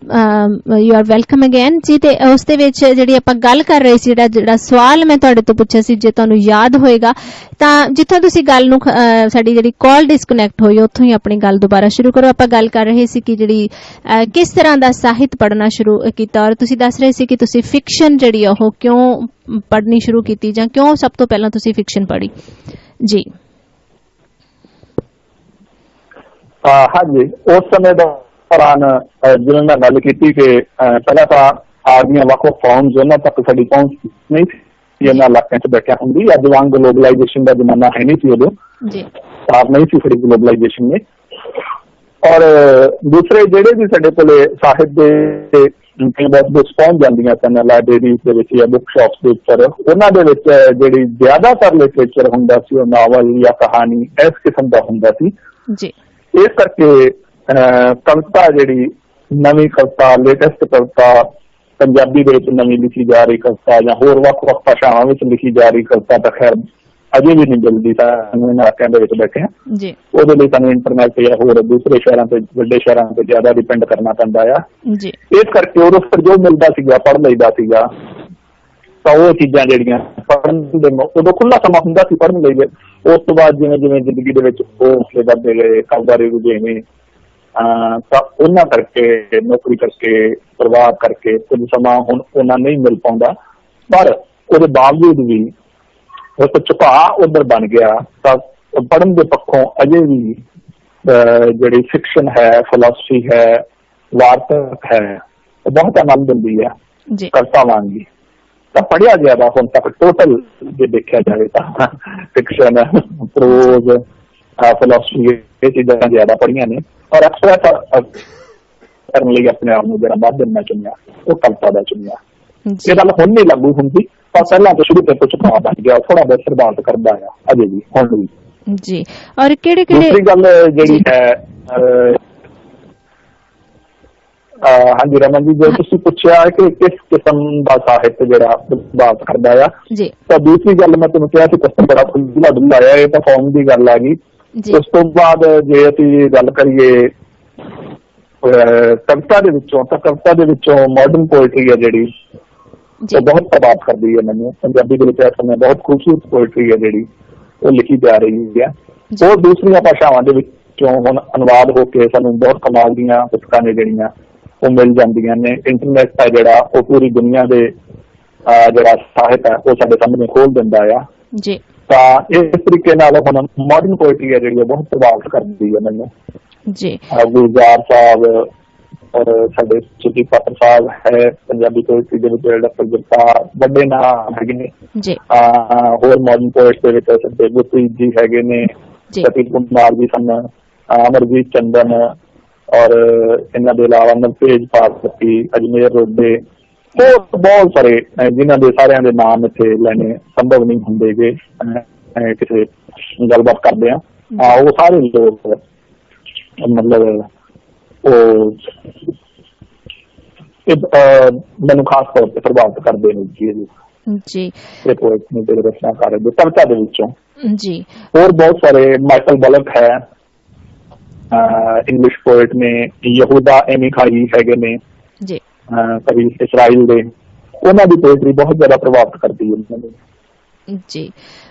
ਯੂ ਆਰ ਵੈਲਕਮ ਅਗੇਨ ਜੀ। ਤੇ ਉਸ ਦੇ ਵਿੱਚ ਜਿਹੜੀ ਆਪਾਂ ਗੱਲ ਕਰ ਰਹੇ ਸੀ, ਜਿਹੜਾ ਸਵਾਲ ਮੈਂ ਤੁਹਾਡੇ ਤੋਂ ਪੁੱਛਿਆ ਸੀ, ਜੇ ਤੁਹਾਨੂੰ ਯਾਦ ਹੋਏਗਾ ਤਾਂ ਜਿੱਥੋਂ ਤੁਸੀਂ ਗੱਲ ਨੂੰ ਸਾਡੀ ਜਿਹੜੀ ਕਾਲ ਡਿਸਕਨੈਕਟ ਹੋਈ ਉੱਥੋਂ ਹੀ ਆਪਣੀ ਗੱਲ ਦੁਬਾਰਾ ਸ਼ੁਰੂ ਕਰੋ। ਆਪਾਂ ਗੱਲ ਕਰ ਰਹੇ ਸੀ ਕਿ ਜਿਹੜੀ ਕਿਸ ਤਰ੍ਹਾਂ ਦਾ ਸਾਹਿਤ ਪੜ੍ਹਨਾ ਸ਼ੁਰੂ ਕੀਤਾ, ਔਰ ਤੁਸੀਂ ਦੱਸ ਰਹੇ ਸੀ ਕਿ ਤੁਸੀਂ ਫਿਕਸ਼ਨ ਜਿਹੜੀ ਉਹ ਕਿਉਂ ਪੜ੍ਹਨੀ ਸ਼ੁਰੂ ਕੀਤੀ ਜਾਂ ਕਿਉਂ ਸਭ ਤੋਂ ਪਹਿਲਾਂ ਤੁਸੀਂ ਫਿਕਸ਼ਨ ਪੜ੍ਹੀ ਜੀ। हाँ जी, उस समय दौरान जिवें मैं गल की कि पहला तो आर्मियां ਵੱਖ-ਵੱਖ फॉर्म्स उन्हां तक साडी पहुंच नहीं थी इन्हां इलाकों च बैठिया हुंदी। अज वांग ग्लोबलाइजेशन का जमाना है नहीं सी उदों जी, सार नहीं सी साडी ग्लोबलाइजेशन में। और दूसरे ਜਿਹੜੇ भी ਸਾਡੇ ਕੋਲੇ ਸਾਹਿਤ ਦੇ ਕਈ ਬੁੱਕਸ ਪਹੁੰਚ ਜਾਂਦੀਆਂ ਸਨ ਲਾਇਬ੍ਰੇਰੀਜ਼ ਦੇ ਵਿੱਚ ਜਾਂ ਬੁੱਕ ਸ਼ਾਪਸ ਦੇ ਉੱਪਰ, ਉਹਨਾਂ ਦੇ ਵਿੱਚ ਜਿਹੜੀ ਜ਼ਿਆਦਾਤਰ ਲਿਟਰੇਚਰ ਹੁੰਦਾ ਸੀ ਉਹ ਨਾਵਲ ਜਾਂ ਕਹਾਣੀ ਇਸ ਕਿਸਮ ਦਾ ਹੁੰਦਾ ਸੀ ਜੀ। ਇਸ ਕਰਕੇ ਕਵਿਤਾ ਜਿਹੜੀ ਨਵੀਂ ਕਵਿਤਾ, ਲੇਟੈਸਟ ਕਵਿਤਾ, ਪੰਜਾਬੀ ਦੇ ਵਿੱਚ ਨਵੀਂ ਲਿਖੀ ਜਾ ਰਹੀ ਕਵਿਤਾ ਜਾਂ ਹੋਰ ਵੱਖ-ਵੱਖ ਭਾਸ਼ਾਵਾਂ ਵਿੱਚ ਲਿਖੀ ਜਾ ਰਹੀ ਕਵਿਤਾ ਤਾਂ ਖੈਰ ਅਜੇ ਵੀ ਨਹੀਂ ਮਿਲਦੀ ਸਾਨੂੰ ਇਲਾਕਿਆਂ ਦੇ ਵਿੱਚ ਬੈਠੇ ਹਾਂ ਜੀ। ਉਹਦੇ ਲਈ ਸਾਨੂੰ ਇੰਟਰਨੈਟ ਜਾਂ ਹੋਰ ਦੂਸਰੇ ਸ਼ਹਿਰਾਂ ਤੇ ਵੱਡੇ ਸ਼ਹਿਰਾਂ ਤੇ ਜ਼ਿਆਦਾ ਡਿਪੈਂਡ ਕਰਨਾ ਪੈਂਦਾ ਆ ਜੀ। ਇਸ ਕਰਕੇ ਉਦੋਂ ਫਿਰ ਜੋ ਮਿਲਦਾ ਸੀਗਾ ਪੜ੍ਹ ਲਈਦਾ ਸੀਗਾ। ਤਾਂ ਉਹ ਚੀਜ਼ਾਂ ਜਿਹੜੀਆਂ ਪੜ੍ਹਨ ਦੇ ਉਦੋਂ ਖੁੱਲ੍ਹਾ ਸਮਾਂ ਹੁੰਦਾ ਸੀ ਪੜ੍ਹਨ ਲਈ। ਉਸ ਤੋਂ ਬਾਅਦ ਜਿਵੇਂ ਜਿਵੇਂ ਜ਼ਿੰਦਗੀ ਦੇ ਵਿੱਚ ਹੌਸਲੇ ਵੱਧਦੇ ਗਏ, ਕਾਰੋਬਾਰੀ ਰੁਝੇਵੇਂ, ਤਾਂ ਉਹਨਾਂ ਕਰਕੇ ਨੌਕਰੀ ਕਰਕੇ ਪਰਿਵਾਰ ਕਰਕੇ ਕੁਝ ਸਮਾਂ ਹੁਣ ਉਹਨਾਂ ਨਹੀਂ ਮਿਲ ਪਾਉਂਦਾ। ਪਰ ਉਹਦੇ ਬਾਵਜੂਦ ਵੀ ਇੱਕ ਝੁਕਾਅ ਉੱਧਰ ਬਣ ਗਿਆ। ਤਾਂ ਪੜ੍ਹਨ ਦੇ ਪੱਖੋਂ ਅਜੇ ਵੀ ਜਿਹੜੀ ਫਿਕਸ਼ਨ ਹੈ, ਫਿਲਾਸਫੀ ਹੈ, ਵਾਰਤਕ ਹੈ, ਉਹ ਬਹੁਤ ਆਨੰਦ ਦਿੰਦੀ ਹੈ ਕਵਿਤਾ ਵਾਂਗੀ। ਤਾਂ ਪੜ੍ਹਿਆ ਜ਼ਿਆਦਾ ਹੁਣ ਤੱਕ ਟੋਟਲ ਜੇ ਦੇਖਿਆ ਜਾਵੇ ਤਾਂ ਫਿਕਸ਼ਨ, ਪ੍ਰੋਜ਼, ਫਿਲਾਸਫੀ ਇਹ ਚੀਜ਼ਾਂ ਜ਼ਿਆਦਾ ਪੜ੍ਹੀਆਂ ਨੇ। ਔਰ ਐਕਸਪ੍ਰੈਸ ਕਰਨ ਲਈ ਆਪਣੇ ਆਪ ਨੂੰ ਜਿਹੜਾ ਮਾਧਿਅਮ ਮੈਂ ਚੁਣਿਆ ਉਹ ਕਵਿਤਾ ਦਾ ਚੁਣਿਆ। ਇਹ ਗੱਲ ਹੁਣ ਨਹੀਂ ਲਾਗੂ ਹੁੰਦੀ, ਪਰ ਪਹਿਲਾਂ ਤੋਂ ਸ਼ੁਰੂ ਤੋਂ ਕੁਝ ਭਾਵ ਬਣ ਗਿਆ, ਥੋੜਾ ਬਹੁਤ ਪ੍ਰਭਾਵਿਤ ਕਰਦਾ ਆ ਅਜੇ ਵੀ ਹੁਣ ਵੀ ਜੀ। ਔਰ ਕਿਹੜੇ ਦੂਸਰੀ ਗੱਲ ਜਿਹੜੀ ਹੈ ਹਾਂਜੀ ਰਮਨ ਜੀ, ਜੋ ਤੁਸੀਂ ਪੁੱਛਿਆ ਕਿ ਕਿਸ ਕਿਸਮ ਦਾ ਸਾਹਿਤ ਜਿਹੜਾ ਪ੍ਰਭਾਵਿਤ ਕਰਦਾ ਆ, ਤਾਂ ਦੂਸਰੀ ਗੱਲ ਮੈਂ ਤੁਹਾਨੂੰ ਕਿਹਾ ਸੀ ਕੁਛ ਬੜਾ ਖੁੱਲ੍ਹਾ ਡੁੱਲਾ ਆ, ਇਹ ਤਾਂ ਫਾਰਮ ਦੀ ਗੱਲ ਆ ਗਈ। ਉਸ ਤੋਂ ਬਾਅਦ ਜੇ ਅਸੀਂ ਗੱਲ ਕਰੀਏ ਕਵਿਤਾ ਦੇ ਵਿੱਚੋਂ, ਤਾਂ ਕਵਿਤਾ ਦੇ ਵਿੱਚੋਂ ਮਾਡਰਨ ਪੋਇਟਰੀ ਹੈ ਜਿਹੜੀ ਉਹ ਬਹੁਤ ਪ੍ਰਭਾਵਿਤ ਕਰਦੀ ਹੈ ਮੈਨੂੰ। ਪੰਜਾਬੀ ਦੇ ਵਿੱਚ ਇਸ ਸਮੇਂ ਬਹੁਤ ਖੂਬਸੂਰਤ ਪੋਇਟਰੀ ਹੈ ਜਿਹੜੀ ਉਹ ਲਿਖੀ ਜਾ ਰਹੀ ਹੈ। ਉਹ ਦੂਸਰੀਆਂ ਭਾਸ਼ਾਵਾਂ ਦੇ ਵਿੱਚੋਂ ਹੁਣ ਅਨੁਵਾਦ ਹੋ ਕੇ ਸਾਨੂੰ ਬਹੁਤ ਕਮਾਲ ਦੀਆਂ ਪੁਸਤਕਾਂ ਨੇ ਜਿਹੜੀਆਂ ਉਹ ਮਿਲ ਜਾਂਦੀਆਂ ਨੇ। ਇੰਟਰਨੈਟ ਹੈ ਜਿਹੜਾ ਉਹ ਪੂਰੀ ਦੁਨੀਆ ਦੇ ਜਿਹੜਾ ਸਾਹਿਤ ਹੈ ਉਹ ਸਾਡੇ ਸਾਹਮਣੇ ਖੋਲ ਦਿੰਦਾ ਆ ਜੀ। ਤਾਂ ਇਸ ਤਰੀਕੇ ਨਾਲ ਹੁਣ ਮਾਡਰਨ ਪੋਇਟਰੀ ਹੈ ਜਿਹੜੀ ਉਹ ਬਹੁਤ ਪ੍ਰਭਾਵਿਤ ਕਰਦੀ ਹੈ ਮੈਨੂੰ ਜੀ। ਗੁਲਜ਼ਾਰ ਸਾਹਿਬ ਔਰ ਸਾਡੇ ਸੁਖੀ ਪਾਤਰ ਸਾਹਿਬ ਹੈ ਪੰਜਾਬੀ ਪੋਇਟਰੀ ਦੇ ਵਿੱਚ, ਡਾਕਟਰ ਜਗਤਾਰ, ਵੱਡੇ ਨਾਮ ਹੈਗੇ ਨੇ ਜੀ। ਹੋਰ ਮਾਡਰਨ ਪੋਇਟਸ ਦੇ ਵਿੱਚ ਸਾਡੇ ਗੁਰਪ੍ਰੀਤ ਜੀ ਹੈਗੇ ਨੇ, ਸਤੀਸ਼ ਕੁਮਾਰ ਜੀ ਸਨ, ਅਮਰਜੀਤ ਚੰਦਨ, ਔਰ ਇਹਨਾਂ ਦੇ ਇਲਾਵਾ ਨਵਤੇਜ ਪਾਰਵਤੀ, ਅਜਮੇਰ ਰੋਡੇ, ਹੋਰ ਬਹੁਤ ਸਾਰੇ ਜਿਨ੍ਹਾਂ ਦੇ ਸਾਰਿਆਂ ਦੇ ਨਾਮ ਇੱਥੇ ਲੈਣੇ ਸੰਭਵ ਨਹੀਂ ਹੁੰਦੇ ਗੇ ਕਿਸੇ ਗੱਲਬਾਤ ਕਰਦੇ ਆ। ਉਹ ਸਾਰੇ ਲੋਕ ਮਤਲਬ ਉਹ ਮੈਨੂੰ ਖਾਸ ਤੌਰ ਤੇ ਪ੍ਰਭਾਵਿਤ ਕਰਦੇ ਨੇ ਜੀ। ਇਹ ਪੋਇਟਰੀ ਦੇ ਰਚਨਾਕਾਰ ਦੇ ਕਵਿਤਾ ਦੇ ਵਿੱਚੋਂ ਜੀ। ਹੋਰ ਬਹੁਤ ਸਾਰੇ ਮਾਈਕਲ ਬਲਕ ਹੈ, ਇੰਗਲਿਸ਼ ਪੋਇਟ ਨੇ, ਯਹੂਦਾ ਐਮੀਖਾਈ ਹੈਗੇ ਨੇ ਜੀ, ਕਵੀ ਇਸਰਾਈਲ ਦੇ, ਉਹਨਾਂ ਦੀ ਪੋਇਟਰੀ ਬਹੁਤ ਜ਼ਿਆਦਾ ਪ੍ਰਭਾਵਿਤ ਕਰਦੀ ਹੈ ਮੈਨੂੰ ਜੀ।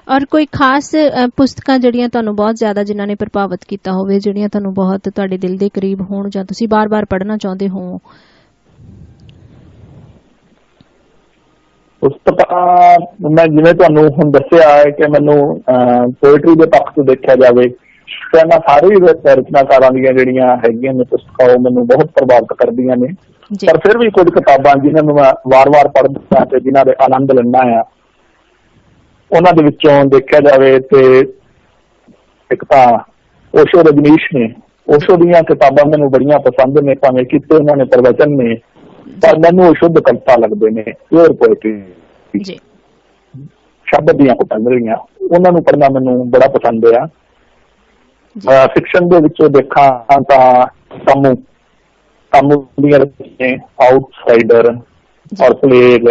ਔਰ ਕੋਈ ਖਾਸ ਪੁਸਤਕਾਂ ਜਿਹੜੀਆਂ ਤੁਹਾਨੂੰ ਬਹੁਤ ਜ਼ਿਆਦਾ ਜਿਨ੍ਹਾਂ ਨੇ ਪ੍ਰਭਾਵਿਤ ਕੀਤਾ ਹੋਵੇ, ਜਿਹੜੀਆਂ ਤੁਹਾਨੂੰ ਬਹੁਤ ਤੁਹਾਡੇ ਦਿਲ ਦੇ ਕਰੀਬ ਹੋਣ ਜਾਂ ਤੁਸੀਂ ਬਾਰ-ਬਾਰ ਪੜ੍ਹਨਾ ਚਾਹੁੰਦੇ ਹੋ? ਪੁਸਤਕਾਂ ਮੈਂ ਜਿਵੇਂ ਤੁਹਾਨੂੰ ਹੁਣ ਦੱਸਿਆ ਹੈ ਕਿ ਮੈਨੂੰ ਪੋਇਟਰੀ ਦੇ ਪੱਖ ਤੋਂ ਦੇਖਿਆ ਜਾਵੇ ਤਾਂ ਇਹਨਾਂ ਸਾਰੇ ਰਚਨਾਕਾਰਾਂ ਦੀਆਂ ਜਿਹੜੀਆਂ ਹੈਗੀਆਂ ਨੇ ਪੁਸਤਕਾਂ ਉਹ ਮੈਨੂੰ ਬਹੁਤ ਪ੍ਰਭਾਵਿਤ ਕਰਦੀਆਂ ਨੇ। ਪਰ ਫਿਰ ਵੀ ਕੁਝ ਕਿਤਾਬਾਂ ਜਿਨ੍ਹਾਂ ਨੂੰ ਮੈਂ ਵਾਰ-ਵਾਰ ਪੜ੍ਹਦਾ ਤੇ ਜਿਨ੍ਹਾਂ ਦੇ ਆਨੰਦ ਲੈਂਦਾ ਆ, ਉਹਨਾਂ ਦੇ ਵਿੱਚੋਂ ਦੇਖਿਆ ਜਾਵੇ ਤੇ ਇੱਕ ਤਾਂ ਓਸ਼ੋ ਰਜਨੀਸ਼ ਨੇ। ਓਸ਼ੋ ਦੀਆਂ ਕਿਤਾਬਾਂ ਮੈਨੂੰ ਬੜੀਆਂ ਪਸੰਦ ਨੇ, ਭਾਵੇਂ ਕਿਤੇ ਉਹਨਾਂ ਨੇ ਪ੍ਰਵਚਨ ਨੇ, ਪਰ ਮੈਨੂੰ ਉਹ ਸ਼ੁੱਧ ਕਵਿਤਾ ਲੱਗਦੇ ਨੇ, ਪਿਓਰ ਪੋਇਟਰੀ ਜੀ, ਸ਼ਬਦ ਦੀਆਂ ਕੁਟੰਦਰੀਆਂ, ਉਹਨਾਂ ਨੂੰ ਪੜ੍ਹਨਾ ਮੈਨੂੰ ਬੜਾ ਪਸੰਦ ਆ। ਫਿਕਸ਼ਨ ਦੇ ਵਿੱਚੋਂ ਦੇਖਾਂ ਤਾਂ ਕਾਮੂ ਦੀਆਂ ਆਊਟਸਾਈਡਰ ਔਰ ਪਲੇਗ,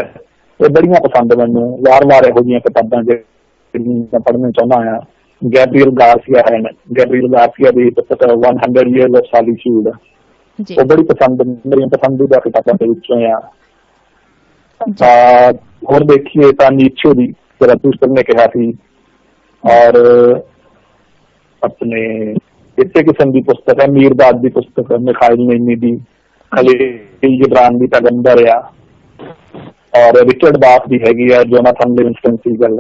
ਇਹ ਬੜੀਆਂ ਪਸੰਦ ਮੈਨੂੰ। ਵਾਰ-ਵਾਰ ਇਹੋ ਜਿਹੀਆਂ ਕਿਤਾਬਾਂ ਜਿਹੜੀਆਂ ਪੜ੍ਹਨੀਆਂ ਚਾਹੁੰਦਾ ਆ। ਗੈਬਰੀਅਲ ਗਾਰਸੀਆ ਹੈ। ਗੈਬਰੀਅਲ ਗਾਰਸੀਆ ਦੀ ਪੁਸਤਕ 100 Years of Solitude, ਜੀ ਉਹ ਬੜੀ ਪਸੰਦ, ਮੇਰੀਆਂ ਪਸੰਦੀਦਾ ਕਿਤਾਬਾਂ ਦੇ ਵਿੱਚੋਂ ਆ। ਹੋਰ ਦੇਖੀਏ ਤਾਂ ਨੀਚੇ ਦੀ ਜ਼ਰਤੂਸਤਰ ਨੇ ਕਿਹਾ ਸੀ, ਔਰ ਆਪਣੇ ਇਸੇ ਕਿਸਮ ਦੀ ਪੁਸਤਕ ਹੈ ਮੀਰਦਾਦ ਦੀ ਪੁਸਤਕ, ਮਿਖਾਇਲ ਨਈਮੀ ਦੀ ਖਲੀਲ ਜਿਬਰਾਨ ਦੀ ਪੈਗੰਬਰ ਆ, ਔਰ ਰਿਚਰਡ ਬਾਥ ਦੀ ਹੈਗੀ ਆ ਜੋਨਾਥਨ ਲਿਵਿੰਗਸਟਨ ਸੀਗਲ।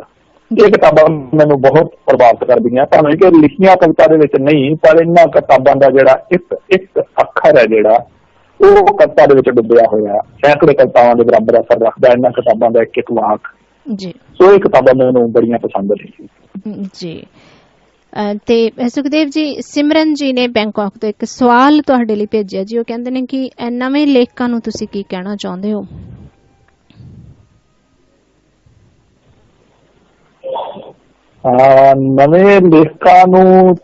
ਇਹ ਕਿਤਾਬਾਂ ਮੈਨੂੰ ਬਹੁਤ ਪ੍ਰਭਾਵਿਤ ਕਰਦੀਆਂ, ਭਾਵੇਂ ਕਿ ਲਿਖੀਆਂ ਕਵਿਤਾ ਦੇ ਵਿੱਚ ਨਹੀਂ, ਪਰ ਇਹਨਾਂ ਕਿਤਾਬਾਂ ਦਾ ਜਿਹੜਾ ਇੱਕ ਅੱਖਰ ਹੈ ਜਿਹੜਾ ਉਹ ਕਵਿਤਾ ਦੇ ਵਿੱਚ ਡੁੱਬਿਆ ਹੋਇਆ, ਸੈਂਕੜੇ ਕਵਿਤਾਵਾਂ ਦੇ ਬਰਾਬਰ ਅਸਰ ਰੱਖਦਾ ਇਹਨਾਂ ਕਿਤਾਬਾਂ ਦਾ ਇੱਕ ਵਾਕ ਜੀ। ਸੋ ਇਹ ਕਿਤਾਬਾਂ ਮੈਨੂੰ ਬੜੀਆਂ ਪਸੰਦ ਨੇ ਜੀ। ਤੇ ਸੁਖਦੇਵ ਜੀ, ਸਿਮਰਨ ਜੀ ਨੇ ਬੈਂਕਾਕ ਤੋਂ ਇੱਕ ਸਵਾਲ ਤੁਹਾਡੇ ਲਈ ਭੇਜਿਆ ਜੀ। ਉਹ ਕਹਿੰਦੇ ਨੇ ਕਿ ਨਵੇਂ ਲੇਖਕਾਂ ਨੂੰ ਤੁਸੀਂ ਕੀ ਕਹਿਣਾ ਚਾਹੁੰਦੇ ਹੋ? ਨਵੇਂ ਲੇਖਕਾਂ ਨੂੰ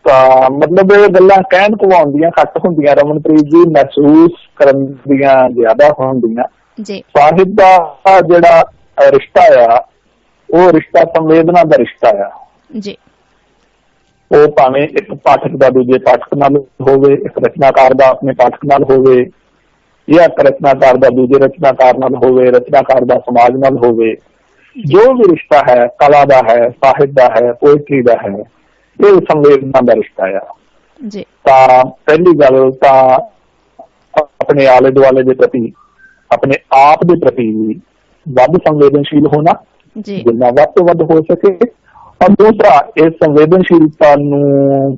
ਤਾਂ ਮਤਲਬ ਇਹ ਗੱਲਾਂ ਕਹਿਣ ਕਵਾਉਂਦੀਆਂ ਘੱਟ ਹੁੰਦੀਆਂ ਰਮਨਪ੍ਰੀਤ ਜੀ, ਮਹਿਸੂਸ ਕਰਨ ਦੀਆਂ ਜ਼ਿਆਦਾ ਹੁੰਦੀਆਂ। ਸਾਹਿਤ ਦਾ ਜਿਹੜਾ ਰਿਸ਼ਤਾ ਆ ਉਹ ਰਿਸ਼ਤਾ ਸੰਵੇਦਨਾ ਦਾ ਰਿਸ਼ਤਾ ਆ ਜੀ। ਉਹ ਭਾਵੇਂ ਇੱਕ ਪਾਠਕ ਦਾ ਦੂਜੇ ਪਾਠਕ ਨਾਲ ਹੋਵੇ, ਇੱਕ ਰਚਨਾਕਾਰ ਦਾ ਆਪਣੇ ਪਾਠਕ ਨਾਲ ਹੋਵੇ, ਜਾਂ ਇੱਕ ਰਚਨਾਕਾਰ ਦਾ ਦੂਜੇ ਰਚਨਾਕਾਰ ਨਾਲ ਹੋਵੇ, ਰਚਨਾਕਾਰ ਦਾ ਸਮਾਜ ਨਾਲ ਹੋਵੇ। ਜੋ ਵੀ ਰਿਸ਼ਤਾ ਹੈ, ਕਲਾ ਦਾ ਹੈ, ਸਾਹਿਤ ਦਾ ਹੈ, ਪੋਇਟਰੀ ਦਾ ਹੈ, ਇਹ ਸੰਵੇਦਨਾ ਦਾ ਰਿਸ਼ਤਾ ਆ। ਤਾਂ ਪਹਿਲੀ ਗੱਲ ਤਾਂ ਆਪਣੇ ਆਲੇ ਦੁਆਲੇ ਦੇ ਪ੍ਰਤੀ, ਆਪਣੇ ਆਪ ਦੇ ਪ੍ਰਤੀ ਵੱਧ ਸੰਵੇਦਨਸ਼ੀਲ ਹੋਣਾ, ਜਿੰਨਾ ਵੱਧ ਤੋਂ ਵੱਧ ਹੋ ਸਕੇ। ਔਰ ਦੂਸਰਾ, ਇਸ ਸੰਵੇਦਨਸ਼ੀਲਤਾ ਨੂੰ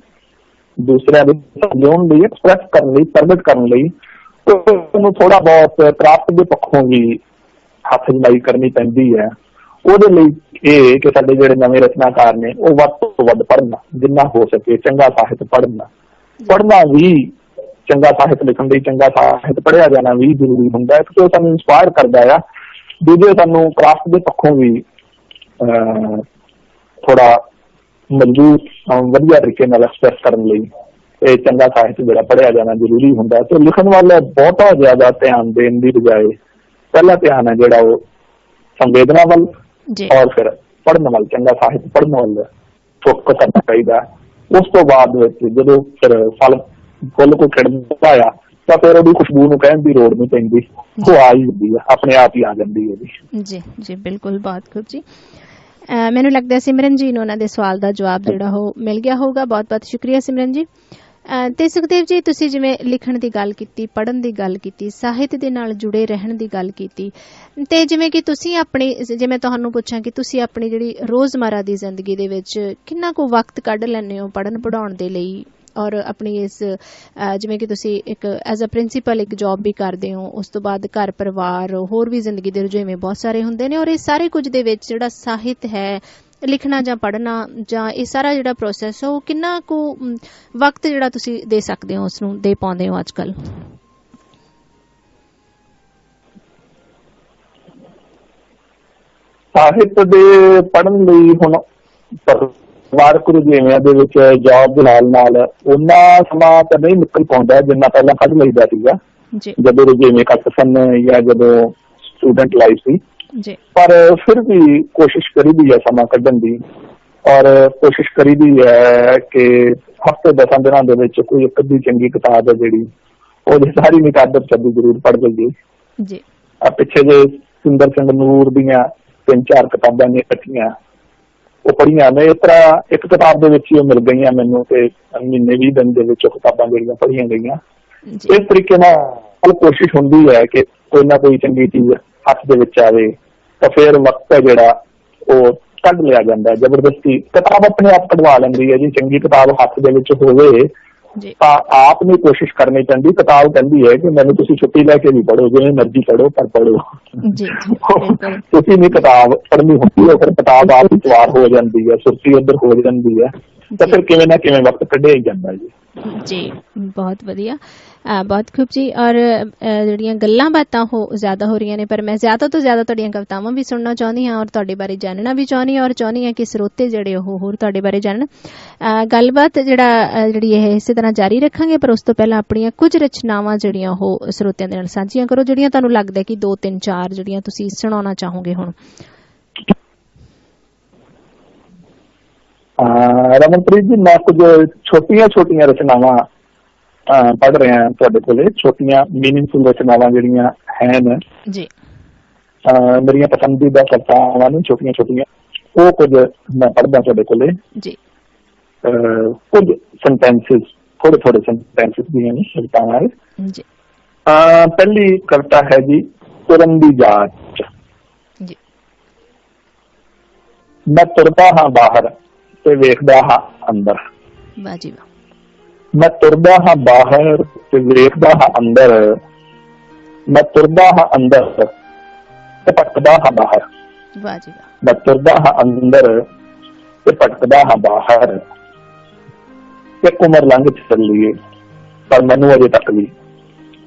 ਦੂਸਰਿਆਂ ਦੇ ਸਮਝਾਉਣ ਲਈ, ਐਕਸਪ੍ਰੈਸ ਕਰਨ ਲਈ, ਪ੍ਰਗਟ ਕਰਨ ਲਈ ਉਹਨੂੰ ਥੋੜਾ ਬਹੁਤ ਕਰਾਫਟ ਦੇ ਪੱਖੋਂ ਵੀ ਹੱਥ ਜਮਾਈ ਕਰਨੀ ਪੈਂਦੀ ਹੈ। ਉਹਦੇ ਲਈ ਇਹ ਕਿ ਸਾਡੇ ਜਿਹੜੇ ਨਵੇਂ ਰਚਨਾਕਾਰ ਨੇ ਉਹ ਵੱਧ ਤੋਂ ਵੱਧ ਪੜ੍ਹਨ, ਜਿੰਨਾ ਹੋ ਸਕੇ ਚੰਗਾ ਸਾਹਿਤ ਪੜ੍ਹਨਾ ਵੀ, ਚੰਗਾ ਸਾਹਿਤ ਲਿਖਣ ਲਈ ਚੰਗਾ ਸਾਹਿਤ ਪੜ੍ਹਿਆ ਜਾਣਾ ਵੀ ਜ਼ਰੂਰੀ ਹੁੰਦਾ ਹੈ, ਕਿਉਂਕਿ ਉਹ ਸਾਨੂੰ ਇੰਸਪਾਇਰ ਕਰਦਾ ਆ। ਦੂਜੇ ਸਾਨੂੰ ਕਰਾਫਟ ਦੇ ਪੱਖੋਂ ਵੀ ਥੋੜਾ ਮਜ਼ਬੂਤ ਵਧੀਆ ਤਰੀਕੇ ਨਾਲ ਐਕਸਪ੍ਰੈਸ ਕਰਨ ਲਈ ਇਹ ਚੰਗਾ ਸਾਹਿਤ ਜਿਹੜਾ ਪੜ੍ਹਿਆ ਜਾਣਾ ਜ਼ਰੂਰੀ ਹੁੰਦਾ। ਤੇ ਲਿਖਣ ਵੱਲ ਬਹੁਤਾ ਜ਼ਿਆਦਾ ਧਿਆਨ ਦੇਣ ਦੀ ਬਜਾਏ ਪਹਿਲਾ ਧਿਆਨ ਹੈ ਜਿਹੜਾ ਉਹ ਸੰਵੇਦਨਾ ਵੱਲ ਔਰ ਫਿਰ ਪੜ੍ਹਨ ਵੱਲ, ਚੰਗਾ ਸਾਹਿਤ ਪੜ੍ਹਨ ਵੱਲ ਫੋਕਸ ਕਰਨਾ ਚਾਹੀਦਾ। ਉਸ ਤੋਂ ਬਾਅਦ ਵਿੱਚ ਜਦੋਂ ਫਿਰ ਫੁੱਲ ਕੋ ਖਿੜਦਾ ਆ ਤਾਂ ਫਿਰ ਉਹਦੀ ਖੁਸ਼ਬੂ ਨੂੰ ਕਹਿਣ ਦੀ ਲੋੜ ਨਹੀਂ ਪੈਂਦੀ, ਉਹ ਆ ਹੀ ਹੁੰਦੀ ਆ, ਆਪਣੇ ਆਪ ਹੀ ਆ ਜਾਂਦੀ ਹੈ ਜੀ। ਜੀ ਬਿਲਕੁਲ, ਬਹੁਤ ਖੂਬ ਜੀ। ਮੈਨੂੰ ਲੱਗਦਾ ਸਿਮਰਨ ਜੀ ਨੂੰ ਉਹਨਾਂ ਦੇ ਸਵਾਲ ਦਾ ਜਵਾਬ ਜਿਹੜਾ ਉਹ ਮਿਲ ਗਿਆ ਹੋਊਗਾ। ਬਹੁਤ ਬਹੁਤ ਸ਼ੁਕਰੀਆ ਸਿਮਰਨ ਜੀ। ਤੇ ਸੁਖਦੇਵ ਜੀ, ਤੁਸੀਂ ਜਿਵੇਂ ਲਿਖਣ ਦੀ ਗੱਲ ਕੀਤੀ, ਪੜ੍ਹਨ ਦੀ ਗੱਲ ਕੀਤੀ, ਸਾਹਿਤ ਦੇ ਨਾਲ ਜੁੜੇ ਰਹਿਣ ਦੀ ਗੱਲ ਕੀਤੀ, ਤੇ ਜਿਵੇਂ ਕਿ ਤੁਸੀਂ ਆਪਣੀ, ਜੇ ਮੈਂ ਤੁਹਾਨੂੰ ਪੁੱਛਾਂ ਕਿ ਤੁਸੀਂ ਆਪਣੀ ਜਿਹੜੀ ਰੋਜ਼ਮਰਾ ਦੀ ਜ਼ਿੰਦਗੀ ਦੇ ਵਿੱਚ ਕਿੰਨਾ ਕੁ ਵਕਤ ਕੱਢ ਲੈਂਦੇ ਹੋ ਪੜ੍ਹਨ ਪੜ੍ਹਾਉਣ ਦੇ ਲਈ, ਔਰ ਆਪਣੀ ਇਸ ਜਿਵੇਂ ਕਿ ਤੁਸੀਂ ਇੱਕ ਐਜ਼ ਅ ਪ੍ਰਿੰਸੀਪਲ ਇੱਕ ਜੌਬ ਵੀ ਕਰਦੇ ਹੋ, ਉਸ ਤੋਂ ਬਾਅਦ ਘਰ ਪਰਿਵਾਰ, ਹੋਰ ਵੀ ਜ਼ਿੰਦਗੀ ਦੇ ਰੁਝੇਵੇਂ ਬਹੁਤ ਸਾਰੇ ਹੁੰਦੇ ਨੇ, ਔਰ ਇਹ ਸਾਰੇ ਕੁਝ ਦੇ ਵਿੱਚ ਜਿਹੜਾ ਸਾਹਿਤ ਹੈ, ਲਿਖਣਾ ਜਾਂ ਪੜ੍ਹਨਾ ਜਾਂ ਇਹ ਸਾਰਾ ਜਿਹੜਾ ਪ੍ਰੋਸੈਸ ਉਹ ਕਿੰਨਾ ਕੁ ਵਕਤ ਜਿਹੜਾ ਤੁਸੀਂ ਦੇ ਸਕਦੇ ਹੋ, ਉਸ ਨੂੰ ਦੇ ਪਾਉਂਦੇ ਹੋ ਅੱਜ ਕੱਲ੍ਹ? ਸਾਹਿਤ ਦੇ ਪੜ੍ਹਨ ਲਈ ਹੁਣ ਪਰਿਵਾਰਕ ਰੁਝੇਵਿਆਂ ਦੇ ਵਿੱਚ ਜੌਬ ਦੇ ਨਾਲ ਉਹਨਾਂ ਸਮਾਂ ਤਾਂ ਨਹੀਂ ਨਿਕਲ ਪਾਉਂਦਾ ਜਿੰਨਾ ਪਹਿਲਾਂ ਕੱਢ ਲਈਦਾ ਸੀਗਾ ਜਦੋਂ ਰੁਝੇਵੇਂ ਘੱਟ ਸਨ ਜਾਂ ਜਦੋਂ ਸਟੂਡੈਂਟ ਲਾਈਫ ਸੀ। ਪਰ ਫਿਰ ਵੀ ਕੋਸ਼ਿਸ਼ ਕਰੀਦੀ ਹੈ ਸਮਾਂ ਕੱਢਣ ਦੀ, ਔਰ ਕੋਸ਼ਿਸ਼ ਕਰੀਦੀ ਹੈ ਕਿ ਹਫ਼ਤੇ 10 ਦਿਨਾਂ ਦੇ ਵਿੱਚ ਕੋਈ ਇੱਕ ਅੱਧੀ ਚੰਗੀ ਕਿਤਾਬ ਹੈ ਜਿਹੜੀ ਉਹਦੀ ਸਾਰੀ ਨਿਕਾਦਤ ਚੱਲੀ ਜ਼ਰੂਰ ਪੜ੍ਹ ਲਈਏ। ਪਿੱਛੇ ਜੇ ਸੁੰਦਰ ਸਿੰਘ ਨੂਰ ਦੀਆਂ 3-4 ਕਿਤਾਬਾਂ ਨੇ ਇਕੱਠੀਆਂ ਉਹ ਪੜ੍ਹੀਆਂ ਨੇ। ਇਸ ਤਰ੍ਹਾਂ ਇੱਕ ਕਿਤਾਬ ਦੇ ਵਿੱਚ ਹੀ ਉਹ ਮਿਲ ਗਈਆਂ ਮੈਨੂੰ, ਤੇ ਮਹੀਨੇ 20 ਦਿਨ ਦੇ ਵਿੱਚ ਉਹ ਕਿਤਾਬਾਂ ਜਿਹੜੀਆਂ ਪੜ੍ਹੀਆਂ ਗਈਆਂ। ਇਸ ਤਰੀਕੇ ਨਾਲ ਕੋਸ਼ਿਸ਼ ਹੁੰਦੀ ਹੈ ਕਿ ਕੋਈ ਨਾ ਕੋਈ ਚੰਗੀ ਚੀਜ਼ ਹੱਥ ਦੇ ਵਿੱਚ ਆਵੇ ਤਾਂ ਫਿਰ ਵਕਤ ਹੈ ਜਿਹੜਾ ਉਹ ਕੱਢ ਲਿਆ ਜਾਂਦਾ। ਜ਼ਬਰਦਸਤੀ ਕਿਤਾਬ ਆਪਣੇ ਆਪ ਕਢਵਾ ਲੈਂਦੀ ਹੈ ਜੀ। ਚੰਗੀ ਕਿਤਾਬ ਹੱਥ ਦੇ ਵਿੱਚ ਹੋਵੇ ਤਾਂ ਆਪ ਨੂੰ ਕੋਸ਼ਿਸ਼ ਕਰਨੀ ਪੈਂਦੀ। ਕਿਤਾਬ ਕਹਿੰਦੀ ਹੈ ਕਿ ਮੈਨੂੰ ਤੁਸੀਂ ਛੁੱਟੀ ਲੈ ਕੇ ਵੀ ਪੜ੍ਹੋ, ਜਿਵੇਂ ਮਰਜ਼ੀ ਪੜ੍ਹੋ, ਪਰ ਪੜ੍ਹੋ। ਤੁਸੀਂ ਨਹੀਂ ਕਿਤਾਬ ਪੜ੍ਹਨੀ ਹੁੰਦੀ ਹੈ, ਫਿਰ ਕਿਤਾਬ ਆਪ ਹੀ ਸਵਾਰ ਹੋ ਜਾਂਦੀ ਹੈ, ਸੁਰਤੀ ਉੱਧਰ ਹੋ ਜਾਂਦੀ ਹੈ, ਤਾਂ ਫਿਰ ਕਿਵੇਂ ਨਾ ਕਿਵੇਂ ਵਕਤ ਕੱਢਿਆ ਹੀ ਜਾਂਦਾ ਜੀ। ਬਹੁਤ ਵਧੀਆ, ਬਹੁਤ ਖੂਬ ਜੀ। ਔਰ ਜਿਹੜੀਆਂ ਗੱਲਾਂ ਬਾਤਾਂ ਜ਼ਿਆਦਾ ਹੋ ਰਹੀਆਂ ਨੇ, ਪਰ ਮੈਂ ਜ਼ਿਆਦਾ ਤੋਂ ਜ਼ਿਆਦਾ ਤੁਹਾਡੀਆਂ ਕਵਿਤਾਵਾਂ ਵੀ ਸੁਣਨਾ ਚਾਹੁੰਦੀ ਹਾਂ ਔਰ ਤੁਹਾਡੇ ਬਾਰੇ ਜਾਣਨਾ ਵੀ ਚਾਹੁੰਦੀ ਹਾਂ, ਔਰ ਚਾਹੁੰਦੀ ਹਾਂ ਕਿ ਸਰੋਤੇ ਜਿਹੜੇ ਉਹ ਹੋਰ ਤੁਹਾਡੇ ਬਾਰੇ ਜਾਣਨ। ਗੱਲਬਾਤ ਜਿਹੜੀ ਇਹ ਇਸੇ ਤਰ੍ਹਾਂ ਜਾਰੀ ਰੱਖਾਂਗੇ, ਪਰ ਉਸ ਤੋਂ ਪਹਿਲਾਂ ਆਪਣੀਆਂ ਕੁਝ ਰਚਨਾਵਾਂ ਜਿਹੜੀਆਂ ਉਹ ਸਰੋਤਿਆਂ ਦੇ ਨਾਲ ਸਾਂਝੀਆਂ ਕਰੋ, ਜਿਹੜੀਆਂ ਤੁਹਾਨੂੰ ਲੱਗਦਾ ਕਿ 2-3-4 ਜਿਹੜੀਆਂ ਤੁਸੀਂ ਸੁਣਾਉਣਾ ਚਾਹੋਗੇ ਹੁਣ। ਰਮਨਪ੍ਰੀਤ ਜੀ, ਮੈਂ ਕੁਝ ਛੋਟੀਆਂ ਰਚਨਾਵਾਂ ਪੜ੍ਹ ਰਿਹਾ ਤੁਹਾਡੇ ਕੋਲੇ, ਛੋਟੀਆਂ ਮੀਨਿੰਗਫੁਲ ਰਚਨਾਵਾਂ ਜਿਹੜੀਆਂ ਹਨ ਜੀ, ਮੇਰੀਆਂ ਪਸੰਦੀਦਾ ਕਵਿਤਾਵਾਂ ਨੇ, ਛੋਟੀਆਂ ਉਹ ਕੁਝ ਮੈਂ ਪੜ੍ਹਦਾ ਤੁਹਾਡੇ ਕੋਲੇ ਜੀ। ਕੁਝ ਸੈਂਟੈਂਸਿਸ, ਥੋੜੇ ਸੈਂਟੈਂਸਿਸ ਦੀਆਂ ਨੇ ਕਵਿਤਾਵਾਂ ਜੀ। ਪਹਿਲੀ ਕਵਿਤਾ ਹੈ ਜੀ, ਤੁਰਨ ਦੀ ਜਾਂਚ। ਜੀ। ਮੈਂ ਤੁਰਦਾ ਹਾਂ ਬਾਹਰ ਤੇ ਵੇਖਦਾ ਹਾਂ ਅੰਦਰ। ਵਾਹ ਜੀ ਵਾਹ। ਮੈਂ ਤੁਰਦਾ ਹਾਂ ਬਾਹਰ ਤੇ ਵੇਖਦਾ ਹਾਂ ਅੰਦਰ। ਮੈਂ ਤੁਰਦਾ ਹਾਂ ਅੰਦਰ ਤੇ ਭਟਕਦਾ ਹਾਂ ਬਾਹਰ। ਵਾਹ ਜੀ ਵਾਹ। ਮੈਂ ਤੁਰਦਾ ਹਾਂ ਅੰਦਰ ਤੇ ਭਟਕਦਾ ਹਾਂ ਬਾਹਰ। ਇੱਕ ਉਮਰ ਲੰਘ ਚੱਲੀ ਏ ਪਰ ਮੈਨੂੰ ਅਜੇ ਤੱਕ ਵੀ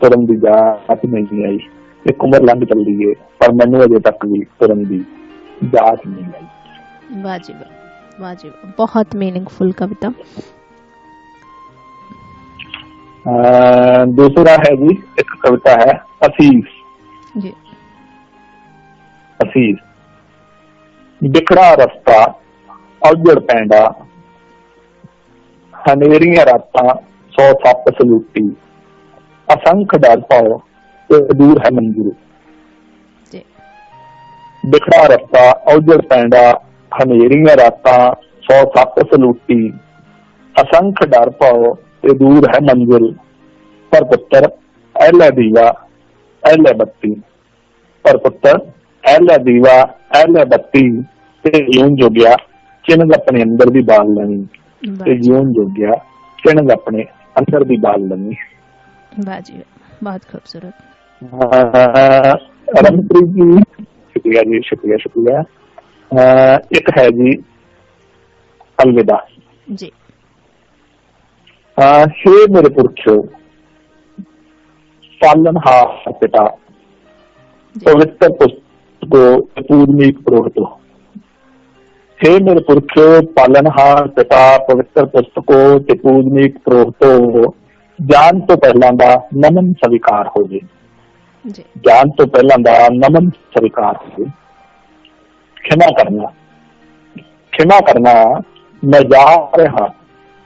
ਤੁਰਨ ਦੀ ਜਾਚ ਨਹੀਂ ਆਈ। ਇੱਕ ਉਮਰ ਲੰਘ ਚੱਲੀ ਏ ਪਰ ਮੈਨੂੰ ਅਜੇ ਤੱਕ ਵੀ ਤੁਰਨ ਦੀ ਜਾਚ ਨਹੀਂ ਆਈ। ਵਾਹ ਜੀ ਵਾਹ, ਵਾਹ ਜੀ ਵਾਹ, ਬਹੁਤ मीनिंगफुल कविता। दूसरा है जी, एक कविता है असीस जी। असीस। बिखड़ा रस्ता औजड़ पैंडा, हनेरियां रातां 100 सप सलूटी, असंख डर पाओ ते दूर है मंजिल। बिखड़ा रस्ता औजड़ पैंडा, हनेरियां रातां 100 सप सलूटी, असंख डर पाओ ते दूर है मंजिल। पर पुत्र ऐला दीवा ऐला बत्ती, पर पुत्र ऐला दीवा ऐला बत्ती, ते जीवन जोगिया चिन्ह अपने अंदर भी बाल लनी। ते जीवन जोगिया चिन्ह अपने अंदर भी बाल लनी। वाह जी, बहुत खूबसूरत। रमनप्रीत जी, शुक्रिया जी, शुक्रिया। एक है जी अलविदा जी। हे मेरे पुरखो, पालनहार पिता, पवित्र पुस्तको पूजनीक पुरोहितो। हे मेरे पुरखो, पालनहार पिता, पवित्र पुस्तको ते पूजनीक पुरोहितो, जान तो पहला दा नमन स्वीकार हो जे। जान तो पहला दा नमन स्वीकार हो जे। क्षमा करना, मैं जा रहा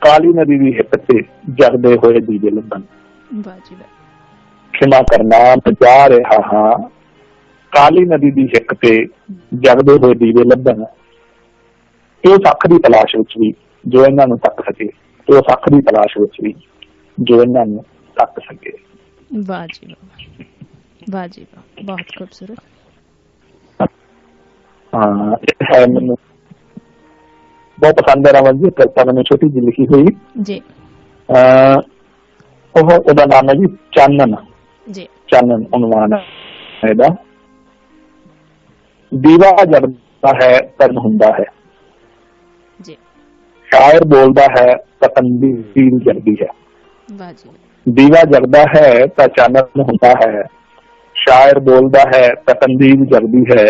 काली नदी की हित से जगदे हुए दीवे लभन। क्षमा करना, मैं जा रहा हाँ काली नदी की हित से जगदे हुए दीवे लभन। उस अख की तलाश विच भी जो इन्हां नूं तक सके, उस अख की तलाश विच भी जो इन्हां नूं तक सके। वाह जी वाह, वाह जी वाह, बहुत खूबसूरत। हाँ, है मैनूं बहुत पसंद है रमन जी, कविता मैंने छोटी जी लिखी हुई जी। ਉਹਦਾ ਨਾਮ ਹੈ ਜੀ ਚਾਨਣ ਜੀ। ਚਾਨਣ ਉਨਵਾਨ ਹੈ ਇਹਦਾ। ਦੀਵਾ ਜਗਦਾ ਹੈ ਤਨ ਹੁੰਦਾ ਹੈ ਜੀ। ਸ਼ਾਇਰ ਬੋਲਦਾ ਹੈ ਤਾਂ ਤਨਵੀਰ ਜਗਦੀ ਹੈ। ਵਾਹ ਜੀ। ਦੀਵਾ ਜਗਦਾ ਹੈ ਤਾਂ ਚਾਨਣ ਹੁੰਦਾ ਹੈ, ਸ਼ਾਇਰ ਬੋਲਦਾ ਹੈ ਤਾਂ ਤਨਵੀਰ ਜਗਦੀ ਹੈ,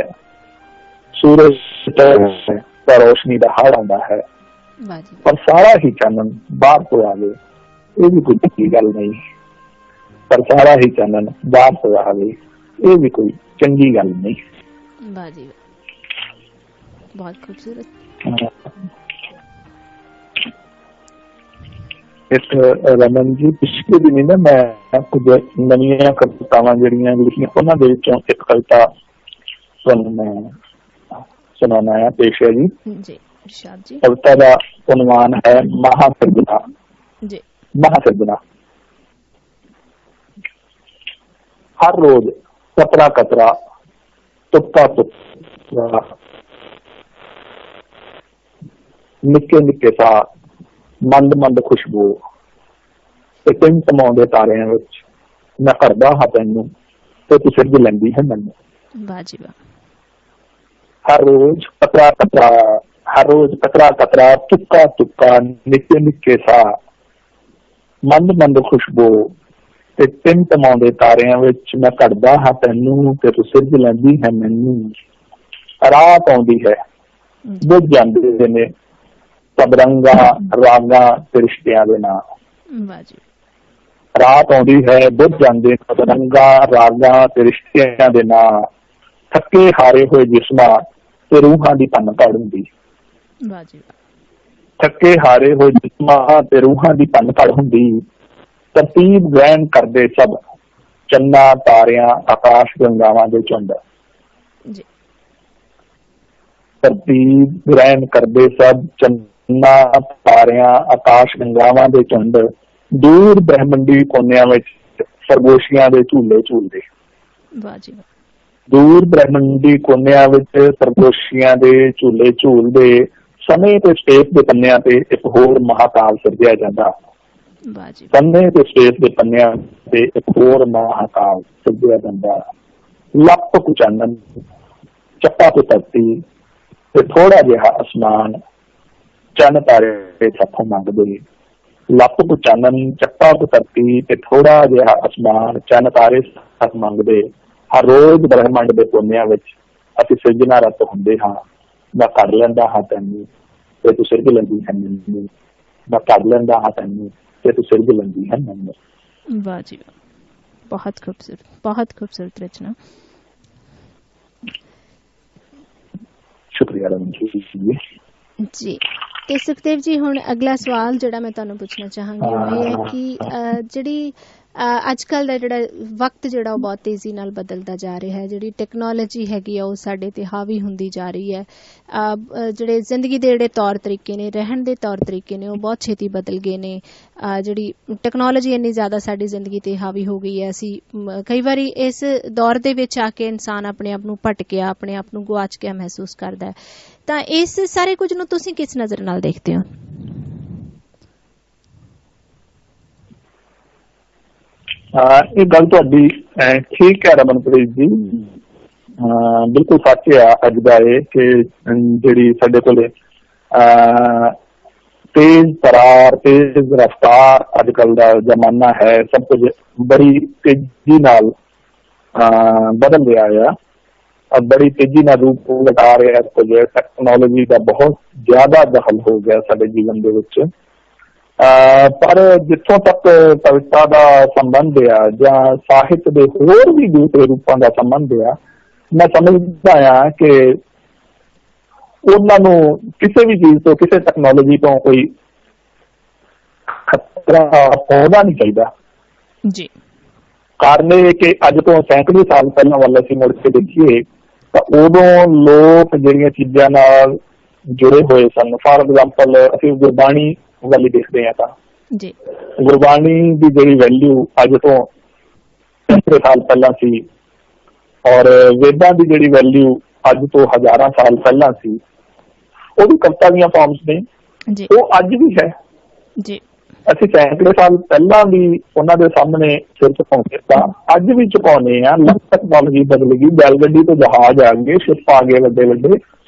ਸੂਰਜ ਤਾਂ ਰੋਸ਼ਨੀ ਦਾ ਹੜ ਆਉਂਦਾ ਹੈ। ਪਰ ਸਾਰਾ ਹੀ ਚਾਨਣ ਬਾਹਰ ਤੋਂ ਆਵੇ ਇਹ ਵੀ ਕੋਈ ਚੰਗੀ ਗੱਲ ਨਹੀਂ। ਪਰ ਸਾਰਾ ਹੀ ਚਾਨਣ ਬਾਹਰ ਤੋਂ ਆਵੇ ਇਹ ਵੀ ਕੋਈ ਚੰਗੀ ਗੱਲ ਨਹੀਂ। वाह जी, बहुत खूबसूरत। ਇੱਕ ਰਮਨ ਜੀ, ਪਿਛਲੇ ਦਿਨ ਨਾ ਮੈਂ ਕੁਝ ਨਵੀਆਂ ਕਵਿਤਾਵਾਂ ਜਿਹੜੀਆਂ ਲਿਖੀਆਂ ਉਹਨਾਂ ਦੇ ਵਿੱਚੋਂ ਇੱਕ ਕਵਿਤਾ ਤੁਹਾਨੂੰ ਮੈਂ ਸੁਣਾਉਣਾ ਹੈ, ਪੇਸ਼ ਹੈ ਜੀ। ਕਵਿਤਾ ਦਾ ਉਨਵਾਨ ਹੈ ਮਹਾਸਿਰਜਣਾ। ਮਹਾਸਿਰਜਣਾ। ਹਰ ਰੋਜ਼ ਕਤਰਾ ਕਤਰਾ, ਤੁਪਕਾ ਤੁਪਕਾ, ਨਿੱਕੇ ਨਿੱਕੇ ਸਾਹ, ਮੰਦ ਮੰਦ ਖੁਸ਼ਬੂ ਤੇ ਟਿਮਟਮਾਉਂਦੇ ਤਾਰਿਆਂ ਵਿੱਚ ਮੈਂ ਕਰਦਾ ਹਾਂ ਤੈਨੂੰ ਤੇ ਤੂੰ ਸਿਰਜ ਲੈਂਦੀ ਹੈ ਮੈਨੂੰ। ਵਾਹ ਜੀ ਵਾਹ। ਹਰ ਰੋਜ਼ ਕਤਰਾ ਕਤਰਾ, ਹਰ ਰੋਜ਼ ਕਤਰਾ ਕਤਰਾ, ਤੁਪਕਾ ਤੁਪਕਾ, ਨਿੱਕੇ ਨਿੱਕੇ ਸਾਹ, ਮੰਦ ਮੰਦ ਖੁਸ਼ਬੂ ਤੇ ਟਿਮਟਮਾਉਂਦੇ ਤਾਰਿਆਂ ਵਿੱਚ ਮੈਂ ਘੜਦਾ ਹਾਂ ਤੈਨੂੰ ਤੇ ਤੂੰ ਸਿਰਜ ਲੈਂਦੀ ਹੈ ਮੈਨੂੰ। ਰਾਤ ਆਉਂਦੀ ਹੈ, ਬੁੱਝ ਜਾਂਦੇ ਨੇ ਸਭ ਰੰਗਾਂ ਰਾਗਾਂ ਤੇ ਰਿਸ਼ਤਿਆਂ ਦੇ ਨਾਂ। ਰਾਤ ਆਉਂਦੀ ਹੈ, ਬੁੱਝ ਜਾਂਦੇ ਸਭ ਰੰਗਾਂ ਰਾਗਾਂ ਤੇ ਰਿਸ਼ਤਿਆਂ ਦੇ ਨਾਂ। ਥੱਕੇ ਹਾਰੇ ਹੋਏ ਜਿਸਮਾਂ ਤੇ ਰੂਹਾਂ ਦੀ ਭੰਨ ਤੋੜ ਹੁੰਦੀ। ਥੱਕੇ ਹਾਰੇ ਹੋਏ ਜਿਸਮਾਂ ਤੇ ਰੂਹਾਂ ਦੀ ਭੰਨ ਭੜ ਹੁੰਦੀ, ਤਰਤੀਬ ਗ੍ਰਹਿਣ ਕਰਦੇ ਸਭ ਚੰਨਾ ਤਾਰਿਆਂ ਆਕਾਸ਼ ਗੰਗਾਵਾਂ ਦੇ ਝੁੰਡ। ਜੀ ਤਰਤੀਬ ਗ੍ਰਹਿਣ ਕਰਦੇ ਸਭ ਚੰਨਾ ਤਾਰਿਆਂ ਆਕਾਸ਼ ਗੰਗਾਵਾਂ ਦੇ ਝੁੰਡ, ਦੂਰ ਬ੍ਰਹਮੰਡੀ ਕੋਨਿਆਂ ਵਿੱਚ ਸਰਗੋਸ਼ੀਆਂ ਦੇ ਝੂਲੇ ਝੂਲਦੇ। ਵਾਹ ਜੀ ਵਾਹ। ਦੂਰ ਬ੍ਰਹਮੰਡੀ ਕੋਨਿਆਂ ਵਿੱਚ ਸਰਗੋਸ਼ੀਆਂ ਦੇ ਝੂਲੇ ਝੂਲਦੇ, ਸਮੇਂ ਤੇ ਸਪੇਸ ਦੇ ਪੰਨਿਆਂ ਤੇ ਇੱਕ ਹੋਰ ਮਹਾਕਾਲ ਸਿਰਜਿਆ ਜਾਂਦਾ। ਵਾਹ ਜੀ। ਸਮੇਂ ਤੇ ਸਪੇਸ ਦੇ ਪੰਨਿਆਂ ਤੇ ਇੱਕ ਹੋਰ ਮਹਾਕਾਲ ਸਿਰਜਿਆ ਜਾਂਦਾ। ਲੱਪ ਕੁ ਚਾਨਣ, ਚੱਪਾ ਤੇ ਧਰਤੀ ਤੇ ਥੋੜਾ ਜਿਹਾ ਅਸਮਾਨ, ਚੰਨ ਤਾਰੇ ਸਾਥੋਂ ਮੰਗਦੇ। ਲੱਪ ਕੁ ਚਾਨਣ, ਚੱਪਾ ਕੁ ਧਰਤੀ ਤੇ ਥੋੜਾ ਜਿਹਾ ਅਸਮਾਨ, ਚੰਨ ਤਾਰੇ ਸਾਥ ਮੰਗਦੇ। ਹਰ ਰੋਜ਼ ਬ੍ਰਹਿਮੰਡ ਦੇ ਕੋਨਿਆਂ ਵਿੱਚ ਅਸੀਂ ਸਿਰਜਣਾ ਰਤ ਹੁੰਦੇ ਹਾਂ। ਮੈਂ ਕਰ ਲੈਂਦਾ ਹਾਂ ਤੈਨੂੰ ਤੇ ਤੂੰ ਸਿਰਜ ਲੈਂਦੀ ਹੈ ਮੈਨੂੰ, ਮੈਂ ਕਰ ਲੈਂਦਾ ਹਾਂ ਤੈਨੂੰ ਤੇ ਤੂੰ ਸਿਰਜ ਲੈਂਦੀ ਹੈ ਮੈਨੂੰ। ਵਾਹ ਜੀ ਵਾਹ, ਬਹੁਤ ਖੂਬਸੂਰਤ ਰਚਨਾ। ਸ਼ੁਕਰੀਆ ਰਮਨ ਜੀ। ਤੇ ਸੁਖਦੇਵ ਜੀ, ਹੁਣ ਅਗਲਾ ਸਵਾਲ ਜਿਹੜਾ ਮੈਂ ਤੁਹਾਨੂੰ ਪੁੱਛਣਾ ਚਾਹਾਂਗੀ ਉਹ ਇਹ ਹੈ ਕਿ ਜਿਹੜੀ ਅੱਜ ਕੱਲ੍ਹ ਦਾ ਜਿਹੜਾ ਵਕਤ ਜਿਹੜਾ ਉਹ ਬਹੁਤ ਤੇਜ਼ੀ ਨਾਲ ਬਦਲਦਾ ਜਾ ਰਿਹਾ ਹੈ, ਜਿਹੜੀ ਟੈਕਨੋਲੋਜੀ ਹੈਗੀ ਆ ਉਹ ਸਾਡੇ ਤੇ ਹਾਵੀ ਹੁੰਦੀ ਜਾ ਰਹੀ ਹੈ। ਜਿਹੜੇ ਜ਼ਿੰਦਗੀ ਦੇ ਜਿਹੜੇ ਤੌਰ ਤਰੀਕੇ ਨੇ, ਰਹਿਣ ਦੇ ਤੌਰ ਤਰੀਕੇ ਨੇ, ਉਹ ਬਹੁਤ ਛੇਤੀ ਬਦਲ ਗਏ ਨੇ। ਜਿਹੜੀ ਟੈਕਨੋਲੋਜੀ ਇੰਨੀ ਜ਼ਿਆਦਾ ਸਾਡੀ ਜ਼ਿੰਦਗੀ ਤੇ ਹਾਵੀ ਹੋ ਗਈ ਹੈ, ਅਸੀਂ ਕਈ ਵਾਰੀ ਇਸ ਦੌਰ ਦੇ ਵਿੱਚ ਆ ਕੇ ਇਨਸਾਨ ਆਪਣੇ ਆਪ ਨੂੰ ਭਟਕਿਆ, ਆਪਣੇ ਆਪ ਨੂੰ ਗੁਆਚ ਗਿਆ ਮਹਿਸੂਸ ਕਰਦਾ ਹੈ। ਤਾਂ ਇਸ ਸਾਰੇ ਕੁਝ ਨੂੰ ਤੁਸੀਂ ਕਿਸ ਨਜ਼ਰ ਨਾਲ ਦੇਖਦੇ ਹੋ? ਇਹ ਗੱਲ ਤੁਹਾਡੀ ਠੀਕ ਹੈ ਰਮਨਪ੍ਰੀਤ ਜੀ, ਬਿਲਕੁਲ ਸੱਚ ਆ। ਅੱਜ ਦਾ ਇਹ ਕਿ ਜਿਹੜੀ ਸਾਡੇ ਕੋਲ ਤੇਜ਼ ਤਰਾਰ, ਤੇਜ਼ ਰਫਤਾਰ ਅੱਜ ਕੱਲ ਦਾ ਜ਼ਮਾਨਾ ਹੈ, ਸਭ ਕੁਝ ਬੜੀ ਤੇਜ਼ੀ ਨਾਲ ਬਦਲ ਰਿਹਾ ਆ, ਬੜੀ ਤੇਜ਼ੀ ਨਾਲ ਰੂਪ ਲਟਾ ਰਿਹਾ। ਕੁਝ ਟੈਕਨੋਲੋਜੀ ਦਾ ਬਹੁਤ ਜ਼ਿਆਦਾ ਦਖਲ ਹੋ ਗਿਆ ਸਾਡੇ ਜੀਵਨ ਦੇ ਵਿੱਚ। ਪਰ ਜਿੱਥੋਂ ਤੱਕ ਕਵਿਤਾ ਦਾ ਸੰਬੰਧ ਆ ਜਾਂ ਸਾਹਿਤ ਦੇ ਹੋਰ ਵੀ ਦੂਸਰੇ ਰੂਪਾਂ ਦਾ ਸੰਬੰਧ ਆ, ਮੈਂ ਸਮਝਦਾ ਆ ਕਿ ਉਹਨਾਂ ਨੂੰ ਕਿਸੇ ਵੀ ਚੀਜ਼ ਤੋਂ, ਕਿਸੇ ਟੈਕਨੋਲੋਜੀ ਤੋਂ ਕੋਈ ਖਤਰਾ ਹੋਣਾ ਨਹੀਂ ਚਾਹੀਦਾ ਜੀ। ਕਾਰਨ ਇਹ ਕਿ ਅੱਜ ਤੋਂ ਸੈਂਕੜੇ ਸਾਲ ਪਹਿਲਾਂ ਵੱਲ ਅਸੀਂ ਮੁੜ ਕੇ ਦੇਖੀਏ ਤਾਂ ਉਦੋਂ ਲੋਕ ਜਿਹੜੀਆਂ ਚੀਜ਼ਾਂ ਨਾਲ ਜੁੜੇ ਹੋਏ ਸਨ, ਫਾਰ ਐਗਜ਼ਾਮਪਲ ਅਸੀਂ ਗੁਰਬਾਣੀ ਵੱਲ ਹੀ ਦੇਖਦੇ ਹਾਂ ਤਾਂ ਜੀ, ਗੁਰਬਾਣੀ ਦੀ ਜਿਹੜੀ ਵੈਲਿਊ ਅੱਜ ਤੋਂ ਸੈਂਕੜੇ ਸਾਲ ਪਹਿਲਾਂ ਸੀ, ਔਰ ਵੇਦਾਂ ਦੀ ਜਿਹੜੀ ਵੈਲਿਊ ਅੱਜ ਤੋਂ ਹਜ਼ਾਰਾਂ ਸਾਲ ਪਹਿਲਾਂ ਸੀ, ਉਹ ਵੀ ਕਵਿਤਾ ਦੀਆਂ ਫਾਰਮਸ ਨੇ, ਉਹ ਅੱਜ ਵੀ ਹੈ ਜੀ। ਅਸੀਂ ਸੈਂਕੜੇ ਸਾਲ ਪਹਿਲਾਂ ਵੀ ਉਹਨਾਂ ਦੇ ਸਾਹਮਣੇ ਸਿਰ ਝੁਕਾਉਂਦੇ ਤਾਂ ਅੱਜ ਵੀ ਝੁਕਾਉਂਦੇ ਆ। ਟੈਕਨੋਲੋਜੀ ਬਦਲ ਗਈ, ਬੈਲ ਗੱਡੀ ਤੋਂ ਜਹਾਜ਼ ਆ ਗਏ, ਸ਼ਿਪ ਆ ਗਏ, ਵੱਡੇ ਵੱਡੇ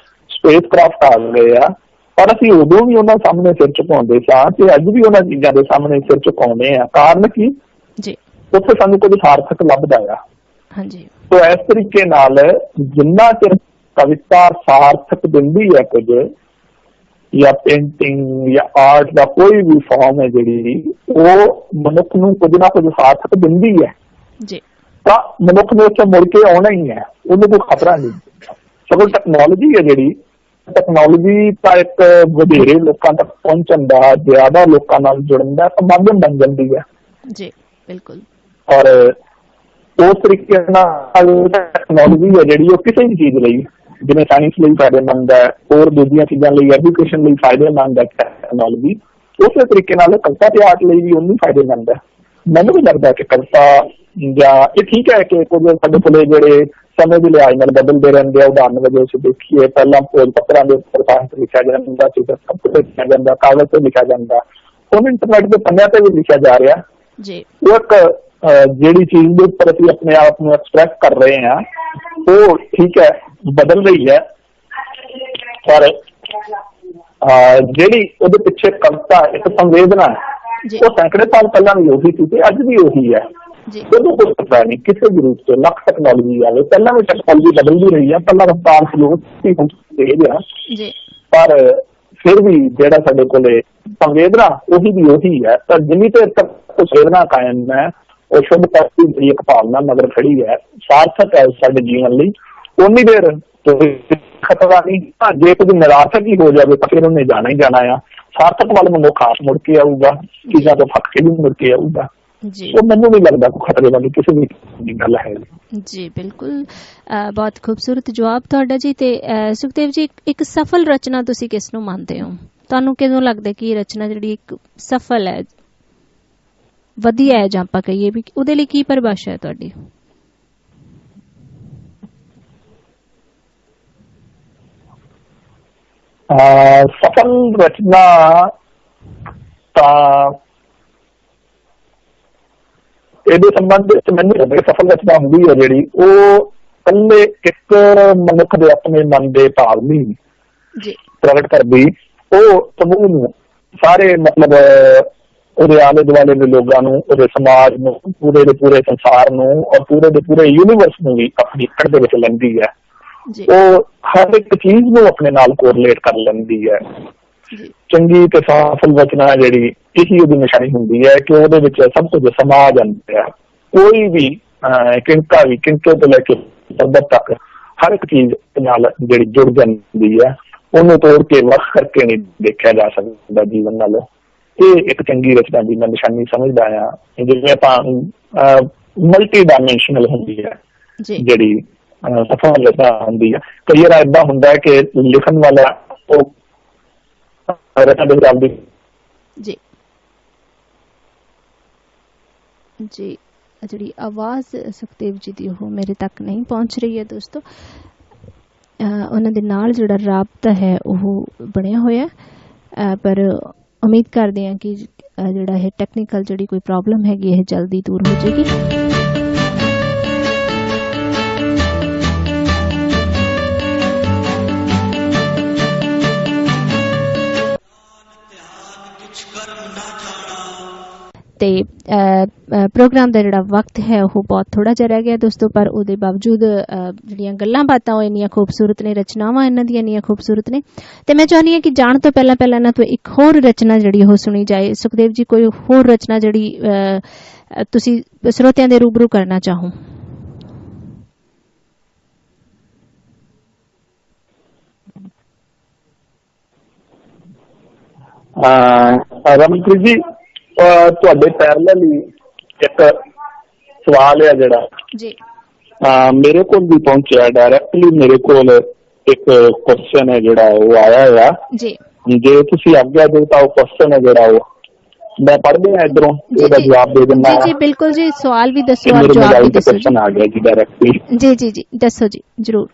ਸਪੇਸ ਕ੍ਰਾਫਟ ਆ ਗਏ ਆ, ਪਰ ਅਸੀਂ ਉਦੋਂ ਵੀ ਉਹਨਾਂ ਸਾਹਮਣੇ ਸਿਰ ਝੁਕਾਉਂਦੇ ਸਾਂ ਤੇ ਅੱਜ ਵੀ ਉਹਨਾਂ ਚੀਜ਼ਾਂ ਦੇ ਸਾਹਮਣੇ ਸਿਰ ਝੁਕਾਉਂਦੇ ਆ। ਕਾਰਨ ਕੀ ਜੀ, ਉੱਥੇ ਸਾਨੂੰ ਕੁਝ ਸਾਰਥਕ ਲੱਭਦਾ ਆ। ਹਾਂਜੀ, ਤੋ ਇਸ ਤਰੀਕੇ ਨਾਲ ਜਿੰਨਾ ਚਿਰ ਕਵਿਤਾ ਸਾਰਥਕ ਦਿੰਦੀ ਹੈ ਕੁਝ, ਜਾਂ ਪੇਂਟਿੰਗ ਜਾਂ ਆਰਟ ਦਾ ਕੋਈ ਵੀ ਫਾਰਮ ਹੈ ਜਿਹੜੀ, ਉਹ ਮਨੁੱਖ ਨੂੰ ਕੁਝ ਨਾ ਕੁਝ ਸਾਰਥਕ ਦਿੰਦੀ ਹੈ ਜੀ, ਤਾਂ ਮਨੁੱਖ ਨੇ ਉੱਥੇ ਮੁੜ ਕੇ ਆਉਣਾ ਹੀ ਹੈ, ਉਹਨੂੰ ਕੋਈ ਖਤਰਾ ਨਹੀਂ। ਸਗੋਂ ਟੈਕਨੋਲੋਜੀ ਹੈ ਜਿਹੜੀ, ਟੈਕਨੋਲੋਜੀ ਤਾਂ ਇੱਕ ਵਧੇਰੇ ਲੋਕਾਂ ਤੱਕ ਪਹੁੰਚਣ ਦਾ, ਜ਼ਿਆਦਾ ਲੋਕਾਂ ਨਾਲ ਜੁੜਨ ਦਾ ਮਾਧਿਅਮ ਬਣ ਜਾਂਦੀ ਹੈ ਜੀ, ਬਿਲਕੁਲ। ਔਰ ਉਸ ਤਰੀਕੇ ਨਾਲ ਟੈਕਨੋਲੋਜੀ ਹੈ ਜਿਹੜੀ, ਉਹ ਕਿਸੇ ਵੀ ਚੀਜ਼ ਲਈ, ਜਿਵੇਂ ਸਾਇੰਸ ਲਈ ਫਾਇਦੇਮੰਦ ਹੈ, ਹੋਰ ਦੂਜੀਆਂ ਚੀਜ਼ਾਂ ਲਈ, ਐਜੂਕੇਸ਼ਨ ਲਈ ਫਾਇਦੇਮੰਦ ਹੈ ਟੈਕਨੋਲੋਜੀ, ਉਸੇ ਤਰੀਕੇ ਨਾਲ ਕਵਿਤਾ ਤੇ ਆਰਟ ਲਈ ਵੀ ਉਹਨੂੰ ਫਾਇਦੇਮੰਦ ਹੈ। ਮੈਨੂੰ ਵੀ ਲੱਗਦਾ ਕਿ ਕਵਿਤਾ ਜਾਂ ਇਹ ਠੀਕ ਹੈ ਕਿ ਕੁਝ ਸਾਡੇ ਕੋਲ ਜਿਹੜੇ ਸਮੇਂ ਦੇ ਲਿਹਾਜ਼ ਨਾਲ ਬਦਲਦੇ ਰਹਿੰਦੇ ਆ। ਉਦਾਹਰਨ ਵਜੋਂ ਅਸੀਂ ਦੇਖੀਏ, ਪਹਿਲਾਂ ਭੋਜ ਪੱਤਰਾਂ ਦੇ ਉੱਪਰ ਸਾਹਿਤ ਲਿਖਿਆ ਜਾਂਦਾ ਸੀ, ਕੰਪਿਊਟਰ ਲਿਖਿਆ ਜਾਂਦਾ, ਕਾਗਜ਼ ਤੇ ਲਿਖਿਆ ਜਾਂਦਾ, ਹੁਣ ਇੰਟਰਨੈਟ ਦੇ ਪੰਨਿਆਂ ਤੇ ਵੀ ਲਿਖਿਆ ਜਾ ਰਿਹਾ ਜੀ। ਉਹ ਇੱਕ ਜਿਹੜੀ ਚੀਜ਼ ਦੇ ਉੱਪਰ ਅਸੀਂ ਆਪਣੇ ਆਪ ਨੂੰ ਐਕਸਪ੍ਰੈਸ ਕਰ ਰਹੇ ਹਾਂ, ਉਹ ਠੀਕ ਹੈ ਬਦਲ ਰਹੀ ਹੈ, ਪਰ ਜਿਹੜੀ ਉਹਦੇ ਪਿੱਛੇ ਕਵਿਤਾ ਇੱਕ ਸੰਵੇਦਨਾ ਹੈ, ਉਹ ਸੈਂਕੜੇ ਸਾਲ ਪਹਿਲਾਂ ਵੀ ਉਹੀ ਸੀ ਤੇ ਅੱਜ ਵੀ ਉਹੀ ਹੈ। ਉਹਨੂੰ ਕੋਈ ਪਤਾ ਨਹੀਂ ਕਿਸੇ ਵੀ ਰੂਪ ਚ ਲੱਖ ਟੈਕਨੋਲੋਜੀ ਆਵੇ, ਪਹਿਲਾਂ ਵੀ ਟੈਕਨੋਲੋਜੀ ਬਦਲਦੀ ਰਹੀ ਹੈ, ਪਹਿਲਾਂ ਰਫਤਾਰ ਸਲੋ ਸੀ, ਹੁਣ ਤੇਜ਼ ਆ, ਪਰ ਫਿਰ ਵੀ ਜਿਹੜਾ ਸਾਡੇ ਕੋਲੇ ਸੰਵੇਦਨਾ ਉਹੀ ਦੀ ਉਹੀ ਹੈ। ਤਾਂ ਜਿੰਨੀ ਦੇਰ ਤੱਕ ਸੰਵੇਦਨਾ ਕਾਇਮ ਹੈ, ਉਹ ਸ਼ੁੱਧ ਪ੍ਰਤੀ ਦੀ ਇੱਕ ਭਾਵਨਾ ਮਗਰ ਖੜੀ ਹੈ, ਸਾਰਥਕ ਹੈ ਸਾਡੇ ਜੀਵਨ ਲਈ, ਉਨੀ ਦੇਰ ਖਤਰਾ ਨਹੀਂ। ਜੇ ਕੁਝ ਨਿਰਾਸ਼ਕ ਹੀ ਹੋ ਜਾਵੇ ਤਾਂ ਫਿਰ ਉਹਨੇ ਜਾਣਾ ਹੀ ਜਾਣਾ ਆ। ਸਾਰਥਕ ਵੱਲ ਮਨੁੱਖ ਆਪ ਮੁੜ ਕੇ ਆਊਗਾ, ਚੀਜ਼ਾਂ ਤੋਂ ਫੱਕ ਕੇ ਵੀ ਮੁੜ ਕੇ ਆਊਗਾ। ਉਹ ਮੈਨੂੰ ਨਹੀਂ ਲੱਗਦਾ ਕੋਈ ਖਤਰੇ ਵਾਲੀ ਕਿਸੇ ਵੀ ਗੱਲ ਹੈ ਜੀ। ਬਿਲਕੁਲ, ਬਹੁਤ ਖੂਬਸੂਰਤ ਜਵਾਬ ਤੁਹਾਡਾ ਜੀ। ਤੇ ਸੁਖਦੇਵ ਜੀ, ਇੱਕ ਸਫਲ ਰਚਨਾ ਤੁਸੀਂ ਕਿਸ ਨੂੰ ਮੰਨਦੇ ਹੋ? ਤੁਹਾਨੂੰ ਕਿਦੋਂ ਲੱਗਦਾ ਕਿ ਇਹ ਰਚਨਾ ਜਿਹੜੀ ਇੱਕ ਸਫਲ ਹੈ, ਵਧੀਆ ਹੈ, ਜਾਂ ਆਪਾਂ ਕਹੀਏ ਵੀ ਉਹਦੇ ਲਈ ਕੀ ਪਰਿਭਾਸ਼ਾ ਹੈ ਤੁਹਾਡੀ? ਸਫਲ ਰਚਨਾ ਤਾਂ ਇਹਦੇ ਸੰਬੰਧ ਵਿੱਚ ਮੈਨੂੰ ਲੱਗਦਾ ਸਫਲ ਰਚਨਾ ਹੁੰਦੀ ਹੈ ਜਿਹੜੀ ਉਹ ਇਕੱਲੇ ਇੱਕ ਮਨੁੱਖ ਦੇ ਆਪਣੇ ਮਨ ਦੇ ਭਾਵ ਨਹੀਂ ਪ੍ਰਗਟ ਕਰਦੀ, ਉਹ ਸਮੂਹ ਨੂੰ, ਸਾਰੇ ਮਤਲਬ ਉਹਦੇ ਆਲੇ ਦੁਆਲੇ ਦੇ ਲੋਕਾਂ ਨੂੰ, ਉਹਦੇ ਸਮਾਜ ਨੂੰ, ਪੂਰੇ ਦੇ ਪੂਰੇ ਸੰਸਾਰ ਨੂੰ ਔਰ ਪੂਰੇ ਦੇ ਪੂਰੇ ਯੂਨੀਵਰਸ ਨੂੰ ਵੀ ਆਪਣੀ ਅੱਖ ਦੇ ਵਿੱਚ ਲੈਂਦੀ ਹੈ। ਉਹ ਹਰ ਇੱਕ ਚੀਜ਼ ਨੂੰ ਆਪਣੇ ਨਾਲ ਕੋਰਿਲੇਟ ਕਰ ਲੈਂਦੀ ਹੈ। ਚੰਗੀ ਤੇ ਸਫਲ ਰਚਨਾ ਜਿਹੜੀ ਇਹੀ ਉਹਦੀ ਨਿਸ਼ਾਨੀ ਹੁੰਦੀ ਹੈ ਕਿ ਉਹਦੇ ਵਿੱਚ ਸਭ ਕੁਝ ਸਮਾ ਜਾਂਦਾ ਹੈ। ਕੋਈ ਵੀ ਕਿੰਕਾ ਵੀ, ਕਿੰਕੇ ਤੋਂ ਲੈ ਕੇ ਸਰਬਤ ਤੱਕ ਹਰ ਇੱਕ ਚੀਜ਼ ਨਾਲ ਜਿਹੜੀ ਜੁੜ ਜਾਂਦੀ ਹੈ, ਉਹਨੂੰ ਤੋੜ ਕੇ ਵੱਖ ਕਰਕੇ ਨਹੀਂ ਦੇਖਿਆ ਜਾ ਸਕਦਾ ਜੀਵਨ ਨਾਲ। ਇਹ ਇੱਕ ਚੰਗੀ ਰਚਨਾ ਦੀ ਮੈਂ ਨਿਸ਼ਾਨੀ ਸਮਝਦਾ ਹਾਂ। ਜਿਵੇਂ ਆਪਾਂ ਮਲਟੀ ਡਾਇਮੈਂਸ਼ਨਲ ਹੁੰਦੀ ਹੈ ਜਿਹੜੀ ਸਫਲ ਰਚਨਾ ਹੁੰਦੀ ਹੈ। ਕਈ ਵਾਰ ਏਦਾਂ ਹੁੰਦਾ ਹੈ ਕਿ ਲਿਖਣ ਵਾਲਾ ਉਹ ਰਚਨਾ ਦੇ ਖਿਆਲ ਦੀ ਜੀ ਜਿਹੜੀ ਆਵਾਜ਼ ਸੁਖਦੇਵ ਜੀ ਦੀ ਉਹ ਮੇਰੇ ਤੱਕ ਨਹੀਂ ਪਹੁੰਚ ਰਹੀ ਹੈ ਦੋਸਤੋ। ਉਹਨਾਂ ਦੇ ਨਾਲ ਜਿਹੜਾ ਰਾਬਤਾ ਹੈ ਉਹ ਬਣਿਆ ਹੋਇਆ, ਪਰ ਉਮੀਦ ਕਰਦੇ ਹਾਂ ਕਿ ਜਿਹੜਾ ਇਹ ਟੈਕਨੀਕਲ ਜਿਹੜੀ ਕੋਈ ਪ੍ਰੋਬਲਮ ਹੈਗੀ ਇਹ ਜਲਦੀ ਦੂਰ ਹੋ ਜਾਏਗੀ। ਤੇ ਪ੍ਰੋਗਰਾਮ ਦਾ ਜਿਹੜਾ ਵਕਤ ਹੈ ਉਹ ਬਹੁਤ ਥੋੜਾ ਜਿਹਾ ਰਹਿ ਗਿਆ ਦੋਸਤੋ, ਪਰ ਉਹਦੇ ਬਾਵਜੂਦ ਜਿਹੜੀਆਂ ਗੱਲਾਂ ਬਾਤਾਂ ਉਹ ਇੰਨੀਆਂ ਖੂਬਸੂਰਤ ਨੇ, ਰਚਨਾਵਾਂ ਇਹਨਾਂ ਦੀਆਂ ਇੰਨੀਆਂ ਖੂਬਸੂਰਤ ਨੇ। ਤੇ ਮੈਂ ਚਾਹੁੰਦੀ ਹਾਂ ਕਿ ਜਾਣ ਤੋਂ ਪਹਿਲਾਂ ਇਹਨਾਂ ਤੋਂ ਇੱਕ ਹੋਰ ਰਚਨਾ ਜਿਹੜੀ ਉਹ ਸੁਣੀ ਜਾਏ। ਸੁਖਦੇਵ ਜੀ, ਕੋਈ ਹੋਰ ਰਚਨਾ ਜਿਹੜੀ ਤੁਸੀਂ ਸਰੋਤਿਆਂ ਦੇ ਰੂਬਰੂ ਕਰਨਾ ਚਾਹੋ? ਰਮਨਪ੍ਰੀਤ ਜੀ, ਤੁਹਾਡੇ ਪੈਰਲਲ ਹੀ ਇੱਕ ਸਵਾਲ ਹੈ ਜਿਹੜਾ ਮੇਰੇ ਕੋਲ ਵੀ ਪਹੁੰਚਿਆ, ਡਾਇਰੈਕਟਲੀ ਮੇਰੇ ਕੋਲ ਇੱਕ ਕੁਐਸਚਨ ਹੈ ਜਿਹੜਾ ਉਹ ਆਇਆ ਹੋਇਆ। ਜੇ ਤੁਸੀਂ ਆਗਿਆ ਦਿਓ ਤਾਂ ਉਹ ਕੁਐਸਚਨ ਹੈ ਜਿਹੜਾ ਉਹ ਮੈਂ ਪੜ੍ਹਦੇ ਆ ਇੱਧਰੋਂ, ਉਹਦਾ ਜਵਾਬ ਦੇ ਦਿੰਦਾ। ਜੀ ਬਿਲਕੁਲ ਜੀ, ਸਵਾਲ ਵੀ ਦੱਸੋ ਔਰ ਜਵਾਬ ਵੀ ਦੱਸੋ। ਕੁਐਸਚਨ ਆ ਗਿਆ ਜੀ ਡਾਇਰੈਕਟਲੀ। ਜੀ ਦੱਸੋ ਜੀ, ਜ਼ਰੂਰ।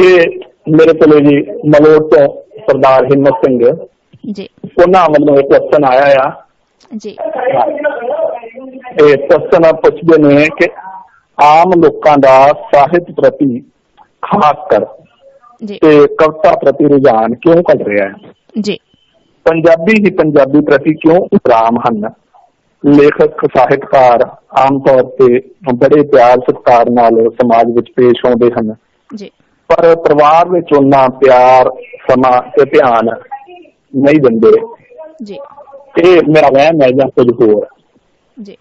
ਇਹ ਮੇਰੇ ਕੋਲ ਜੀ ਮਲੋਟ ਤੋਂ ਸਰਦਾਰ ਹਿੰਮਤ ਸਿੰਘ ਜੀ, ਉਹਨਾਂ ਵੱਲੋਂ ਇੱਕ ਕੁਐਸਚਨ ਆਇਆ ਆ ਜੀ। ਇਹ ਕੁਐਸਚਨ ਪੁੱਛਦੇ ਨੇ ਕਿ ਆਮ ਲੋਕਾਂ ਦਾ ਸਾਹਿਤ ਪ੍ਰਤੀ, ਖਾਸ ਕਰ ਤੇ ਕਵਿਤਾ ਪ੍ਰਤੀ ਰੁਝਾਨ ਕਿਉਂ ਘਟ ਰਿਹਾ ਹੈ ਜੀ? ਪੰਜਾਬੀ ਪ੍ਰਤੀ ਕਿਉਂ ਉਪਰਾਮ ਹਨ? ਲੇਖਕ, ਸਾਹਿਤਕਾਰ ਆਮ ਤੌਰ ਤੇ ਬੜੇ ਪਿਆਰ ਸਤਿਕਾਰ ਨਾਲ ਸਮਾਜ ਵਿੱਚ ਪੇਸ਼ ਆਉਂਦੇ ਹਨ ਜੀ, ਪਰ ਪਰਿਵਾਰ ਵਿੱਚ ਉਹਨਾਂ ਪਿਆਰ, ਸਮਾਂ ਤੇ ਧਿਆਨ ਨਹੀਂ ਦਿੰਦੇ ਜੀ। ਇਹ ਮੇਰਾ ਵਹਿਮ ਹੈ ਜਾਂ ਕੁਝ ਹੋਰ ਜੀ?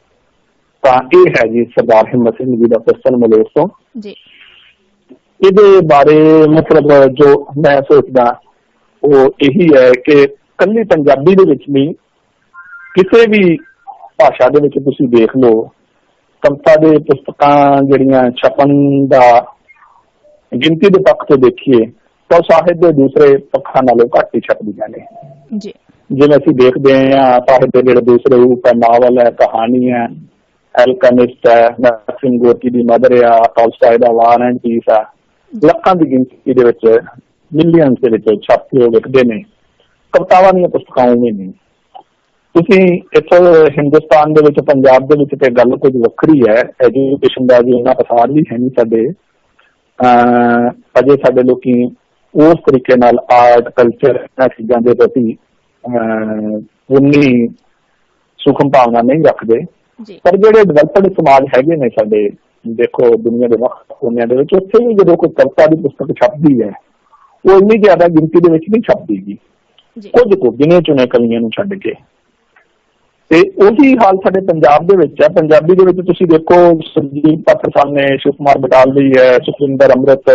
ਤਾਂ ਇਹ ਹੈ ਜੀ ਸਰਦਾਰ ਹਿੰਮਤ ਸਿੰਘ ਜੀ ਦਾ ਕੁਐਸਚਨ ਮਲੋਟ ਤੋਂ ਜੀ। ਇਹਦੇ ਬਾਰੇ ਮਤਲਬ ਜੋ ਮੈਂ ਸੋਚਦਾ ਉਹ ਇਹੀ ਹੈ ਕਿ ਇਕੱਲੀ ਪੰਜਾਬੀ ਦੇ ਵਿੱਚ ਨਹੀਂ, ਕਿਸੇ ਵੀ ਭਾਸ਼ਾ ਦੇ ਵਿੱਚ ਤੁਸੀਂ ਦੇਖ ਲਓ, ਕਵਿਤਾ ਦੇ ਪੁਸਤਕਾਂ ਜਿਹੜੀਆਂ ਛਪਣ ਦਾ ਗਿਣਤੀ ਦੇ ਪੱਖ ਤੋਂ ਦੇਖੀਏ ਤਾਂ ਸਾਹਿਤ ਦੇ ਦੂਸਰੇ ਪੱਖਾਂ ਨਾਲੋਂ ਘੱਟ ਹੀ ਛਪਦੀਆਂ ਨੇ ਜੀ। ਜਿਵੇਂ ਅਸੀਂ ਦੇਖਦੇ ਹਾਂ ਸਾਹਿਤ ਦੇ ਜਿਹੜੇ ਦੂਸਰੇ ਰੂਪ ਹੈ, ਨਾਵਲ ਹੈ, ਕਹਾਣੀ ਹੈ, ਐਲਕੈਮਿਸਟ ਹੈ, ਮੈਕਸਿਮ ਗੋਰਕੀ ਦੀ ਮਦਰ ਆ, ਟਾਲਸਟਾਏ ਦਾ ਵਾਰ ਐਂਡ ਪੀਸ ਆ, ਲੱਖਾਂ ਦੀ ਗਿਣਤੀ ਦੇ ਵਿੱਚ, ਮਿਲੀਅਨਸ ਦੇ ਵਿੱਚ ਛਪ ਕੇ ਵਿਕਦੇ ਨੇ। ਕਵਿਤਾਵਾਂ ਦੀਆਂ ਪੁਸਤਕਾਂ ਉਵੇਂ ਨਹੀਂ। ਤੁਸੀਂ ਇੱਥੋਂ ਹਿੰਦੁਸਤਾਨ ਦੇ ਵਿੱਚ, ਪੰਜਾਬ ਦੇ ਵਿੱਚ ਤੇ ਗੱਲ ਕੁਝ ਵੱਖਰੀ ਹੈ। ਐਜੂਕੇਸ਼ਨ ਦਾ ਵੀ ਇੰਨਾ ਪਸਾਰ ਵੀ ਹੈ ਨਹੀਂ ਸਾਡੇ। ਅਜੇ ਸਾਡੇ ਲੋਕੀ ਉਸ ਤਰੀਕੇ ਨਾਲ ਆਰਟ, ਕਲਚਰ, ਇਹਨਾਂ ਚੀਜ਼ਾਂ ਦੇ ਪ੍ਰਤੀ ਉਨੀ ਸੂਖਮ ਭਾਵਨਾ ਨਹੀਂ ਰੱਖਦੇ। ਪਰ ਜਿਹੜੇ ਡਿਵੈਲਪਡ ਸਮਾਜ ਹੈਗੇ ਨੇ ਸਾਡੇ, ਦੇਖੋ ਦੁਨੀਆ ਦੇ ਵੱਖ ਕੋਨਿਆਂ ਦੇ ਵਿੱਚ, ਉੱਥੇ ਵੀ ਜਦੋਂ ਕੋਈ ਕਵਿਤਾ ਦੀ ਪੁਸਤਕ ਛਪਦੀ ਹੈ ਉਹ ਇੰਨੀ ਜ਼ਿਆਦਾ ਗਿਣਤੀ ਦੇ ਵਿੱਚ ਨਹੀਂ ਛਪਦੀਗੀ, ਕੁਝ ਕੁ ਗਿਣੇ ਚੁਣੇ ਕਵੀਆਂ ਨੂੰ ਛੱਡ ਕੇ। ਤੇ ਉਹੀ ਹਾਲ ਸਾਡੇ ਪੰਜਾਬ ਦੇ ਵਿੱਚ ਹੈ। ਪੰਜਾਬੀ ਦੇ ਵਿੱਚ ਤੁਸੀਂ ਦੇਖੋ ਸੁਰਜੀਤ ਪਾਤਰ ਸਾਹਿਬ ਨੇ, ਸ਼ਿਵ ਕੁਮਾਰ ਬਟਾਲਵੀ ਹੈ, ਸੁਖਵਿੰਦਰ ਅੰਮ੍ਰਿਤ,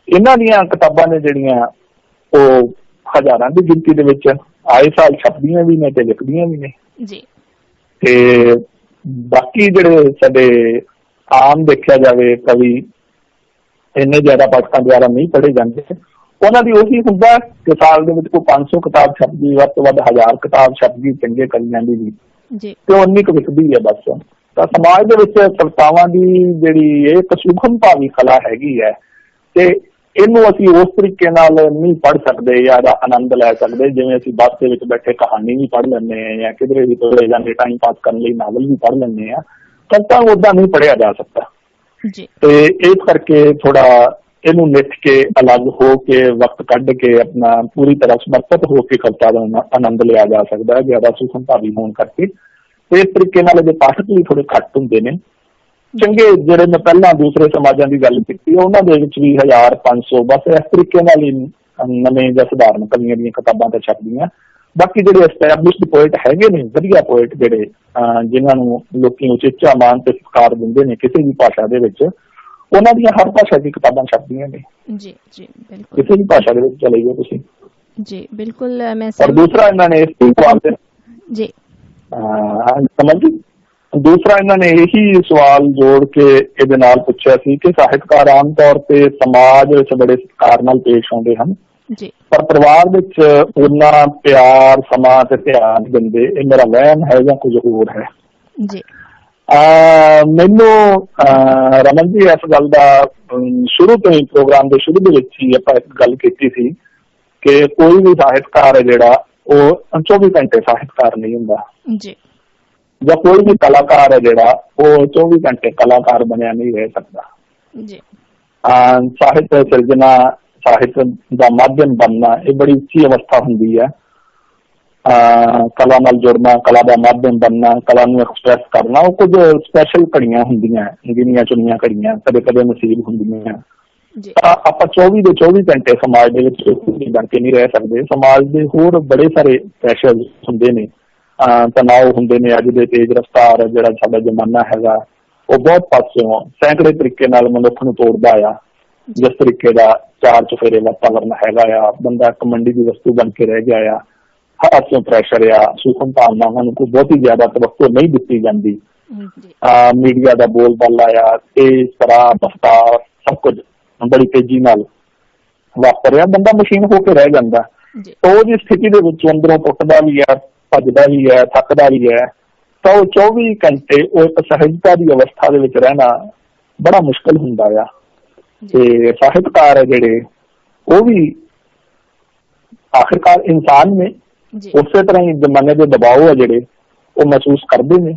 ਇਹਨਾਂ ਦੀਆਂ ਕਿਤਾਬਾਂ ਨੇ ਜਿਹੜੀਆਂ ਉਹ ਹਜ਼ਾਰਾਂ ਦੀ ਗਿਣਤੀ ਦੇ ਵਿੱਚ ਆਏ ਸਾਲ ਛਪਦੀਆਂ ਵੀ ਨੇ ਤੇ ਲਿਖਦੀਆਂ ਵੀ ਨੇ ਜੀ। ਤੇ ਬਾਕੀ ਜਿਹੜੇ ਸਾਡੇ ਆਮ ਦੇਖਿਆ ਜਾਵੇ ਕਵੀ ਇੰਨੇ ਜ਼ਿਆਦਾ ਪਾਠਕਾਂ ਦੁਆਰਾ ਨਹੀਂ ਪੜ੍ਹੇ ਜਾਂਦੇ, ਉਹਨਾਂ ਦੀ ਉਹੀ ਹੁੰਦਾ ਕਿ ਸਾਲ ਦੇ ਵਿੱਚ ਕੋਈ 500 ਕਿਤਾਬ ਛਪ ਗਈ, ਵੱਧ ਤੋਂ ਵੱਧ 1000 ਕਿਤਾਬ ਛਪ ਗਈ ਚੰਗੇ ਕਵੀਆਂ ਦੀ ਵੀ, ਤੇ ਉਹ ਉਨੀ ਕੁ ਵਿਕਦੀ ਹੈ ਬਸ। ਤਾਂ ਸਮਾਜ ਦੇ ਵਿੱਚ ਕਵਿਤਾਵਾਂ ਦੀ ਜਿਹੜੀ ਇਹ ਇੱਕ ਸੂਖਮ ਭਾਵੀ ਕਲਾ ਹੈਗੀ ਹੈ, ਤੇ ਇਹਨੂੰ ਅਸੀਂ ਉਸ ਤਰੀਕੇ ਨਾਲ ਨਹੀਂ ਪੜ੍ਹ ਸਕਦੇ ਜਾਂ ਇਹਦਾ ਆਨੰਦ ਲੈ ਸਕਦੇ ਜਿਵੇਂ ਅਸੀਂ ਬੱਸ ਦੇ ਵਿੱਚ ਬੈਠੇ ਕਹਾਣੀ ਵੀ ਪੜ੍ਹ ਲੈਂਦੇ ਹਾਂ ਜਾਂ ਕਿਧਰੇ ਵੀ ਤੁਰੇ ਜਾਂਦੇ ਟਾਈਮ ਪਾਸ ਕਰਨ ਲਈ ਨਾਵਲ ਵੀ ਪੜ੍ਹ ਲੈਂਦੇ ਹਾਂ। ਕਵਿਤਾ ਓਦਾਂ ਨਹੀਂ ਪੜ੍ਹਿਆ ਜਾ ਸਕਦਾ ਤੇ ਇਸ ਕਰਕੇ ਥੋੜਾ ਇਹਨੂੰ ਨਿੱਠ ਕੇ ਅਲੱਗ ਹੋ ਕੇ ਵਕਤ ਕੱਢ ਕੇ ਆਪਣਾ ਪੂਰੀ ਤਰ੍ਹਾਂ ਸਮਰਪਿਤ ਹੋ ਕੇ ਕਵਿਤਾ ਦਾ ਆਨੰਦ ਲਿਆ ਜਾ ਸਕਦਾ ਹੈ, ਜ਼ਿਆਦਾ ਸੂਖਮ ਭਾਵੀ ਹੋਣ ਕਰਕੇ। ਤੇ ਇਸ ਤਰੀਕੇ ਨਾਲ ਇਹਦੇ ਪਾਠਕ ਵੀ ਥੋੜੇ ਘੱਟ ਹੁੰਦੇ ਨੇ। ਚੰਗੇ ਜਿਹੜੇ ਮੈਂ ਪਹਿਲਾਂ ਦੂਸਰੇ ਸਮਾਜਾਂ ਦੀ ਗੱਲ ਕੀਤੀ ਉਹਨਾਂ ਦੇ ਵਿੱਚ ਵੀ 1500 ਬਸ ਇਸ ਤਰੀਕੇ ਨਾਲ ਹੀ ਨਵੇਂ ਜਾਂ ਸਧਾਰਨ ਕਵੀਆਂ ਦੀਆਂ ਕਿਤਾਬਾਂ ਤਾਂ ਛਪਦੀਆਂ। ਬਾਕੀ ਜਿਹੜੇ ਐਸਟੈਬਲਿਸ਼ਡ ਪੋਇਟ ਹੈਗੇ ਨੇ, ਵਧੀਆ ਪੋਇਟ ਜਿਹੜੇ ਜਿਨ੍ਹਾਂ ਨੂੰ ਲੋਕੀ ਉਚੇਚਾ ਮਾਣ ਤੇ ਸਤਿਕਾਰ ਦਿੰਦੇ ਨੇ ਕਿਸੇ ਵੀ ਭਾਸ਼ਾ ਦੇ ਵਿੱਚ, ਉਹਨਾਂ ਦੀਆਂ ਹਰ ਭਾਸ਼ਾ ਦੀ ਕਿਤਾਬਾਂ ਛਪਦੀਆਂ ਨੇ। ਜੀ ਜੀ ਬਿਲਕੁਲ, ਕਿਸੇ ਵੀ ਭਾਸ਼ਾ ਦੇ ਵਿੱਚ ਚਲੇ ਜਾਓ ਤੁਸੀਂ। ਜੀ ਬਿਲਕੁਲ ਮੈਂ ਪਰ ਦੂਸਰਾ ਇਹਨਾਂ ਨੇ ਇਸ ਸਵਾਲ ਦੇ ਜੀ ਸਮਝ ਦੂਸਰਾ ਇਹਨਾਂ ਨੇ ਇਹੀ ਸਵਾਲ ਜੋੜ ਕੇ ਇਹਦੇ ਨਾਲ ਪੁੱਛਿਆ ਸੀ ਕਿ ਸਾਹਿਤਕਾਰ ਆਮ ਤੌਰ ਤੇ ਸਮਾਜ ਵਿੱਚ ਬੜੇ ਸਤਿਕਾਰ ਨਾਲ ਪੇਸ਼ ਆਉਂਦੇ ਹਨ ਪਰ ਪਰਿਵਾਰ ਵਿੱਚ ਉਹਨਾਂ ਪਿਆਰ ਸਮਾਂ ਤੇ ਧਿਆਨ ਦਿੰਦੇ, ਇਹ ਮੇਰਾ ਵਹਿਮ ਹੈ ਜਾਂ ਕੁਝ ਹੋਰ ਹੈ? ਜੀ ਮੈਨੂੰ ਰਮਨ ਜੀ ਇਸ ਗੱਲ ਦਾ ਸ਼ੁਰੂ ਤੋਂ ਹੀ ਪ੍ਰੋਗਰਾਮ ਦੇ ਸ਼ੁਰੂ ਦੇ ਵਿੱਚ ਹੀ ਆਪਾਂ ਇੱਕ ਗੱਲ ਕੀਤੀ ਸੀ ਕਿ ਕੋਈ ਵੀ ਸਾਹਿਤਕਾਰ ਹੈ ਜਿਹੜਾ ਉਹ 24 ਘੰਟੇ ਸਾਹਿਤਕਾਰ ਨਹੀਂ ਹੁੰਦਾ ਜੀ, ਜਾਂ ਕੋਈ ਵੀ ਕਲਾਕਾਰ ਹੈ ਜਿਹੜਾ ਉਹ 24 ਘੰਟੇ ਕਲਾਕਾਰ ਬਣਿਆ ਨਹੀਂ ਰਹਿ ਸਕਦਾ ਜੀ। ਸਾਹਿਤ ਸਿਰਜਣਾ, ਸਾਹਿਤ ਦਾ ਮਾਧਿਅਮ ਬਣਨਾ ਇਹ ਬੜੀ ਉੱਚੀ ਅਵਸਥਾ ਹੁੰਦੀ ਹੈ। ਕਲਾ ਨਾਲ ਜੁੜਨਾ, ਕਲਾ ਦਾ ਮਾਧਿਅਮ ਬਣਨਾ, ਕਲਾ ਨੂੰ ਐਕਸਪ੍ਰੈਸ ਕਰਨਾ, ਉਹ ਕੁਝ ਸਪੈਸ਼ਲ ਘੜੀਆਂ ਹੁੰਦੀਆਂ, ਗਿਣੀਆਂ ਚੁਣੀਆਂ ਘੜੀਆਂ, ਕਦੇ ਕਦੇ ਨਸੀਬ ਹੁੰਦੀਆਂ। ਆਪਾਂ 24 ਦੇ 24 ਘੰਟੇ ਸਮਾਜ ਦੇ ਵਿੱਚ ਬਣ ਕੇ ਨਹੀਂ ਰਹਿ ਸਕਦੇ। ਸਮਾਜ ਦੇ ਹੋਰ ਬੜੇ ਸਾਰੇ ਪ੍ਰੈਸ਼ਰ ਹੁੰਦੇ ਨੇ, ਤਣਾਅ ਹੁੰਦੇ ਨੇ। ਅੱਜ ਦੇ ਤੇਜ਼ ਰਫ਼ਤਾਰ ਜਿਹੜਾ ਸਾਡਾ ਜ਼ਮਾਨਾ ਹੈਗਾ ਉਹ ਬਹੁਤ ਪਾਸਿਓਂ ਸੈਂਕੜੇ ਤਰੀਕੇ ਨਾਲ ਮਨੁੱਖ ਨੂੰ ਤੋੜਦਾ ਆ। ਜਿਸ ਤਰੀਕੇ ਦਾ ਚਾਰ ਚੁਫੇਰੇ ਵਾਤਾਵਰਨ ਹੈਗਾ ਆ, ਬੰਦਾ ਇੱਕ ਮੰਡੀ ਦੀ ਵਸਤੂ ਬਣ ਕੇ ਰਹਿ ਗਿਆ ਆ। ਹਰ ਪਾਸਿਓਂ ਪ੍ਰੈਸ਼ਰ ਆ, ਸੂਖਮ ਭਾਵਨਾਵਾਂ ਨੂੰ ਕੋਈ ਬਹੁਤੀ ਜ਼ਿਆਦਾ ਤਵੱਜੋ ਨਹੀਂ ਦਿੱਤੀ ਜਾਂਦੀ। ਮੀਡੀਆ ਦਾ ਬੋਲਬਾਲਾ ਆ, ਤੇਜ਼ ਤਰ੍ਹਾਂ ਰਫ਼ਤਾਰ ਸਭ ਕੁਝ ਬੜੀ ਤੇਜ਼ੀ ਨਾਲ ਵਾਪਰ ਰਿਹਾ, ਬੰਦਾ ਮਸ਼ੀਨ ਹੋ ਕੇ ਰਹਿ ਜਾਂਦਾ। ਉਹਦੀ ਸਥਿਤੀ ਦੇ ਵਿੱਚ ਅੰਦਰੋਂ ਟੁੱਟਦਾ ਵੀ ਹੈ, ਭੱਜਦਾ ਵੀ ਹੈ, ਥੱਕਦਾ ਵੀ ਹੈ। ਤਾਂ ਉਹ 24 ਘੰਟੇ ਉਹ ਇੱਕ ਸਹਿਜਤਾ ਦੀ ਅਵਸਥਾ ਦੇ ਵਿੱਚ ਰਹਿਣਾ ਬੜਾ ਮੁਸ਼ਕਿਲ ਹੁੰਦਾ ਆ। ਤੇ ਸਾਹਿਤਕਾਰ ਹੈ ਜਿਹੜੇ ਉਹ ਵੀ ਆਖਿਰਕਾਰ ਇਨਸਾਨ ਨੇ, ਉਸੇ ਤਰ੍ਹਾਂ ਹੀ ਜ਼ਮਾਨੇ ਦੇ ਦਬਾਅ ਆ ਜਿਹੜੇ ਉਹ ਮਹਿਸੂਸ ਕਰਦੇ ਨੇ,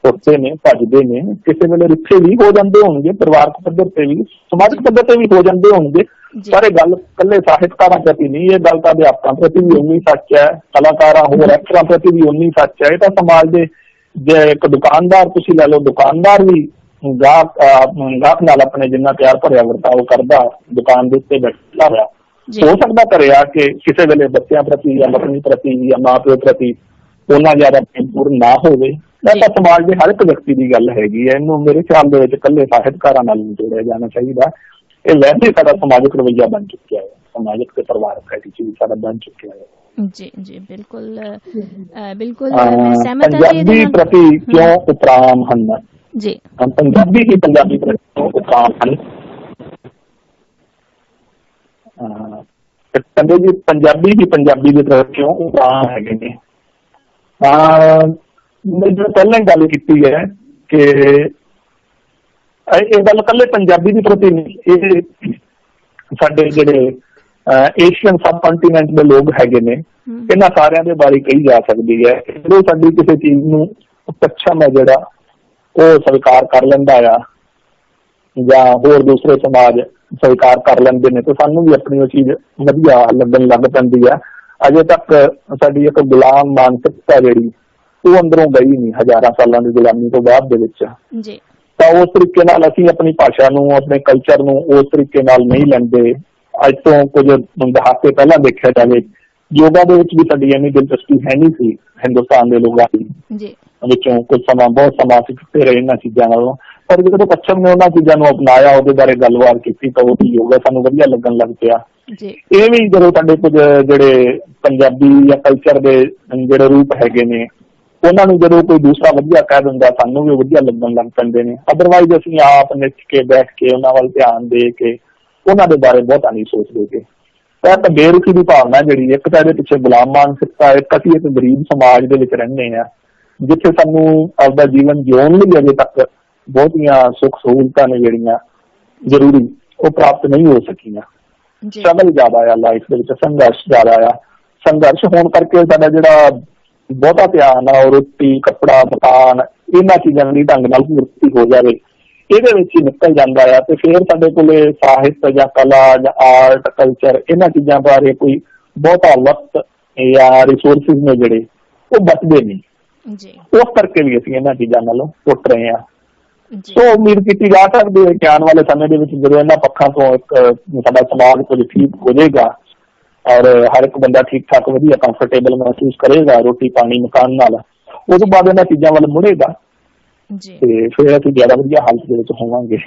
ਉੱਠਦੇ ਨੇ, ਭੱਜਦੇ ਨੇ। ਕਿਸੇ ਵੇਲੇ ਰਿੱਥੇ ਵੀ ਹੋ ਜਾਂਦੇ ਹੋਣਗੇ, ਪਰਿਵਾਰਕ ਪੱਧਰ ਤੇ ਵੀ, ਸਮਾਜਿਕ ਪੱਧਰ ਤੇ ਵੀ ਹੋ ਜਾਂਦੇ ਹੋਣਗੇ। ਪਰ ਇਹ ਗੱਲ ਇਕੱਲੇ ਸਾਹਿਤਕਾਰਾਂ ਪ੍ਰਤੀ ਨਹੀਂ, ਇਹ ਗੱਲ ਤਾਂ ਅਧਿਆਪਕਾਂ ਪ੍ਰਤੀ ਵੀ ਉਨੀ ਸੱਚ ਹੈ, ਕਲਾਕਾਰਾਂ ਹੋਰ ਐਕਟਰਾਂ ਪ੍ਰਤੀ ਵੀ ਉਨੀ ਸੱਚ ਹੈ। ਇਹ ਤਾਂ ਸਮਾਜ ਦੇ ਜੇ ਇੱਕ ਦੁਕਾਨਦਾਰ ਤੁਸੀਂ ਲੈ ਲਓ, ਦੁਕਾਨਦਾਰ ਵੀ ਗਾਹਕ ਨਾਲ ਆਪਣੇ ਜਿੰਨਾ ਪਿਆਰ ਭਰਿਆ ਵਰਤਾਓ ਕਰਦਾ ਦੁਕਾਨ ਦੇ ਉੱਤੇ ਬੈਠਾ ਹੋਇਆ, ਹੋ ਸਕਦਾ ਕਰਿਆ ਕਿ ਕਿਸੇ ਵੇਲੇ ਬੱਚਿਆਂ ਪ੍ਰਤੀ ਜਾਂ ਪਤਨੀ ਪ੍ਰਤੀ ਜਾਂ ਮਾਂ ਪਿਓ ਪ੍ਰਤੀ ਉਹਨਾਂ ਜ਼ਿਆਦਾ ਪ੍ਰੇਮਪੂਰਨ ਨਾ ਹੋਵੇ। ਇਹ ਤਾਂ ਸਮਾਜ ਦੇ ਹਰ ਇੱਕ ਵਿਅਕਤੀ ਦੀ ਗੱਲ ਹੈਗੀ ਹੈ। ਇਹਨੂੰ ਮੇਰੇ ਖਿਆਲ ਦੇ ਵਿੱਚ ਇਕੱਲੇ ਸਾਹਿਤਕਾਰਾਂ ਨਾਲ ਨਹੀਂ ਜੋੜਿਆ ਜਾਣਾ ਚਾਹੀਦਾ। ਇਹ ਵੈਸੇ ਸਾਡਾ ਸਮਾਜਿਕ ਰਵੱਈਆ ਬਣ ਚੁੱਕਿਆ ਹੈ, ਸਮਾਜਿਕ ਤੇ ਪਰਿਵਾਰਕ ਐਟੀਟਿਊਡ ਸਾਡਾ ਬਣ ਚੁੱਕਿਆ ਹੈ। ਜੀ ਜੀ ਬਿਲਕੁਲ ਬਿਲਕੁਲ ਪੰਜਾਬੀ ਪ੍ਰਤੀ ਕਿਉਂ ਉਪਰਾਮ ਹਨ ਜੀ, ਪੰਜਾਬੀ ਹੀ ਪੰਜਾਬੀ ਪ੍ਰਤੀ ਕਿਉਂ ਉਪਰਾਮ ਹਨ? ਕਹਿੰਦੇ ਜੀ ਪੰਜਾਬੀ ਹੀ ਪੰਜਾਬੀ ਦੇ ਪ੍ਰਤੀ ਕਿਉਂ ਉਪਰਾਮ ਹੈਗੇ ਨੇ। ਮੈਂ ਪਹਿਲਾਂ ਹੀ ਗੱਲ ਕੀਤੀ ਹੈ ਕਿ ਇਹ ਗੱਲ ਇਕੱਲੇ ਪੰਜਾਬੀ ਦੇ ਪ੍ਰਤੀ ਨਹੀਂ, ਇਹ ਸਾਡੇ ਜਿਹੜੇ ਏਸ਼ੀਅਨ ਸਬ ਕੰਟੀਨੈਂਟ ਦੇ ਲੋਕ ਹੈਗੇ ਨੇ, ਇਹਨਾਂ ਸਾਰਿਆਂ ਦੇ ਬਾਰੇ ਕਹੀ ਜਾ ਸਕਦੀ ਹੈ। ਜਦੋਂ ਸਾਡੀ ਕਿਸੇ ਚੀਜ਼ ਨੂੰ ਪੱਛਮ ਹੈ ਜਿਹੜਾ ਉਹ ਸਵੀਕਾਰ ਕਰ ਲੈਂਦਾ ਆ ਜਾਂ ਹੋਰ ਦੂਸਰੇ ਸਮਾਜ ਸਵੀਕਾਰ ਕਰ ਲੈਂਦੇ ਨੇ, ਤੇ ਸਾਨੂੰ ਵੀ ਆਪਣੀ ਉਹ ਚੀਜ਼ ਵਧੀਆ ਲੱਗਣ ਲੱਗ ਪੈਂਦੀ ਹੈ। ਅਜੇ ਤੱਕ ਸਾਡੀ ਇੱਕ ਗੁਲਾਮ ਮਾਨਸਿਕਤਾ ਜਿਹੜੀ ਉਹ ਅੰਦਰੋਂ ਗਈ ਨਹੀਂ, ਹਜ਼ਾਰਾਂ ਸਾਲਾਂ ਦੀ ਗੁਲਾਮੀ ਤੋਂ ਬਾਅਦ ਦੇ ਵਿੱਚ। ਤਾਂ ਉਸ ਤਰੀਕੇ ਨਾਲ ਅਸੀਂ ਆਪਣੀ ਭਾਸ਼ਾ ਨੂੰ, ਆਪਣੇ ਕਲਚਰ ਨੂੰ ਉਸ ਤਰੀਕੇ ਨਾਲ ਨਹੀਂ ਲੈਂਦੇ। ਅੱਜ ਤੋਂ ਕੁਝ ਦਹਾਕੇ ਪਹਿਲਾਂ ਦੇਖਿਆ ਜਾਵੇ, ਯੋਗਾ ਦੇ ਵਿੱਚ ਵੀ ਸਾਡੀ ਇੰਨੀ ਦਿਲਚਸਪੀ ਹੈ ਨਹੀਂ ਸੀ ਹਿੰਦੁਸਤਾਨ ਦੇ ਲੋਕਾਂ ਦੀ ਵਿੱਚੋਂ। ਕੁਝ ਸਮਾਂ, ਬਹੁਤ ਸਮਾਂ ਅਸੀਂ ਕਿਤੇ ਰਹੇ ਇਹਨਾਂ ਚੀਜ਼ਾਂ ਨਾਲੋਂ, ਪਰ ਜਦੋਂ ਪੱਛਮ ਨੇ ਉਹਨਾਂ ਚੀਜ਼ਾਂ ਨੂੰ ਅਪਣਾਇਆ, ਉਹਦੇ ਬਾਰੇ ਗੱਲਬਾਤ ਕੀਤੀ ਤਾਂ ਉਹ ਵੀ ਯੋਗਾ ਸਾਨੂੰ ਵਧੀਆ ਲੱਗਣ ਲੱਗ ਪਿਆ। ਇਹ ਵੀ ਜਦੋਂ ਸਾਡੇ ਕੁਝ ਜਿਹੜੇ ਪੰਜਾਬੀ ਜਾਂ ਕਲਚਰ ਦੇ ਜਿਹੜੇ ਰੂਪ ਹੈਗੇ ਨੇ, ਉਹਨਾਂ ਨੂੰ ਜਦੋਂ ਕੋਈ ਦੂਸਰਾ ਵਧੀਆ ਕਹਿ ਦਿੰਦਾ, ਸਾਨੂੰ ਵੀ ਵਧੀਆ ਲੱਗਣ ਲੱਗ ਪੈਂਦੇ ਨੇ। ਅਦਰਵਾਈਜ਼ ਅਸੀਂ ਆਪ ਨਿੱਠ ਕੇ ਬੈਠ ਕੇ ਉਹਨਾਂ ਵੱਲ ਧਿਆਨ ਦੇ ਕੇ ਉਹਨਾਂ ਦੇ ਬਾਰੇ ਬਹੁਤਾ ਨਹੀਂ ਸੋਚਦੇ ਕਿ ਤਾਂ ਬੇਰੁਖੀ ਦੀ ਭਾਵਨਾ ਜਿਹੜੀ, ਇੱਕ ਤਾਂ ਇਹਦੇ ਪਿੱਛੇ ਗੁਲਾਮ ਮਾਨਸਿਕਤਾ, ਇੱਕ ਅਸੀਂ ਇੱਕ ਗਰੀਬ ਸਮਾਜ ਦੇ ਵਿੱਚ ਰਹਿੰਦੇ ਹਾਂ ਜਿੱਥੇ ਸਾਨੂੰ ਆਪਦਾ ਜੀਵਨ ਜਿਉਣ ਲਈ ਅਜੇ ਤੱਕ ਬਹੁਤੀਆਂ ਸੁੱਖ ਸਹੂਲਤਾਂ ਨੇ ਜਿਹੜੀਆਂ ਜ਼ਰੂਰੀ, ਉਹ ਪ੍ਰਾਪਤ ਨਹੀਂ ਹੋ ਸਕੀਆਂ। ਸਟਰਗਲ ਜ਼ਿਆਦਾ ਆ ਲਾਈਫ ਦੇ ਵਿੱਚ, ਸੰਘਰਸ਼ ਜ਼ਿਆਦਾ ਆ। ਸੰਘਰਸ਼ ਹੋਣ ਕਰਕੇ ਸਾਡਾ ਜਿਹੜਾ ਬਹੁਤਾ ਧਿਆਨ ਆ ਉਹ ਰੋਟੀ, ਕੱਪੜਾ, ਮਕਾਨ, ਇਹਨਾਂ ਚੀਜ਼ਾਂ ਦੀ ਢੰਗ ਨਾਲ ਪੂਰਤੀ ਹੋ ਜਾਵੇ, ਇਹਦੇ ਵਿੱਚ ਹੀ ਨਿਕਲ ਜਾਂਦਾ ਆ। ਤੇ ਫਿਰ ਸਾਡੇ ਕੋਲੇ ਸਾਹਿਤ ਜਾਂ ਕਲਾ ਜਾਂ ਆਰਟ, ਕਲਚਰ, ਇਹਨਾਂ ਚੀਜ਼ਾਂ ਬਾਰੇ ਕੋਈ ਬਹੁਤਾ ਵਕਤ ਜਾਂ ਰਿਸੋਰਸਿਸ ਨੇ ਜਿਹੜੇ ਉਹ ਬਚਦੇ ਨਹੀਂ। ਉਸ ਕਰਕੇ ਵੀ ਅਸੀਂ ਇਹਨਾਂ ਚੀਜ਼ਾਂ ਨਾਲੋਂ ਟੁੱਟ ਰਹੇ ਹਾਂ। ਸੋ ਉਮੀਦ ਕੀਤੀ ਜਾ ਸਕਦੀ ਹੈ ਕਿ ਆਉਣ ਵਾਲੇ ਸਮੇਂ ਦੇ ਵਿੱਚ ਜਦੋਂ ਇਹਨਾਂ ਪੱਖਾਂ ਤੋਂ ਇੱਕ ਸਾਡਾ ਸਮਾਜ ਕੁਝ ਠੀਕ ਹੋ ਜਾਏਗਾ ਔਰ ਹਰ ਇੱਕ ਬੰਦਾ ਠੀਕ ਠਾਕ ਵਧੀਆ ਕੰਫਰਟੇਬਲ ਮਹਿਸੂਸ ਕਰੇਗਾ ਰੋਟੀ ਪਾਣੀ ਮਕਾਨ ਨਾਲ, ਉਹ ਤੋਂ ਬਾਅਦ ਇਹਨਾਂ ਚੀਜ਼ਾਂ ਵੱਲ ਮੁੜੇਗਾ ਤੇ ਫਿਰ ਅਸੀਂ ਜ਼ਿਆਦਾ ਵਧੀਆ ਹਾਲਤ ਦੇ ਵਿੱਚ ਹੋਵਾਂਗੇ।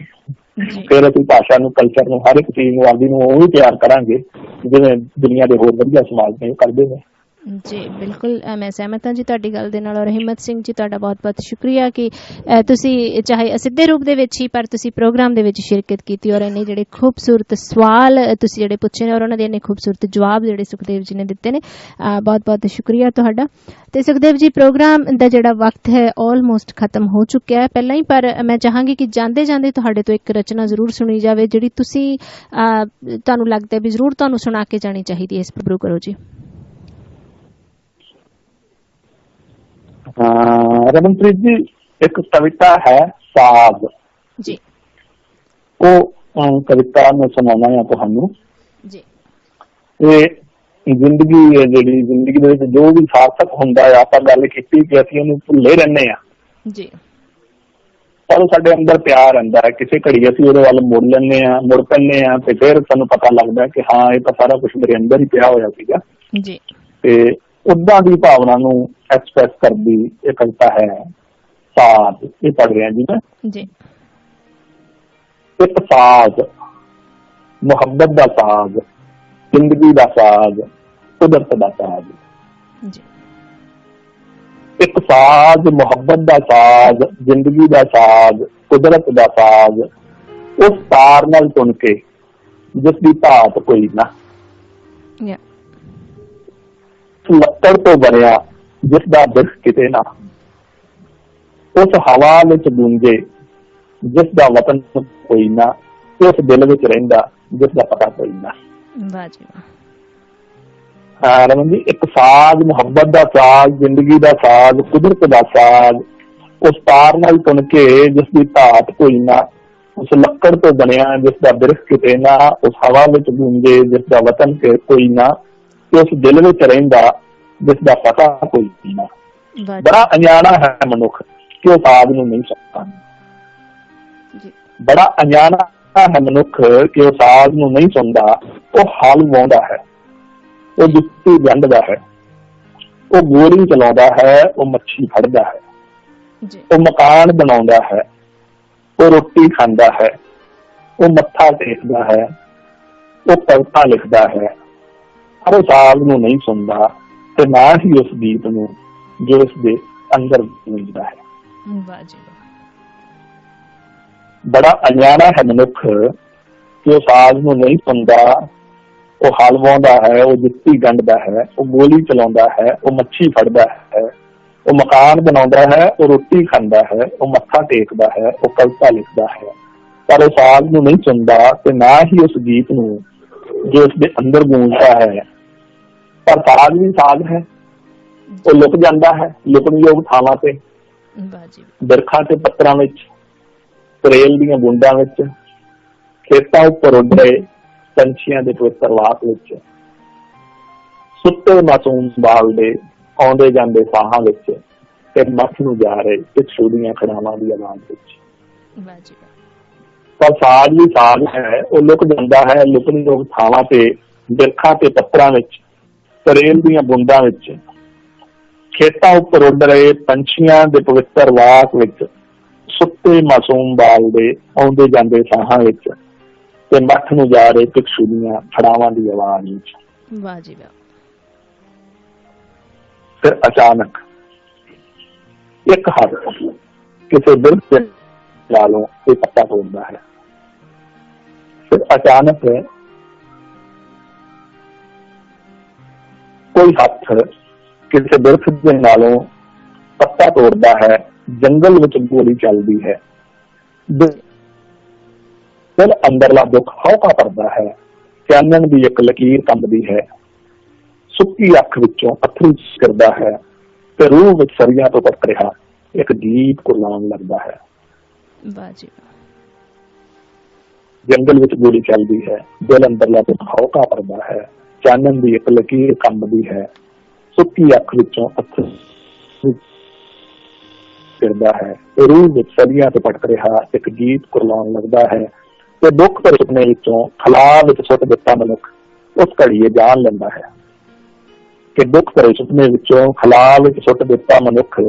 ਫਿਰ ਅਸੀਂ ਭਾਸ਼ਾ ਨੂੰ, ਕਲਚਰ ਨੂੰ, ਹਰ ਇੱਕ ਚੀਜ਼ ਨੂੰ ਆਦਿ ਨੂੰ ਉਹ ਵੀ ਤਿਆਰ ਕਰਾਂਗੇ ਜਿਵੇਂ ਦੁਨੀਆ ਦੇ ਹੋਰ ਵਧੀਆ ਸਮਾਜ ਨੇ ਕਰਦੇ ਨੇ। ਜੀ ਬਿਲਕੁਲ, ਮੈਂ ਸਹਿਮਤ ਹਾਂ ਜੀ ਤੁਹਾਡੀ ਗੱਲ ਦੇ ਨਾਲ। ਔਰ ਹਿੰਮਤ ਸਿੰਘ ਜੀ, ਤੁਹਾਡਾ ਬਹੁਤ ਬਹੁਤ ਸ਼ੁਕਰੀਆ ਕਿ ਤੁਸੀਂ ਚਾਹੇ ਅਸਿੱਧੇ ਰੂਪ ਦੇ ਵਿੱਚ ਹੀ ਪਰ ਤੁਸੀਂ ਪ੍ਰੋਗਰਾਮ ਦੇ ਵਿੱਚ ਸ਼ਿਰਕਤ ਕੀਤੀ ਔਰ ਇੰਨੇ ਜਿਹੜੇ ਖੂਬਸੂਰਤ ਸਵਾਲ ਤੁਸੀਂ ਜਿਹੜੇ ਪੁੱਛੇ ਨੇ ਔਰ ਉਹਨਾਂ ਦੇ ਇੰਨੇ ਖੂਬਸੂਰਤ ਜਵਾਬ ਜਿਹੜੇ ਸੁਖਦੇਵ ਜੀ ਨੇ ਦਿੱਤੇ ਨੇ। ਬਹੁਤ ਬਹੁਤ ਸ਼ੁਕਰੀਆ ਤੁਹਾਡਾ। ਤੇ ਸੁਖਦੇਵ ਜੀ, ਪ੍ਰੋਗਰਾਮ ਦਾ ਜਿਹੜਾ ਵਕਤ ਹੈ ਆਲਮੋਸਟ ਖਤਮ ਹੋ ਚੁੱਕਿਆ ਹੈ ਪਹਿਲਾਂ ਹੀ, ਪਰ ਮੈਂ ਚਾਹਾਂਗੀ ਕਿ ਜਾਂਦੇ ਜਾਂਦੇ ਤੁਹਾਡੇ ਤੋਂ ਇੱਕ ਰਚਨਾ ਜ਼ਰੂਰ ਸੁਣੀ ਜਾਵੇ ਜਿਹੜੀ ਤੁਸੀਂ ਤੁਹਾਨੂੰ ਲੱਗਦਾ ਵੀ ਜ਼ਰੂਰ ਤੁਹਾਨੂੰ ਸੁਣਾ ਕੇ ਜਾਣੀ ਚਾਹੀਦੀ ਹੈ। ਇਸ ਪ੍ਰਭੂ ਕਰੋ ਜੀ। ਰਮਨਪ੍ਰੀਤ ਜੀ, ਇੱਕ ਕਵਿਤਾ ਹੈ ਸਾਜ਼ ਜੀ, ਉਹ ਕਵਿਤਾ ਮੈਂ ਸੁਣਾਉਣਾ ਹੈ ਤੁਹਾਨੂੰ ਜੀ। ਇਹ ਜ਼ਿੰਦਗੀ ਹੈ ਜਿਹੜੀ, ਜ਼ਿੰਦਗੀ ਦੇ ਵਿੱਚ ਜੋ ਵੀ ਸਾਰਥਕ ਹੁੰਦਾ ਹੈ, ਆਪਾਂ ਗੱਲ ਕੀਤੀ ਕਿ ਅਸੀਂ ਉਹਨੂੰ ਭੁੱਲੇ ਰਹਿੰਦੇ ਹਾਂ ਜੀ, ਪਰ ਸਾਡੇ ਅੰਦਰ ਪਿਆਰ ਰਹਿੰਦਾ ਹੈ। ਕਿਸੇ ਘੜੀ ਅਸੀਂ ਉਹਦੇ ਵੱਲ ਮੁੜ ਲੈਂਦੇ ਹਾਂ, ਮੁੜ ਪੈਂਦੇ ਹਾਂ ਤੇ ਫਿਰ ਸਾਨੂੰ ਪਤਾ ਲੱਗਦਾ ਕਿ ਹਾਂ ਇਹ ਤਾਂ ਸਾਰਾ ਕੁਛ ਮੇਰੇ ਅੰਦਰ ਹੀ ਪਿਆ ਹੋਇਆ ਸੀਗਾ ਜੀ। ਤੇ ਉਦਾਂ ਦੀ ਭਾਵਨਾ ਨੂੰ ਐਕਸਪ੍ਰੈਸ ਕਰਦੀ ਇਹ ਕਵਿਤਾ ਹੈ ਸਾਜ਼। ਇਹ ਪੜ੍ਹ ਰਿਹਾ ਜੀ ਮੈਂ ਜੀ। ਇੱਕ ਸਾਜ਼, ਮੁਹੱਬਤ ਦਾ ਸਾਜ਼, ਜ਼ਿੰਦਗੀ ਦਾ ਸਾਜ਼, ਕੁਦਰਤ ਦਾ ਸਾਜ਼। ਇੱਕ ਸਾਜ਼, ਮੁਹੱਬਤ ਦਾ ਸਾਜ਼, ਜ਼ਿੰਦਗੀ ਦਾ ਸਾਜ਼, ਕੁਦਰਤ ਦਾ ਸਾਜ਼, ਉਸ ਤਾਰ ਨਾਲ ਧੁਨ ਕੇ ਜਿਸ ਦੀ ਧਾਤ ਕੋਈ ਨਾ, ਲੱਕੜ ਤੋਂ ਬਣਿਆ ਜਿਸ ਦਾ ਬਿਰਖ ਕਿਤੇ ਨਾ, ਉਸ ਹਵਾ ਵਿੱਚ ਗੂੰਜੇ ਜਿਸ ਦਾ ਵਤਨ ਕੋਈ ਨਾ, ਉਸ ਦਿਲ ਵਿੱਚ ਰਹਿੰਦਾ ਜਿਸ ਦਾ ਪਤਾ ਕੋਈ ਨਾ। ਵਾਹ ਜੀ ਵਾਹ। ਹਾਂ ਰਮਨ ਜੀ, ਇੱਕ ਸਾਜ਼, ਮੁਹੱਬਤ ਦਾ ਸਾਜ਼, ਜ਼ਿੰਦਗੀ ਦਾ ਸਾਜ਼, ਕੁਦਰਤ ਦਾ ਸਾਜ਼, ਉਸ ਤਾਰ ਨਾਲ ਧੁਨ ਕੇ ਜਿਸ ਦੀ ਧਾਤ ਕੋਈ ਨਾ, ਉਸ ਲੱਕੜ ਤੋਂ ਬਣਿਆ ਜਿਸ ਦਾ ਬਿਰਖ ਕਿਤੇ ਨਾ, ਉਸ ਹਵਾ ਵਿੱਚ ਗੂੰਜੇ ਜਿਸ ਦਾ ਵਤਨ ਕੋਈ ਨਾ, ਉਸ ਦਿਲ ਵਿੱਚ ਰਹਿੰਦਾ ਜਿਸ ਦਾ ਪਤਾ ਕੋਈ ਨਾ। ਬੜਾ ਅਣਜਾਣਾ ਹੈ ਮਨੁੱਖ ਕਿ ਉਹ ਸਾਜ਼ ਨੂੰ ਨਹੀਂ ਸਕਦਾ। ਬੜਾ ਅਣਜਾਣਾ ਹੈ ਮਨੁੱਖ ਕਿ ਉਹ ਸਾਜ਼ ਨੂੰ ਨਹੀਂ ਸੁਣਦਾ। ਉਹ ਹਲ ਵਾਉਂਦਾ ਹੈ, ਉਹ ਜੁੱਤੀ ਗੰਢਦਾ ਹੈ, ਉਹ ਗੋਲੀ ਚਲਾਉਂਦਾ ਹੈ, ਉਹ ਮੱਛੀ ਫੜਦਾ ਹੈ, ਉਹ ਮਕਾਨ ਬਣਾਉਂਦਾ ਹੈ, ਉਹ ਰੋਟੀ ਖਾਂਦਾ ਹੈ, ਉਹ ਮੱਥਾ ਟੇਕਦਾ ਹੈ, ਉਹ ਕਵਿਤਾ ਲਿਖਦਾ ਹੈ, ਪਰ ਉਹ ਸਾਜ਼ ਨੂੰ ਨਹੀਂ ਸੁਣਦਾ ਤੇ ਨਾ ਹੀ ਉਸ ਗੀਤ ਨੂੰ ਜੋ ਉਸ ਦੇ ਅੰਦਰ ਗੂੰਜਦਾ ਹੈ। ਬੜਾ ਅਣਜਾਣਾ ਹੈ ਮਨੁੱਖ ਕਿ ਉਹ ਸਾਜ਼ ਨੂੰ ਨਹੀਂ ਸੁਣਦਾ। ਉਹ ਹਲ ਵਾਉਂਦਾ ਹੈ, ਉਹ ਜੁੱਤੀ ਗੰਢਦਾ ਹੈ, ਉਹ ਗੋਲੀ ਚਲਾਉਂਦਾ ਹੈ, ਉਹ ਮੱਛੀ ਫੜਦਾ ਹੈ, ਉਹ ਮਕਾਨ ਬਣਾਉਂਦਾ ਹੈ, ਉਹ ਰੋਟੀ ਖਾਂਦਾ ਹੈ, ਉਹ ਮੱਥਾ ਟੇਕਦਾ ਹੈ, ਉਹ ਕਵਿਤਾ ਲਿਖਦਾ ਹੈ, ਪਰ ਉਹ ਸਾਜ਼ ਨੂੰ ਨਹੀਂ ਸੁਣਦਾ ਤੇ ਨਾ ਹੀ ਉਸ ਗੀਤ ਨੂੰ ਜੋ ਉਸਦੇ ਅੰਦਰ ਗੂੰਜਦਾ ਹੈ। ਪਰ ਸਾਜ਼ ਵੀ ਸਾਜ਼ ਹੈ, ਉਹ ਲੁਕ ਜਾਂਦਾ ਹੈ ਲੁਕਣਯੋਗ ਥਾਵਾਂ ਤੇ, ਬਿਰਖਾਂ ਤੇ ਪੱਤਰਾਂ ਵਿੱਚ, ਤਰੇਲ ਦੀਆਂ ਬੂੰਦਾਂ ਵਿੱਚ, ਖੇਤਾਂ ਉੱਪਰ ਉੱਡ ਰਹੇ ਪੰਛੀਆਂ ਦੇ ਪਵਿੱਤਰ ਵਾਕ ਵਿੱਚ, ਸੁੱਤੇ ਮਾਸੂਮ ਬਾਲ ਦੇ ਆਉਂਦੇ ਜਾਂਦੇ ਸਾਹਾਂ ਵਿੱਚ ਤੇ ਮੱਠ ਨੂੰ ਜਾ ਰਹੇ ਪਿੱਛੂ ਦੀਆਂ ਖੜਾਵਾਂ ਦੀ ਆਵਾਜ਼ ਵਿੱਚ। ਪਰ ਸਾਜ਼ ਵੀ ਸਾਜ਼ ਹੈ, ਉਹ ਲੁਕ ਜਾਂਦਾ ਹੈ ਲੁਕਣਯੋਗ ਥਾਵਾਂ ਤੇ, ਬਿਰਖਾਂ ਤੇ ਪੱਤਰਾਂ ਵਿੱਚ, ਤਰੇਲ ਦੀਆਂ ਬੂੰਦਾਂ ਵਿੱਚ, ਖੇਤਾਂ ਉੱਪਰ ਉੱਡ ਰਹੇ ਪੰਛੀਆਂ ਦੇ ਪਵਿੱਤਰ ਵਾਕ ਵਿੱਚ, ਸੁੱਤੇ ਮਾਸੂਮ ਬਾਲ ਦੇ ਆਉਂਦੇ ਜਾਂਦੇ ਸਾਹਾਂ ਵਿੱਚ ਤੇ ਮੱਠ ਨੂੰ ਜਾ ਰਹੇ ਭਿਕਸ਼ੂ ਦੀਆਂ ਫੜਾਵਾਂ ਦੀ ਆਵਾਜ਼ ਵਿੱਚ। ਵਾਹ ਜੀ ਵਾਹ। ਫਿਰ ਅਚਾਨਕ ਇੱਕ ਹੱਥ ਕਿਸੇ ਬਿਰਧ ਨਾਲੋਂ ਇਹ ਪੱਤਾ ਤੋੜਦਾ ਹੈ। ਫਿਰ ਅਚਾਨਕ ਕੋਈ ਹੱਥ ਕਿਸੇ ਬਿਰਧ ਦੇ ਨਾਲੋਂ ਪੱਤਾ ਤੋੜਦਾ ਹੈ। ਜੰਗਲ ਵਿੱਚ ਗੋਲੀ ਚੱਲਦੀ ਹੈ। ਦਿਲ ਅੰਦਰਲਾ ਦੁੱਖ ਹੌਕਾ ਭਰਦਾ ਹੈ। ਚਾਨਣ ਦੀ ਇੱਕ ਲਕੀਰ ਕੰਬਦੀ ਹੈ। ਸੁੱਕੀ ਅੱਖ ਵਿੱਚੋਂ ਅੱਥਰੂ ਕਰਦਾ ਹੈ ਤੇ ਰੂਹ ਵਿੱਚ ਸਰੀਆਂ ਤੋਂ ਪਟ ਰਿਹਾ ਇੱਕ ਗੀਤ ਕੁਰਲਾਉਣ ਲੱਗਦਾ ਹੈ। ਵਾਹ ਜੀ ਵਾਹ। ਜੰਗਲ ਵਿੱਚ ਗੋਲੀ ਚੱਲਦੀ ਹੈ। ਦਿਲ ਅੰਦਰਲਾ ਦੁੱਖ ਹੌਕਾ ਭਰਦਾ ਹੈ। ਚਾਨਣ ਦੀ ਇੱਕ ਲਕੀਰ ਕੰਬਦੀ ਹੈ। ਸੁੱਕੀ ਅੱਖ ਵਿੱਚੋਂ ਅੱਥਰੂ ਕਰਦਾ ਹੈ ਤੇ ਰੂਹ ਵਿੱਚ ਸਰੀਆਂ ਤੋਂ ਪਟ ਰਿਹਾ ਇੱਕ ਗੀਤ ਕੁਰਲਾਉਣ ਲੱਗਦਾ ਹੈ ਤੇ ਦੁੱਖ ਭਰੇ ਸੁਪਨੇ ਵਿੱਚੋਂ ਖਲਾਅ ਵਿੱਚ ਸੁੱਟ ਦਿੱਤਾ ਮਨੁੱਖ ਉਸ ਘੜੀਏ ਜਾਣ ਲੈਂਦਾ ਹੈ। ਕਿ ਦੁੱਖ ਭਰੇ ਸੁਪਨੇ ਵਿੱਚੋਂ ਖਲਾਅ ਵਿੱਚ ਸੁੱਟ ਦਿੱਤਾ ਮਨੁੱਖ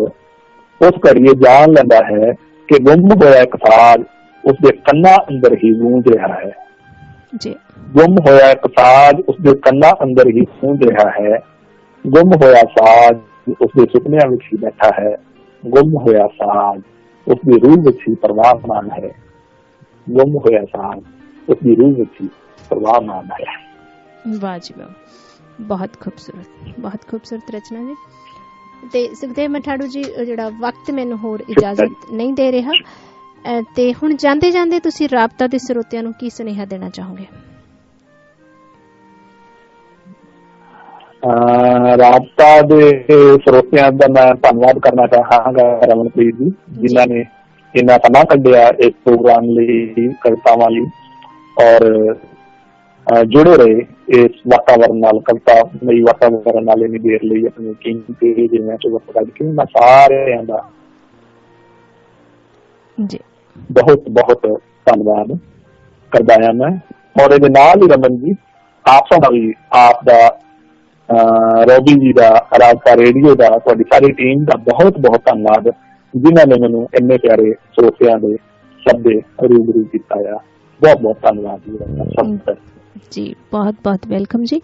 ਉਸ ਘੜੀਏ ਜਾਣ ਲੈਂਦਾ ਹੈ ਕਿ ਗੁੰਮ ਹੋਇਆ ਇੱਕ ਸਾਜ਼ ਉਸਦੇ ਕੰਨਾਂ ਅੰਦਰ ਹੀ ਗੂੰਜ ਰਿਹਾ ਹੈ। ਜੀ। ਗੁੰਮ ਹੋਇਆ ਇੱਕ ਸਾਜ਼ ਉਸਦੇ ਕੰਨਾਂ ਅੰਦਰ ਹੀ ਗੂੰਜ ਰਿਹਾ ਹੈ। ਗੁੰਮ ਹੋਇਆ ਸਾਜ਼ ਉਸਦੇ ਸੁਪਨਿਆਂ ਵਿੱਚ ਹੀ ਬੈਠਾ ਹੈ। ਗੁੰਮ ਹੋਇਆ ਸਾਜ਼ ਉਸਦੀ ਰੂਹ ਵਿੱਚ ਹੀ ਪ੍ਰਵਾਹਮਾਨ ਹੈ। ਗੁੰਮ ਹੋਇਆ ਸਾਜ਼ ਉਸਦੀ ਰੂਹ ਵਿੱਚ ਹੀ ਪ੍ਰਵਾਹਮਾਨ ਹੈ। ਵਾਹ ਜੀ ਵਾਹ। ਬਹੁਤ ਖੂਬਸੂਰਤ ਰਚਨਾ ਜੀ। ਤੇ ਸੁਖਦੇਵ ਮਠਾੜੂ ਜੀ, ਜਿਹੜਾ ਵਕਤ ਮੈਨੂੰ ਹੋਰ ਇਜਾਜ਼ਤ ਨਹੀਂ ਦੇ ਰਿਹਾ, ਤੇ ਹੁਣ ਜਾਂਦੇ ਜਾਂਦੇ ਤੁਸੀਂ ਰਾਬਤਾ ਦੇ ਸਰੋਤਿਆਂ ਨੂੰ ਕੀ ਸੁਨੇਹਾ ਦੇਣਾ ਚਾਹੋਗੇ? ਰਾਬਤਾ ਦੇ ਸਰੋਤਿਆਂ ਦਾ ਮੈਂ ਧੰਨਵਾਦ ਕਰਨਾ ਚਾਹਾਂਗਾ ਰਮਨਪ੍ਰੀਤ ਜੀ, ਜਿਨ੍ਹਾਂ ਨੇ ਇੰਨਾ ਸਮਾਂ ਕੱਢਿਆ ਇਸ ਪ੍ਰੋਗਰਾਮ ਲਈ, ਕਵਿਤਾਵਾਂ ਲਈ, ਔਰ ਜੁੜੇ ਰਹੇ ਇਸ ਵਾਤਾਵਰਨ ਨਾਲ, ਕਵਿਤਾ ਲਈ ਵਾਤਾਵਰਨ ਨਾਲ ਇੰਨੀ ਦੇਰ ਲਈ ਆਪਣੀ ਕੀਮਤੀ ਜਿਵੇਂ ਤੋਂ ਵਕਤ ਕੱਢ ਕੇ ਮੈਂ ਸਾਰਿਆਂ ਦਾ ਜੀ ਬਹੁਤ ਬਹੁਤ ਧੰਨਵਾਦ ਕਰਦਾ ਹਾਂ ਮੈਂ। ਔਰ ਇਹਦੇ ਨਾਲ ਹੀ ਰਮਨ ਜੀ, ਆਪ ਦਾ ਵੀ, ਆਪ ਦਾ, ਰੋਬੀ ਜੀ ਦਾ, ਰਾਬਤਾ ਰੇਡੀਓ ਦਾ, ਤੁਹਾਡੀ ਸਾਰੀ ਟੀਮ ਦਾ ਬਹੁਤ ਬਹੁਤ ਧੰਨਵਾਦ, ਜਿਨ੍ਹਾਂ ਨੇ ਮੈਨੂੰ ਇੰਨੇ ਪਿਆਰੇ ਸਰੋਤਿਆਂ ਦੇ ਸ਼ਬਦ ਰੂਬਰੂ ਕੀਤਾ ਆ। ਬਹੁਤ ਬਹੁਤ ਧੰਨਵਾਦ ਜੀ। ਜੀ ਬਹੁਤ ਬਹੁਤ ਵੈਲਕਮ ਜੀ।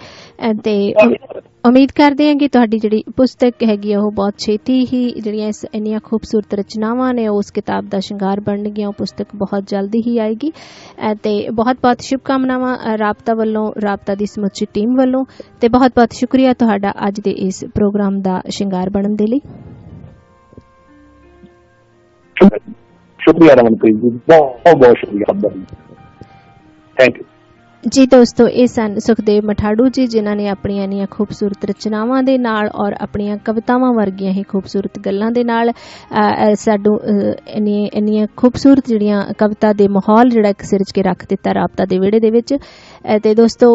ਤੇ ਉਮੀਦ ਕਰਦੇ ਹਾਂ ਕਿ ਤੁਹਾਡੀ ਜਿਹੜੀ ਪੁਸਤਕ ਹੈਗੀ ਆ ਉਹ ਬਹੁਤ ਛੇਤੀ ਹੀ, ਜਿਹੜੀਆਂ ਇੰਨੀਆਂ ਖੂਬਸੂਰਤ ਰਚਨਾਵਾਂ ਨੇ ਉਸ ਕਿਤਾਬ ਦਾ ਸ਼ਿੰਗਾਰ ਬਣਨਗੀਆਂ। ਉਹ ਪੁਸਤਕ ਬਹੁਤ ਜਲਦੀ ਹੀ ਆਏਗੀ। ਤੇ ਬਹੁਤ ਬਹੁਤ ਸ਼ੁਭਕਾਮਨਾਵਾਂ ਰਾਬਤਾ ਵੱਲੋਂ, ਰਾਬਤਾ ਦੀ ਸਮੁੱਚੀ ਟੀਮ ਵੱਲੋਂ, ਤੇ ਬਹੁਤ ਬਹੁਤ ਸ਼ੁਕਰੀਆ ਤੁਹਾਡਾ ਅੱਜ ਦੇ ਇਸ ਪ੍ਰੋਗਰਾਮ ਦਾ ਸ਼ਿੰਗਾਰ ਬਣਨ ਦੇ ਲਈ। ਸ਼ੁਕਰੀਆ ਰਮਨਪ੍ਰੀਤ ਜੀ, ਬਹੁਤ ਬਹੁਤ ਸ਼ੁਕਰੀਆ। ਥੈਂਕ ਯੂ ਜੀ। ਦੋਸਤੋ, ਇਹ ਸਨ ਸੁਖਦੇਵ ਮਠਾੜੂ ਜੀ, ਜਿਨ੍ਹਾਂ ਨੇ ਆਪਣੀਆਂ ਇੰਨੀਆਂ ਖੂਬਸੂਰਤ ਰਚਨਾਵਾਂ ਦੇ ਨਾਲ ਔਰ ਆਪਣੀਆਂ ਕਵਿਤਾਵਾਂ ਵਰਗੀਆਂ ਹੀ ਖੂਬਸੂਰਤ ਗੱਲਾਂ ਦੇ ਨਾਲ ਸਾਨੂੰ ਇੰਨੀਆਂ ਖੂਬਸੂਰਤ ਜਿਹੜੀਆਂ ਕਵਿਤਾ ਦੇ ਮਾਹੌਲ ਜਿਹੜਾ ਇੱਕ ਸਿਰਜ ਕੇ ਰੱਖ ਦਿੱਤਾ ਰਾਬਤਾ ਦੇ ਵਿਹੜੇ ਦੇ ਵਿੱਚ। ਤੇ ਦੋਸਤੋ,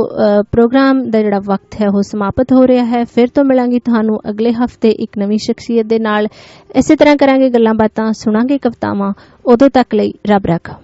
ਪ੍ਰੋਗਰਾਮ ਦਾ ਜਿਹੜਾ ਵਕਤ ਹੈ ਉਹ ਸਮਾਪਤ ਹੋ ਰਿਹਾ ਹੈ। ਫਿਰ ਤੋਂ ਮਿਲਾਂਗੇ ਤੁਹਾਨੂੰ ਅਗਲੇ ਹਫ਼ਤੇ ਇੱਕ ਨਵੀਂ ਸ਼ਖਸੀਅਤ ਦੇ ਨਾਲ। ਇਸੇ ਤਰ੍ਹਾਂ ਕਰਾਂਗੇ ਗੱਲਾਂ ਬਾਤਾਂ, ਸੁਣਾਂਗੇ ਕਵਿਤਾਵਾਂ। ਉਦੋਂ ਤੱਕ ਲਈ ਰੱਬ ਰਾਖਾ।